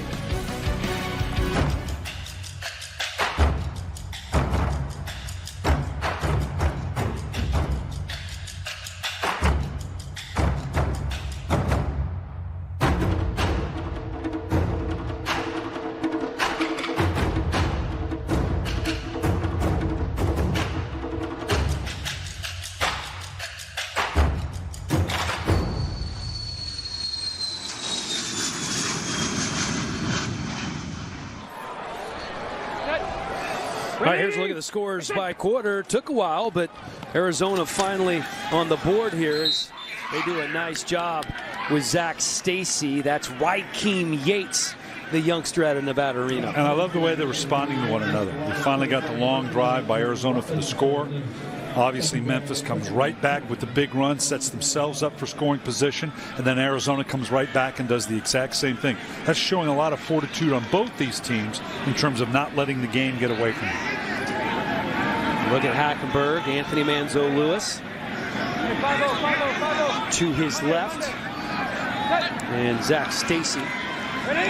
All right, here's a look at the scores by quarter. Took a while, but Arizona finally on the board here as they do a nice job with Zach Stacy. That's Raheem Yates, the youngster out of Nevada Arena. And I love the way they're responding to one another. They finally got the long drive by Arizona for the score. Obviously, Memphis comes right back with the big run, sets themselves up for scoring position, and then Arizona comes right back and does the exact same thing. That's showing a lot of fortitude on both these teams in terms of not letting the game get away from them. Look at Hackenberg, Anthony Manzo-Lewis to his left, and Zach Stacy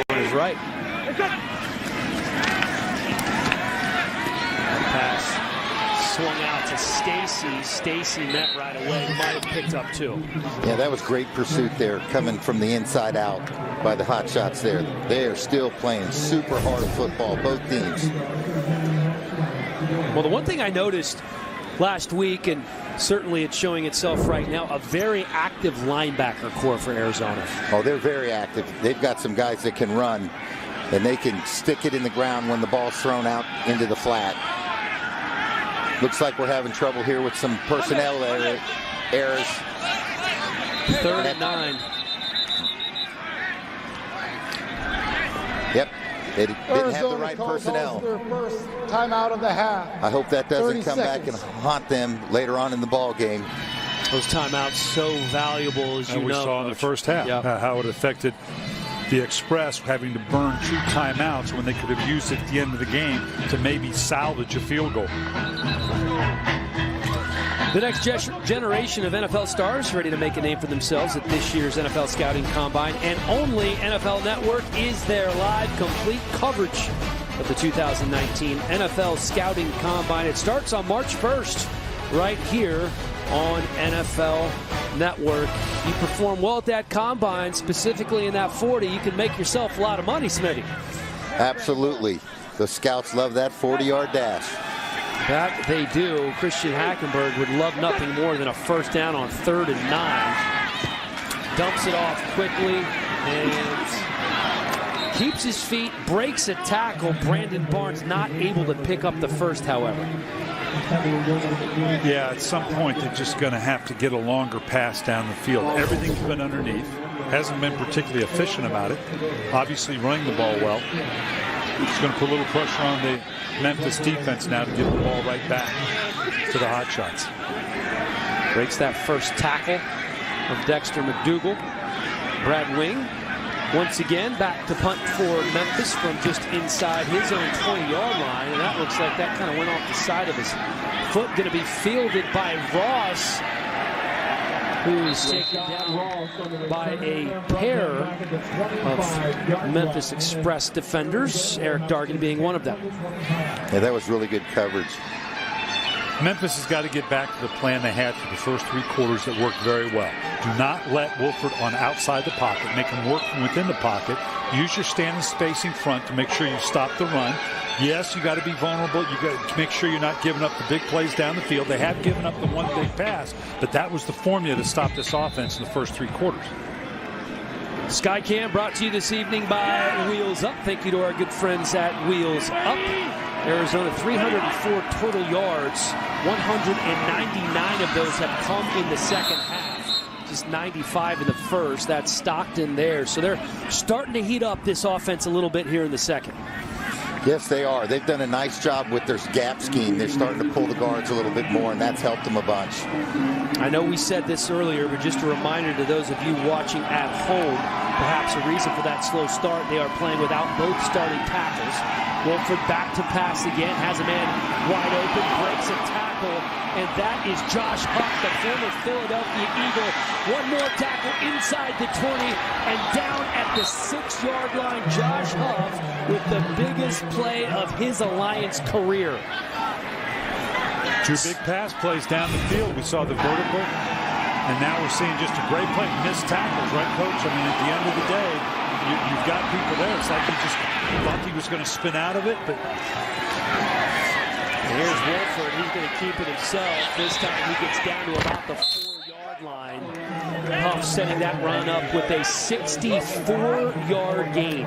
on his right. Pass swung out to Stacy. Stacy met right away. Might have picked up 2. Yeah, that was great pursuit there, coming from the inside out by the Hotshots there. They are still playing super hard football, both teams. Well, the one thing I noticed last week, and certainly it's showing itself right now, a very active linebacker core for Arizona. Oh, they're very active. They've got some guys that can run, and they can stick it in the ground when the ball's thrown out into the flat. Looks like we're having trouble here with some personnel errors. 3rd and 9. Yep. They didn't have the right personnel. Their first timeout of the half. I hope that doesn't come back and haunt them later on in the ball game. Those timeouts so valuable, as you know. We saw in the first half how it affected the Express having to burn 2 timeouts when they could have used it at the end of the game to maybe salvage a field goal. The next generation of NFL stars ready to make a name for themselves at this year's NFL Scouting Combine, and only NFL Network is their live complete coverage of the 2019 NFL Scouting Combine. It starts on March 1st right here on NFL Network. You perform well at that combine, specifically in that 40, you can make yourself a lot of money, Smitty. Absolutely. The scouts love that 40-yard dash. That they do. Christian Hackenberg would love nothing more than a first down on 3rd and 9. Dumps it off quickly and keeps his feet, breaks a tackle. Brandon Barnes not able to pick up the first, however. Yeah, at some point they're just going to have to get a longer pass down the field. Everything's been underneath. hasn't been particularly efficient about it. Obviously running the ball well. He's going to put a little pressure on the Memphis defense now to get the ball right back to the Hotshots. Breaks that first tackle of Dexter McDougal. Brad Wing once again back to punt for Memphis from just inside his own 20-yard line, and that looks like that kind of went off the side of his foot. Going to be fielded by Ross, who is taken down by a pair of Memphis Express defenders, Eric Dargan being one of them. Yeah, that was really good coverage. Memphis has got to get back to the plan they had for the first 3 quarters that worked very well. Do not let Wolford on outside the pocket. Make him work from within the pocket. Use your standing spacing front to make sure you stop the run. Yes, you got to be vulnerable. You got to make sure you're not giving up the big plays down the field. They have given up the one big pass, but that was the formula to stop this offense in the first 3 quarters. Skycam brought to you this evening by Wheels Up. Thank you to our good friends at Wheels Up. Arizona 304 total yards. 199 of those have come in the second half. Just 95 in the first. That's Stockton there. So they're starting to heat up this offense a little bit here in the second. Yes, they are. They've done a nice job with their gap scheme. They're starting to pull the guards a little bit more, and that's helped them a bunch. I know we said this earlier, but just a reminder to those of you watching at home, perhaps a reason for that slow start. They are playing without both starting tackles. Wolford back to pass again, has a man wide open, breaks a tackle, and that is Josh Huff, the former Philadelphia Eagle. One more tackle inside the 20, and down at the 6-yard line, Josh Huff with the biggest play of his Alliance career. 2 big pass plays down the field. We saw the vertical, and now we're seeing just a great play. Missed tackles, right, Coach? I mean, at the end of the day, you've got people there. It's like he just thought he was going to spin out of it, but here's Wolford. He's going to keep it himself. This time he gets down to about the 4-yard line. Huff setting that run up with a 64-yard gain.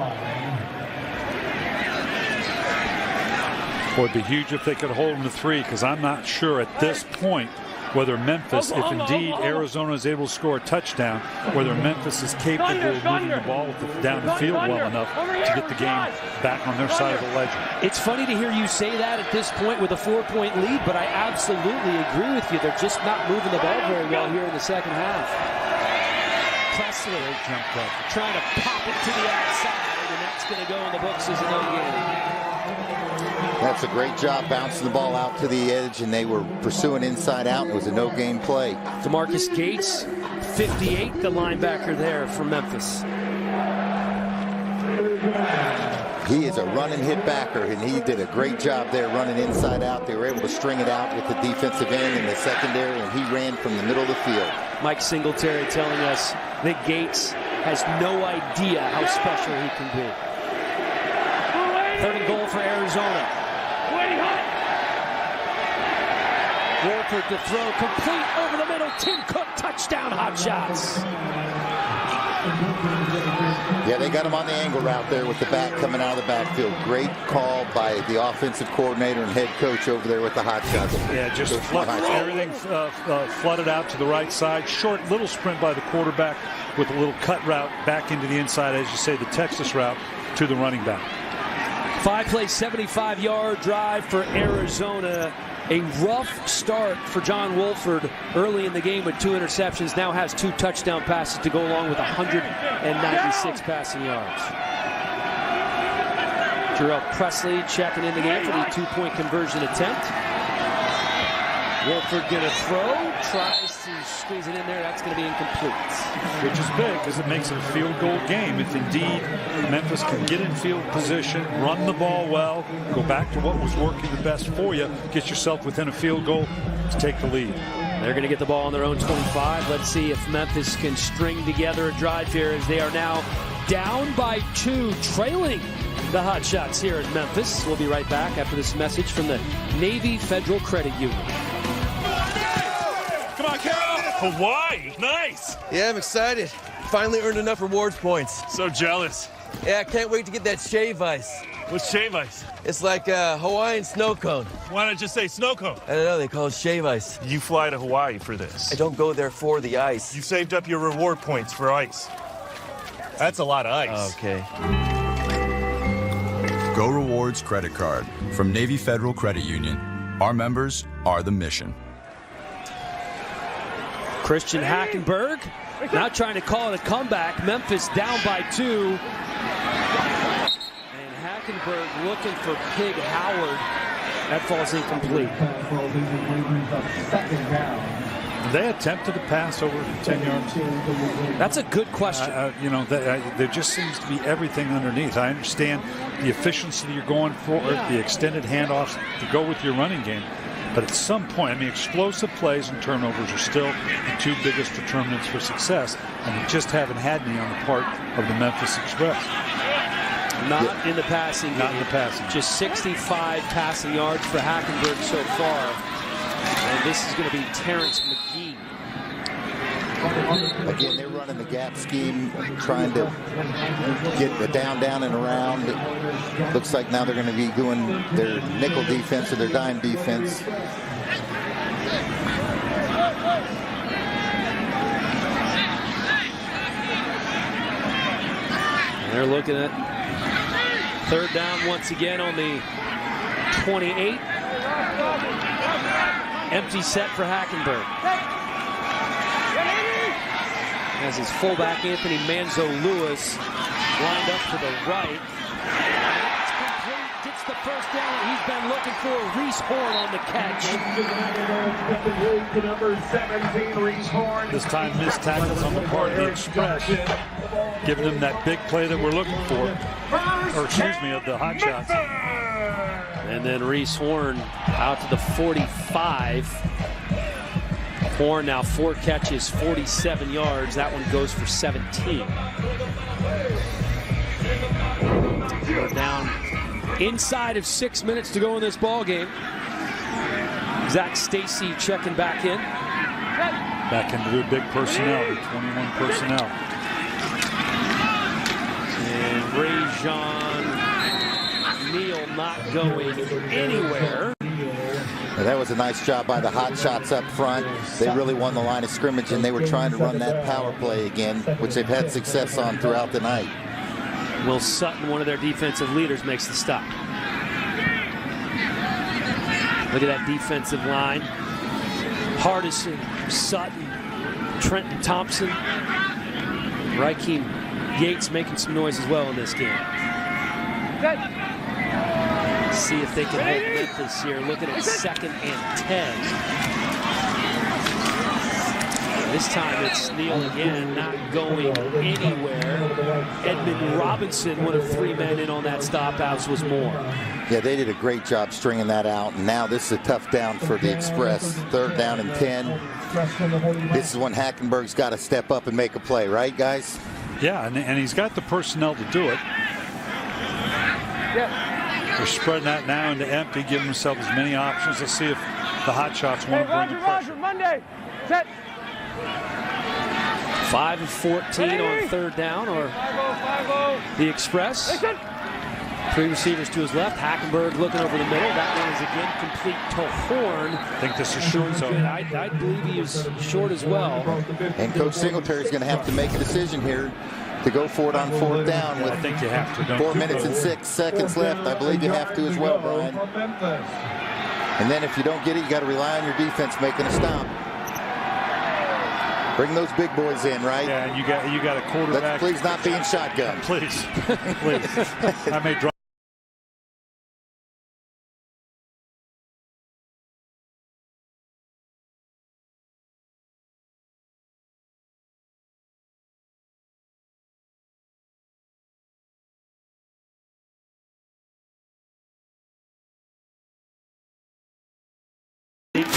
Boy, it'd be huge if they could hold him to 3, because I'm not sure at this point whether Memphis, if indeed Arizona is able to score a touchdown, whether Memphis is capable of moving the ball down the field well enough to get the game back on their side of the ledger. It's funny to hear you say that at this point with a 4-point lead, but I absolutely agree with you. They're just not moving the ball very well here in the second half. Presley trying to pop it to the outside, and that's going to go in the books as a no gain. That's a great job bouncing the ball out to the edge, and they were pursuing inside out. It was a no-gain play. DeMarcus Gates, 58, the linebacker there for Memphis. He is a run-and-hit backer, and he did a great job there running inside out. They were able to string it out with the defensive end in the secondary, and he ran from the middle of the field. Mike Singletary telling us that Gates has no idea how special he can be. 3rd and goal for Arizona. Wolford to throw, complete over the middle. Tim Cook, touchdown, Hotshots. Yeah, they got him on the angle route there with the back coming out of the backfield. Great call by the offensive coordinator and head coach over there with the Hotshots. Yeah, just everything flooded out to the right side. Short little sprint by the quarterback with a little cut route back into the inside, as you say, the Texas route to the running back. 5-play, 75-yard drive for Arizona. A rough start for John Wolford early in the game with 2 interceptions. Now has 2 touchdown passes to go along with 196 passing yards. Jarrell Presley checking in the game for the 2-point conversion attempt. Wolford going to throw, tries to squeeze it in there. That's going to be incomplete. Which is big because it makes it a field goal game. If indeed Memphis can get in field position, run the ball well, go back to what was working the best for you, get yourself within a field goal to take the lead. They're going to get the ball on their own 25. Let's see if Memphis can string together a drive here as they are now down by 2, trailing the Hotshots here in Memphis. We'll be right back after this message from the Navy Federal Credit Union. Come on, Carol! Hawaii, nice! Yeah, I'm excited. Finally earned enough rewards points. So jealous. Yeah, I can't wait to get that shave ice. What's shave ice? It's like a Hawaiian snow cone. Why not just say snow cone? I don't know, they call it shave ice. You fly to Hawaii for this. I don't go there for the ice. You saved up your reward points for ice. That's a lot of ice. Okay. Go Rewards credit card from Navy Federal Credit Union. Our members are the mission. Christian Hackenberg now trying to call it a comeback. Memphis down by 2. And Hackenberg looking for Pig Howard. That falls incomplete. They attempted to pass over 10 yards. That's a good question. There just seems to be everything underneath. I understand the efficiency you're going for, the extended handoffs to go with your running game. But at some point, explosive plays and turnovers are still the 2 biggest determinants for success. And we just haven't had any on the part of the Memphis Express. Not in the passing game. Not in the passing. Just 65 passing yards for Hackenberg so far. And this is going to be Terrence McGee. Again, they're running the gap scheme, trying to get the down, and around. Looks like now they're going to be doing their nickel defense or their dime defense. And they're looking at 3rd down once again on the 28. Empty set for Hackenberg. As his fullback Anthony Manzo-Lewis lined up to the right. It's complete, gets the 1st down, and he's been looking for Reese Horn on the catch. Number 17, Reese Horn. This time missed tackles on the part of the Express, giving them that big play that we're looking for. Or excuse me, of the Hotshots. And then Reese Horn out to the 45. Horn now 4 catches, 47 yards. That one goes for 17. We're down inside of 6 minutes to go in this ball game. Zach Stacy checking back in. Back into the big personnel, the 21 personnel. And Rajon Neal not going anywhere. That was a nice job by the Hotshots up front. They really won the line of scrimmage, and they were trying to run that power play again, which they've had success on throughout the night. Will Sutton, one of their defensive leaders, makes the stop. Look at that defensive line. Hardison, Sutton, Trenton Thompson, Raheem Yates making some noise as well in this game. See if they can hold Memphis here. Looking at 2nd and 10. This time it's Neal again, not going anywhere. Edmund Robinson, one of 3 men in on that stop. Outs was more. Yeah, they did a great job stringing that out. And now this is a tough down for the Express. 3rd down and 10. This is when Hackenberg's got to step up and make a play, right, guys? Yeah, and he's got the personnel to do it. Yeah. They're spreading that now into empty, giving themselves as many options. Let's see if the Hotshots want to bring the pressure. Roger, Monday. Set. 5 of 14 on 3rd down, or 5-0. the Express. 3 receivers to his left. Hackenberg looking over the middle. That one is again complete to Horn. I think this is short zone. I believe he is short as well. And Coach Singletary's going to have to make a decision here to go for it on 4th down with I think you have to. 4 minutes and 6 seconds left. I believe you have to as well, Brian. And then if you don't get it, you got to rely on your defense making a stop. Bring those big boys in, right? Yeah, you got a quarterback. Let's please not be in shotgun. Please, please. I may drop.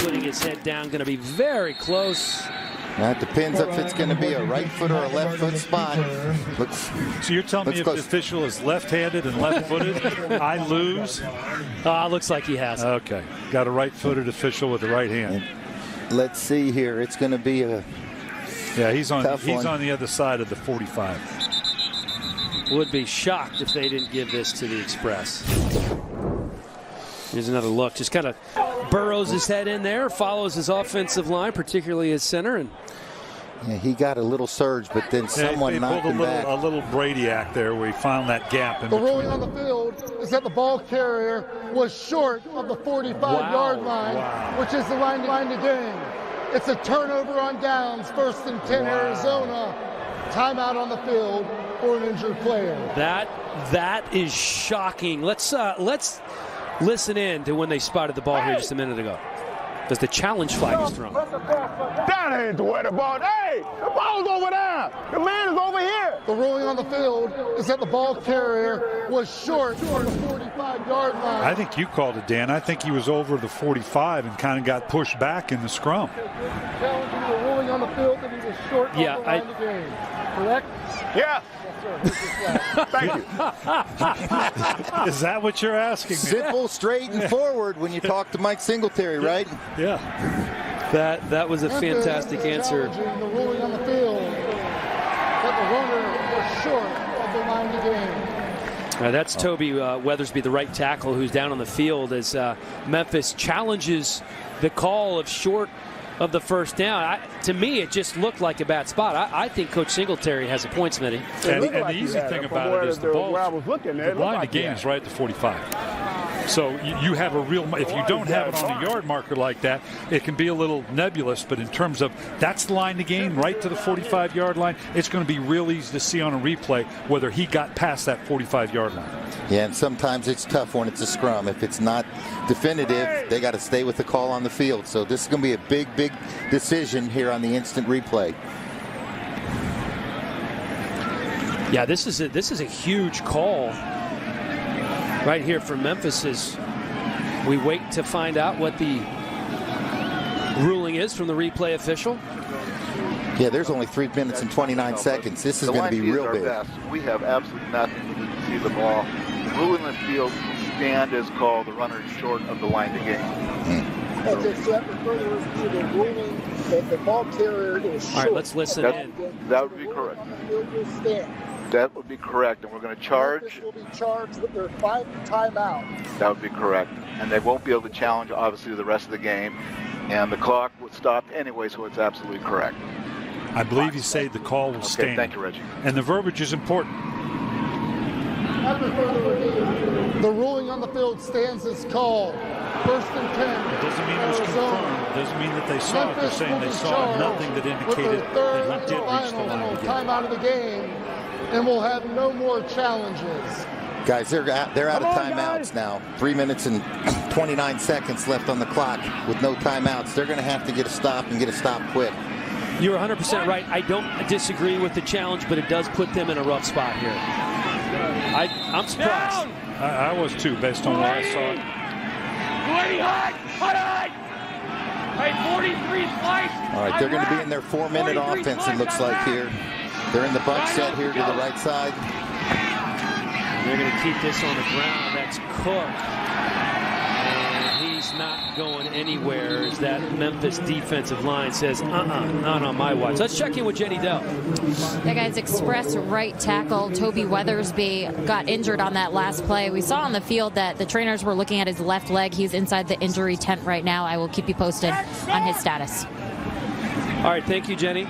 Putting his head down, going to be very close. That depends if it's going to be a right foot or a left foot spot. So you're telling me if the official is left-handed and left-footed, I lose? Looks like he has. Okay, got a right-footed official with the right hand. Let's see here. It's going to be a he's on one. On the other side of the 45. Would be shocked if they didn't give this to the Express. Here's another look. Just kind of burrows his head in there, follows his offensive line, particularly his center, and Yeah, he got a little surge, but then someone knocked him back. A little Brady act there where he found that gap. The ruling on the field is that the ball carrier was short of the 45-yard line, which is the line to gain. It's a turnover on downs, 1st and 10 Arizona. Timeout on the field for an injured player. That is shocking. Let's listen in to when they spotted the ball here just a minute ago. As the challenge flag is thrown. That ain't the way the ball. Hey, the ball's over there. The man is over here. The ruling on the field is that the ball carrier was short on the 45-yard line. I think you called it, Dan. I think he was over the 45 and kind of got pushed back in the scrum. Challenging the ruling on the field that he was short on the line of the game. Correct? Yeah. Thank you. Is that what you're asking? Simple, straight, and forward when you talk to Mike Singletary, right? Yeah. That was a fantastic answer. The ruling on the field that the runner was short of the line of the game. That's Toby Weathersby, the right tackle, who's down on the field as Memphis challenges the call of short of the first down. To me, it just looked like a bad spot. I think Coach Singletary has a point, Smitty. And the easy thing about it is the ball, the line of game is right at the 45. So you have a real, if you don't have it on a yard marker like that, it can be a little nebulous, but in terms of that's the line to gain right to the 45-yard line, it's going to be real easy to see on a replay whether he got past that 45-yard line. Yeah, and sometimes it's tough when it's a scrum. If it's not definitive, they got to stay with the call on the field. So this is going to be a big decision here on the instant replay. Yeah, this is a huge call right here for Memphis as we wait to find out what the ruling is from the replay official. Yeah, there's only 3 minutes and 29 seconds. This is going to be real big. We have absolutely nothing to do to see the ball. The ruling in the field stand is called the runner is short of the line to gain. Okay, so that refers to the ruling that the ball carrier is short. All right, let's listen in. That would be correct. That would be correct, and we're going to charge. Memphis will be charged with their final timeout. That would be correct, and they won't be able to challenge, obviously, the rest of the game, and the clock would stop anyway, so it's absolutely correct. I believe you say the call will stand. Thank you, Reggie. And the verbiage is important. After further review, the ruling on the field stands as called. 1st and 10. It doesn't mean it was confirmed. It doesn't mean that they saw it. They're saying they saw nothing that indicated that he did reach the line of the game. Timeout of the game, and we'll have no more challenges. Guys, they're out of timeouts now. 3 minutes and 29 seconds left on the clock with no timeouts. They're going to have to get a stop and get a stop quick. You're 100% right. I don't disagree with the challenge, but it does put them in a rough spot here. I'm surprised. I was too, based on what I saw. 43 slice. All right, they're going to be in their 4-minute offense, it looks like here. They're in the buck set here to the right side. They're going to keep this on the ground. That's Cook. And he's not going anywhere as that Memphis defensive line says, not on my watch. Let's check in with Jenny Dell. That guy's express right tackle, Toby Weathersby, got injured on that last play. We saw on the field that the trainers were looking at his left leg. He's inside the injury tent right now. I will keep you posted on his status. All right, thank you, Jenny.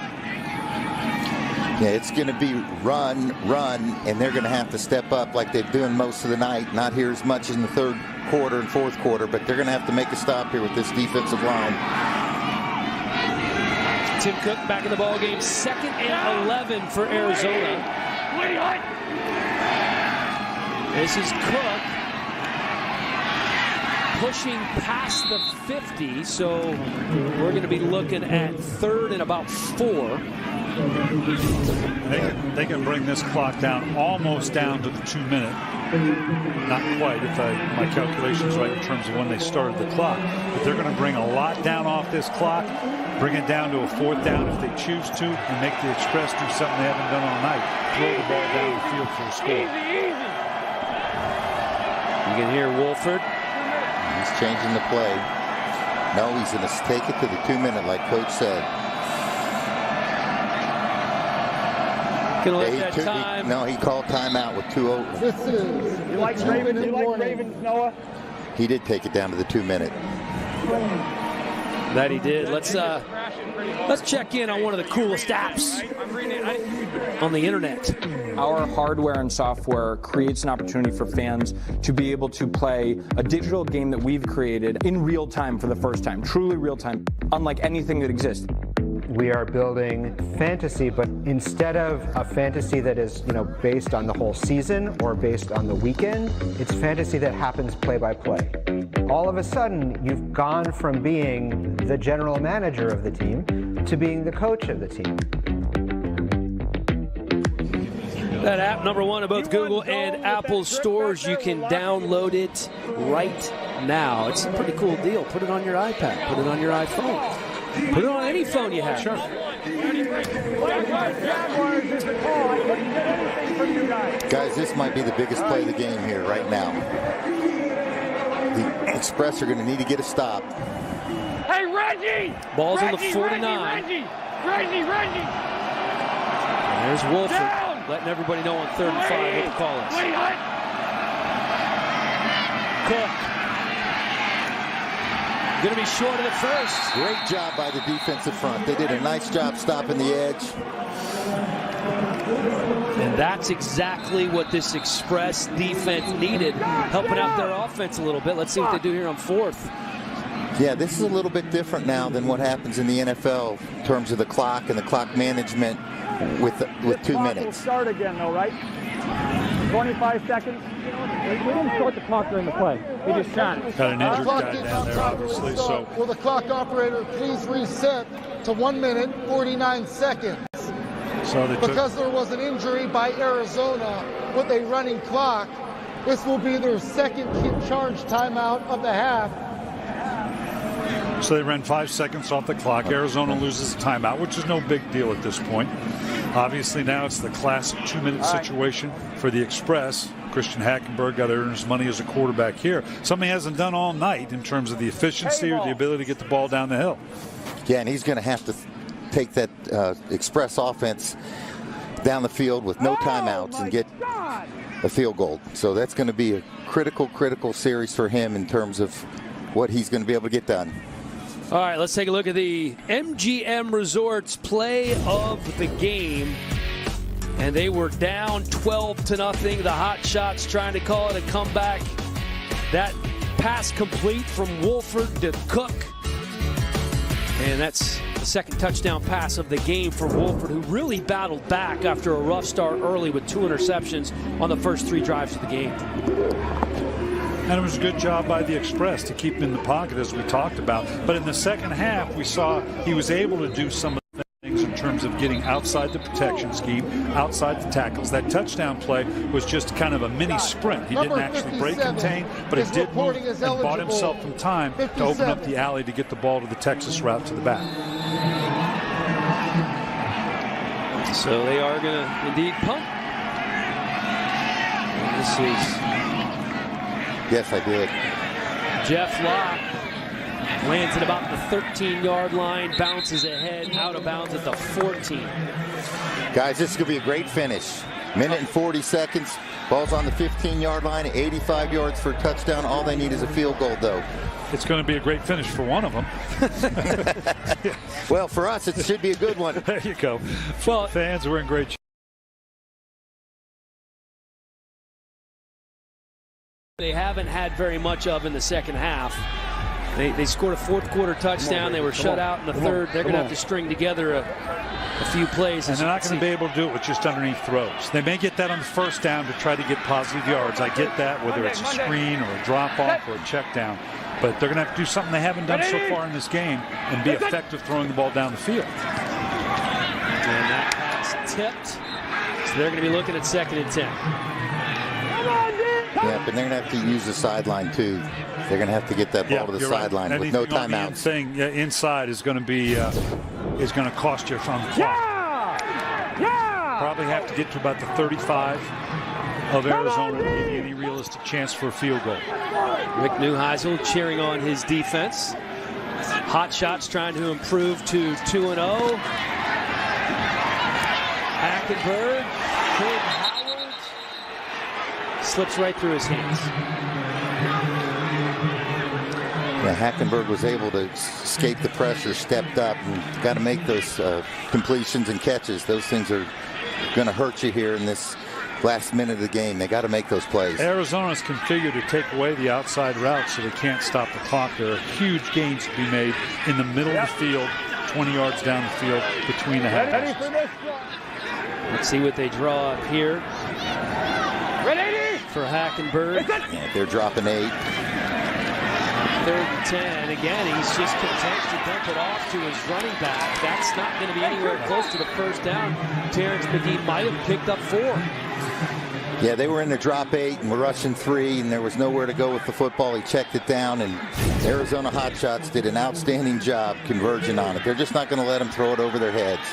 Yeah, it's going to be run, and they're going to have to step up like they're doing most of the night. Not here as much in the third quarter and fourth quarter, but they're going to have to make a stop here with this defensive line. Tim Cook back in the ball game, 2nd and 11 for Arizona. This is Cook pushing past the 50, so we're going to be looking at 3rd and about 4. They can bring this clock down, almost down to the 2-minute. Not quite, if my calculation's right in terms of when they started the clock. But they're going to bring a lot down off this clock, bring it down to a 4th down if they choose to, and make the Express do something they haven't done all night, throw the ball down the field for a score. You can hear Wolford. He's changing the play. No, he's going to take it to the 2-minute like Coach said. Gonna let that time. No, he called timeout with 2:0. This is You like Ravens, Noah? He did take it down to the 2-minute. That he did. Let's Let's check in on one of the coolest apps on the internet. Our hardware and software creates an opportunity for fans to be able to play a digital game that we've created in real time for the first time, truly real time, unlike anything that exists. We are building fantasy, but instead of a fantasy that is, based on the whole season or based on the weekend, it's fantasy that happens play by play. All of a sudden, you've gone from being the general manager of the team to being the coach of the team. That app, #1 in both Google and Apple stores. You can download it right now. It's a pretty cool deal. Put it on your iPad. Put it on your iPhone. Put it on any phone you have. Sure. Guys, this might be the biggest play of the game here right now. The Express are going to need to get a stop. Hey, Reggie! Ball's on the 49. Reggie! There's Wolford letting everybody know on 3rd and 5 what the call is. Cook. Going to be short of the first. Great job by the defensive front. They did a nice job stopping the edge. And that's exactly what this Express defense needed, helping out their offense a little bit. Let's see what they do here on 4th. Yeah, this is a little bit different now than what happens in the NFL in terms of the clock and the clock management with 2 minutes. Will start again, though, right? 25 seconds. We didn't start the clock during the play. We just shot it. Got an injured guy down there, obviously. So, will the clock operator please reset to 1 minute, 49 seconds? So because there was an injury by Arizona with a running clock, this will be their second charge timeout of the half. So they ran 5 seconds off the clock. Arizona loses a timeout, which is no big deal at this point. Obviously now it's the classic 2-minute situation for the Express. Christian Hackenberg got to earn his money as a quarterback here. Something he hasn't done all night in terms of the efficiency or the ability to get the ball down the hill. Yeah, and he's going to have to take that Express offense down the field with no timeouts and get a field goal. So that's going to be a critical series for him in terms of what he's going to be able to get done. All right, let's take a look at the MGM Resorts play of the game. And they were down 12-0. The Hotshots trying to call it a comeback. That pass complete from Wolford to Cook. And that's the second touchdown pass of the game for Wolford, who really battled back after a rough start early with 2 interceptions on the first 3 drives of the game. And it was a good job by the Express to keep him in the pocket, as we talked about. But in the second half, we saw he was able to do some of the things in terms of getting outside the protection scheme, outside the tackles. That touchdown play was just kind of a mini sprint. He didn't actually break contain, but he did move and bought himself some time to open up the alley to get the ball to the Texas route to the back. So they are going to indeed punt. This is... Yes, I did. Jeff Locke lands at about the 13-yard line, bounces ahead, out of bounds at the 14. Guys, this is going to be a great finish. Minute and 40 seconds. Ball's on the 15-yard line, 85 yards for a touchdown. All they need is a field goal, though. It's going to be a great finish for one of them. Well, for us, it should be a good one. There you go. Well, fans, we're in great shape. They haven't had very much of in the second half. They scored a 4th quarter touchdown. They were shut out in the 3rd. They're going to have to string together a few plays. And they're not going to be able to do it with just underneath throws. They may get that on the first down to try to get positive yards. I get that, whether it's a screen or a drop-off or a check down. But they're going to have to do something they haven't done so far in this game and be effective throwing the ball down the field. And that pass tipped. So they're going to be looking at 2nd and 10. Yeah, but they're going to have to use the sideline, too. They're going to have to get that ball to the sideline with no timeouts. Thing inside is going to be is going to cost you on the clock. Probably have to get to about the 35 of Arizona to give you any realistic chance for a field goal. Rick Neuheisel cheering on his defense. Hotshots trying to improve to 2-0. Hackenberg, Craig Howard, slips right through his hands. Yeah, Hackenberg was able to escape the pressure, stepped up, and got to make those completions and catches. Those things are going to hurt you here in this last minute of the game. They got to make those plays. Arizona's configured to take away the outside route so they can't stop the clock. There are huge gains to be made in the middle of the field, 20 yards down the field between the halves. Let's see what they draw up here. Ready? For Hackenberg. Yeah, they're dropping 8. 3rd and 10. Again, he's just content to dump it off to his running back. That's not going to be anywhere close to the first down. Terrence McGee might have picked up 4. Yeah, they were in the drop 8 and were rushing 3, and there was nowhere to go with the football. He checked it down, and Arizona Hotshots did an outstanding job converging on it. They're just not going to let them throw it over their heads.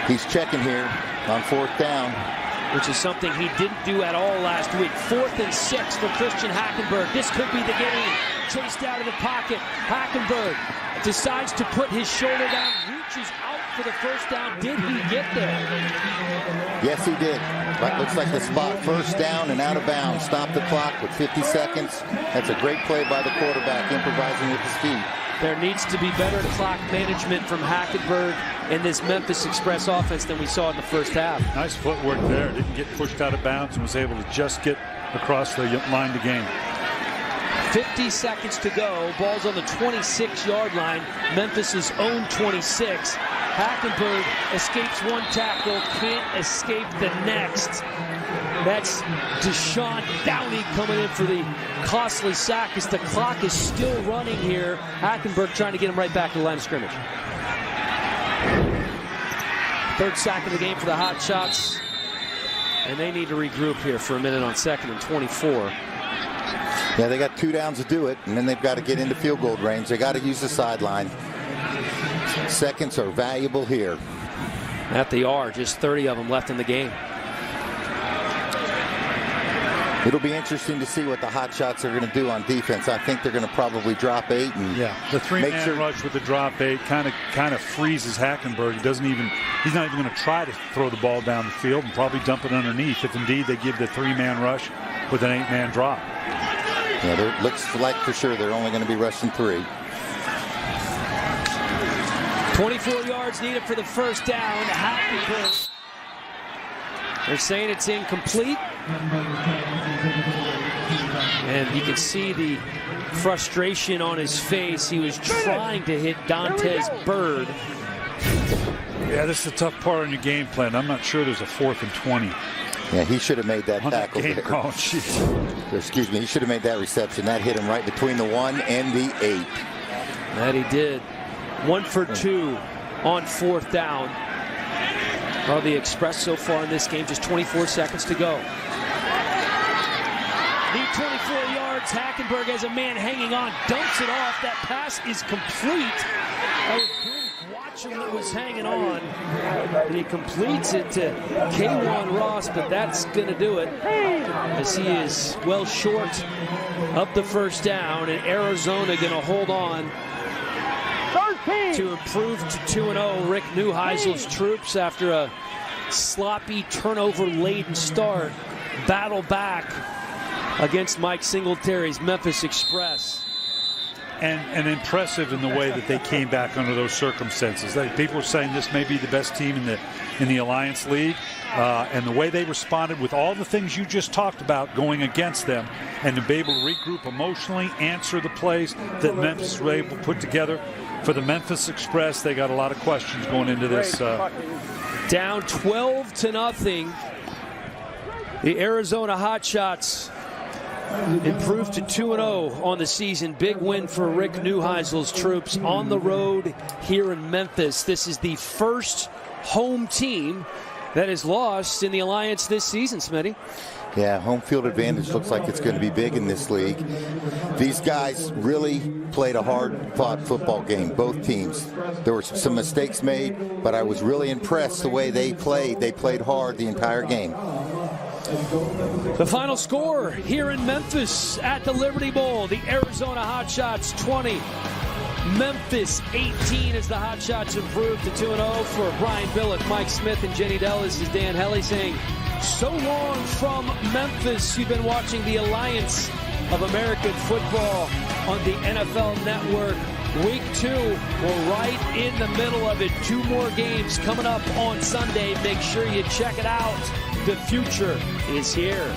He's checking here on 4th down. Which is something he didn't do at all last week. 4th and 6 for Christian Hackenberg. This could be the game. Chased out of the pocket. Hackenberg decides to put his shoulder down, reaches out for the first down. Did he get there? Yes, he did. But looks like the spot, 1st down and out of bounds. Stop the clock with 50 seconds. That's a great play by the quarterback, improvising with his feet. There needs to be better clock management from Hackenberg in this Memphis Express offense than we saw in the first half. Nice footwork there. Didn't get pushed out of bounds and was able to just get across the line to gain. 50 seconds to go. Ball's on the 26-yard line. Memphis' own 26. Hackenberg escapes one tackle, can't escape the next. That's Deshaun Downey coming in for the costly sack as the clock is still running here. Hackenberg trying to get him right back to the line of scrimmage. 3rd sack of the game for the Hotshots. And they need to regroup here for a minute on 2nd and 24. Yeah, they got 2 downs to do it, and then they've got to get into field goal range. They got to use the sideline. Seconds are valuable here. At the R, just 30 of them left in the game. It'll be interesting to see what the Hotshots are going to do on defense. I think they're going to probably drop 8 and the 3-man rush with the drop 8 kind of freezes Hackenberg. He's not even going to try to throw the ball down the field and probably dump it underneath if indeed they give the 3-man rush with an 8-man drop. Yeah, it looks like for sure they're only going to be rushing 3. 24 yards needed for the first down. Hackenberg. They're saying it's incomplete. And you can see the frustration on his face. He was trying to hit Dantes Bird. Yeah, this is a tough part on your game plan. I'm not sure there's a 4th and 20. Yeah, he should have made that tackle. Excuse me, he should have made that reception. That hit him right between the 1 and the 8. That he did. 1 for 2 on 4th down. Well, the Express so far in this game, just 24 seconds to go. Need 24 yards. Hackenberg has a man hanging on, dumps it off. That pass is complete. That was good watching that was hanging on. And he completes it to K1 Ross, but that's going to do it as he is well short of the first down. And Arizona going to hold on to improve to 2-0. Rick Neuheisel's troops, after a sloppy turnover-laden start, battle back against Mike Singletary's Memphis Express. And impressive in the way that they came back under those circumstances. People were saying this may be the best team in the Alliance League. And the way they responded with all the things you just talked about going against them, and to be able to regroup emotionally, answer the plays that Memphis was able to put together for the Memphis Express. They got a lot of questions going into this. Down 12-0. The Arizona Hotshots improved to 2-0 on the season. Big win for Rick Neuheisel's troops on the road here in Memphis. This is the first home team that is lost in the Alliance this season, Smitty. Yeah, home field advantage looks like it's going to be big in this league. These guys really played a hard-fought football game, both teams. There were some mistakes made, but I was really impressed the way they played. They played hard the entire game. The final score here in Memphis at the Liberty Bowl. The Arizona Hotshots 20. Memphis 18 as the Hotshots improved to 2-0. For Brian Billick, Mike Smith, and Jenny Dell, this is Dan Helly saying, so long from Memphis. You've been watching the Alliance of American football on the NFL Network. Week 2, we're right in the middle of it. 2 more games coming up on Sunday. Make sure you check it out. The future is here.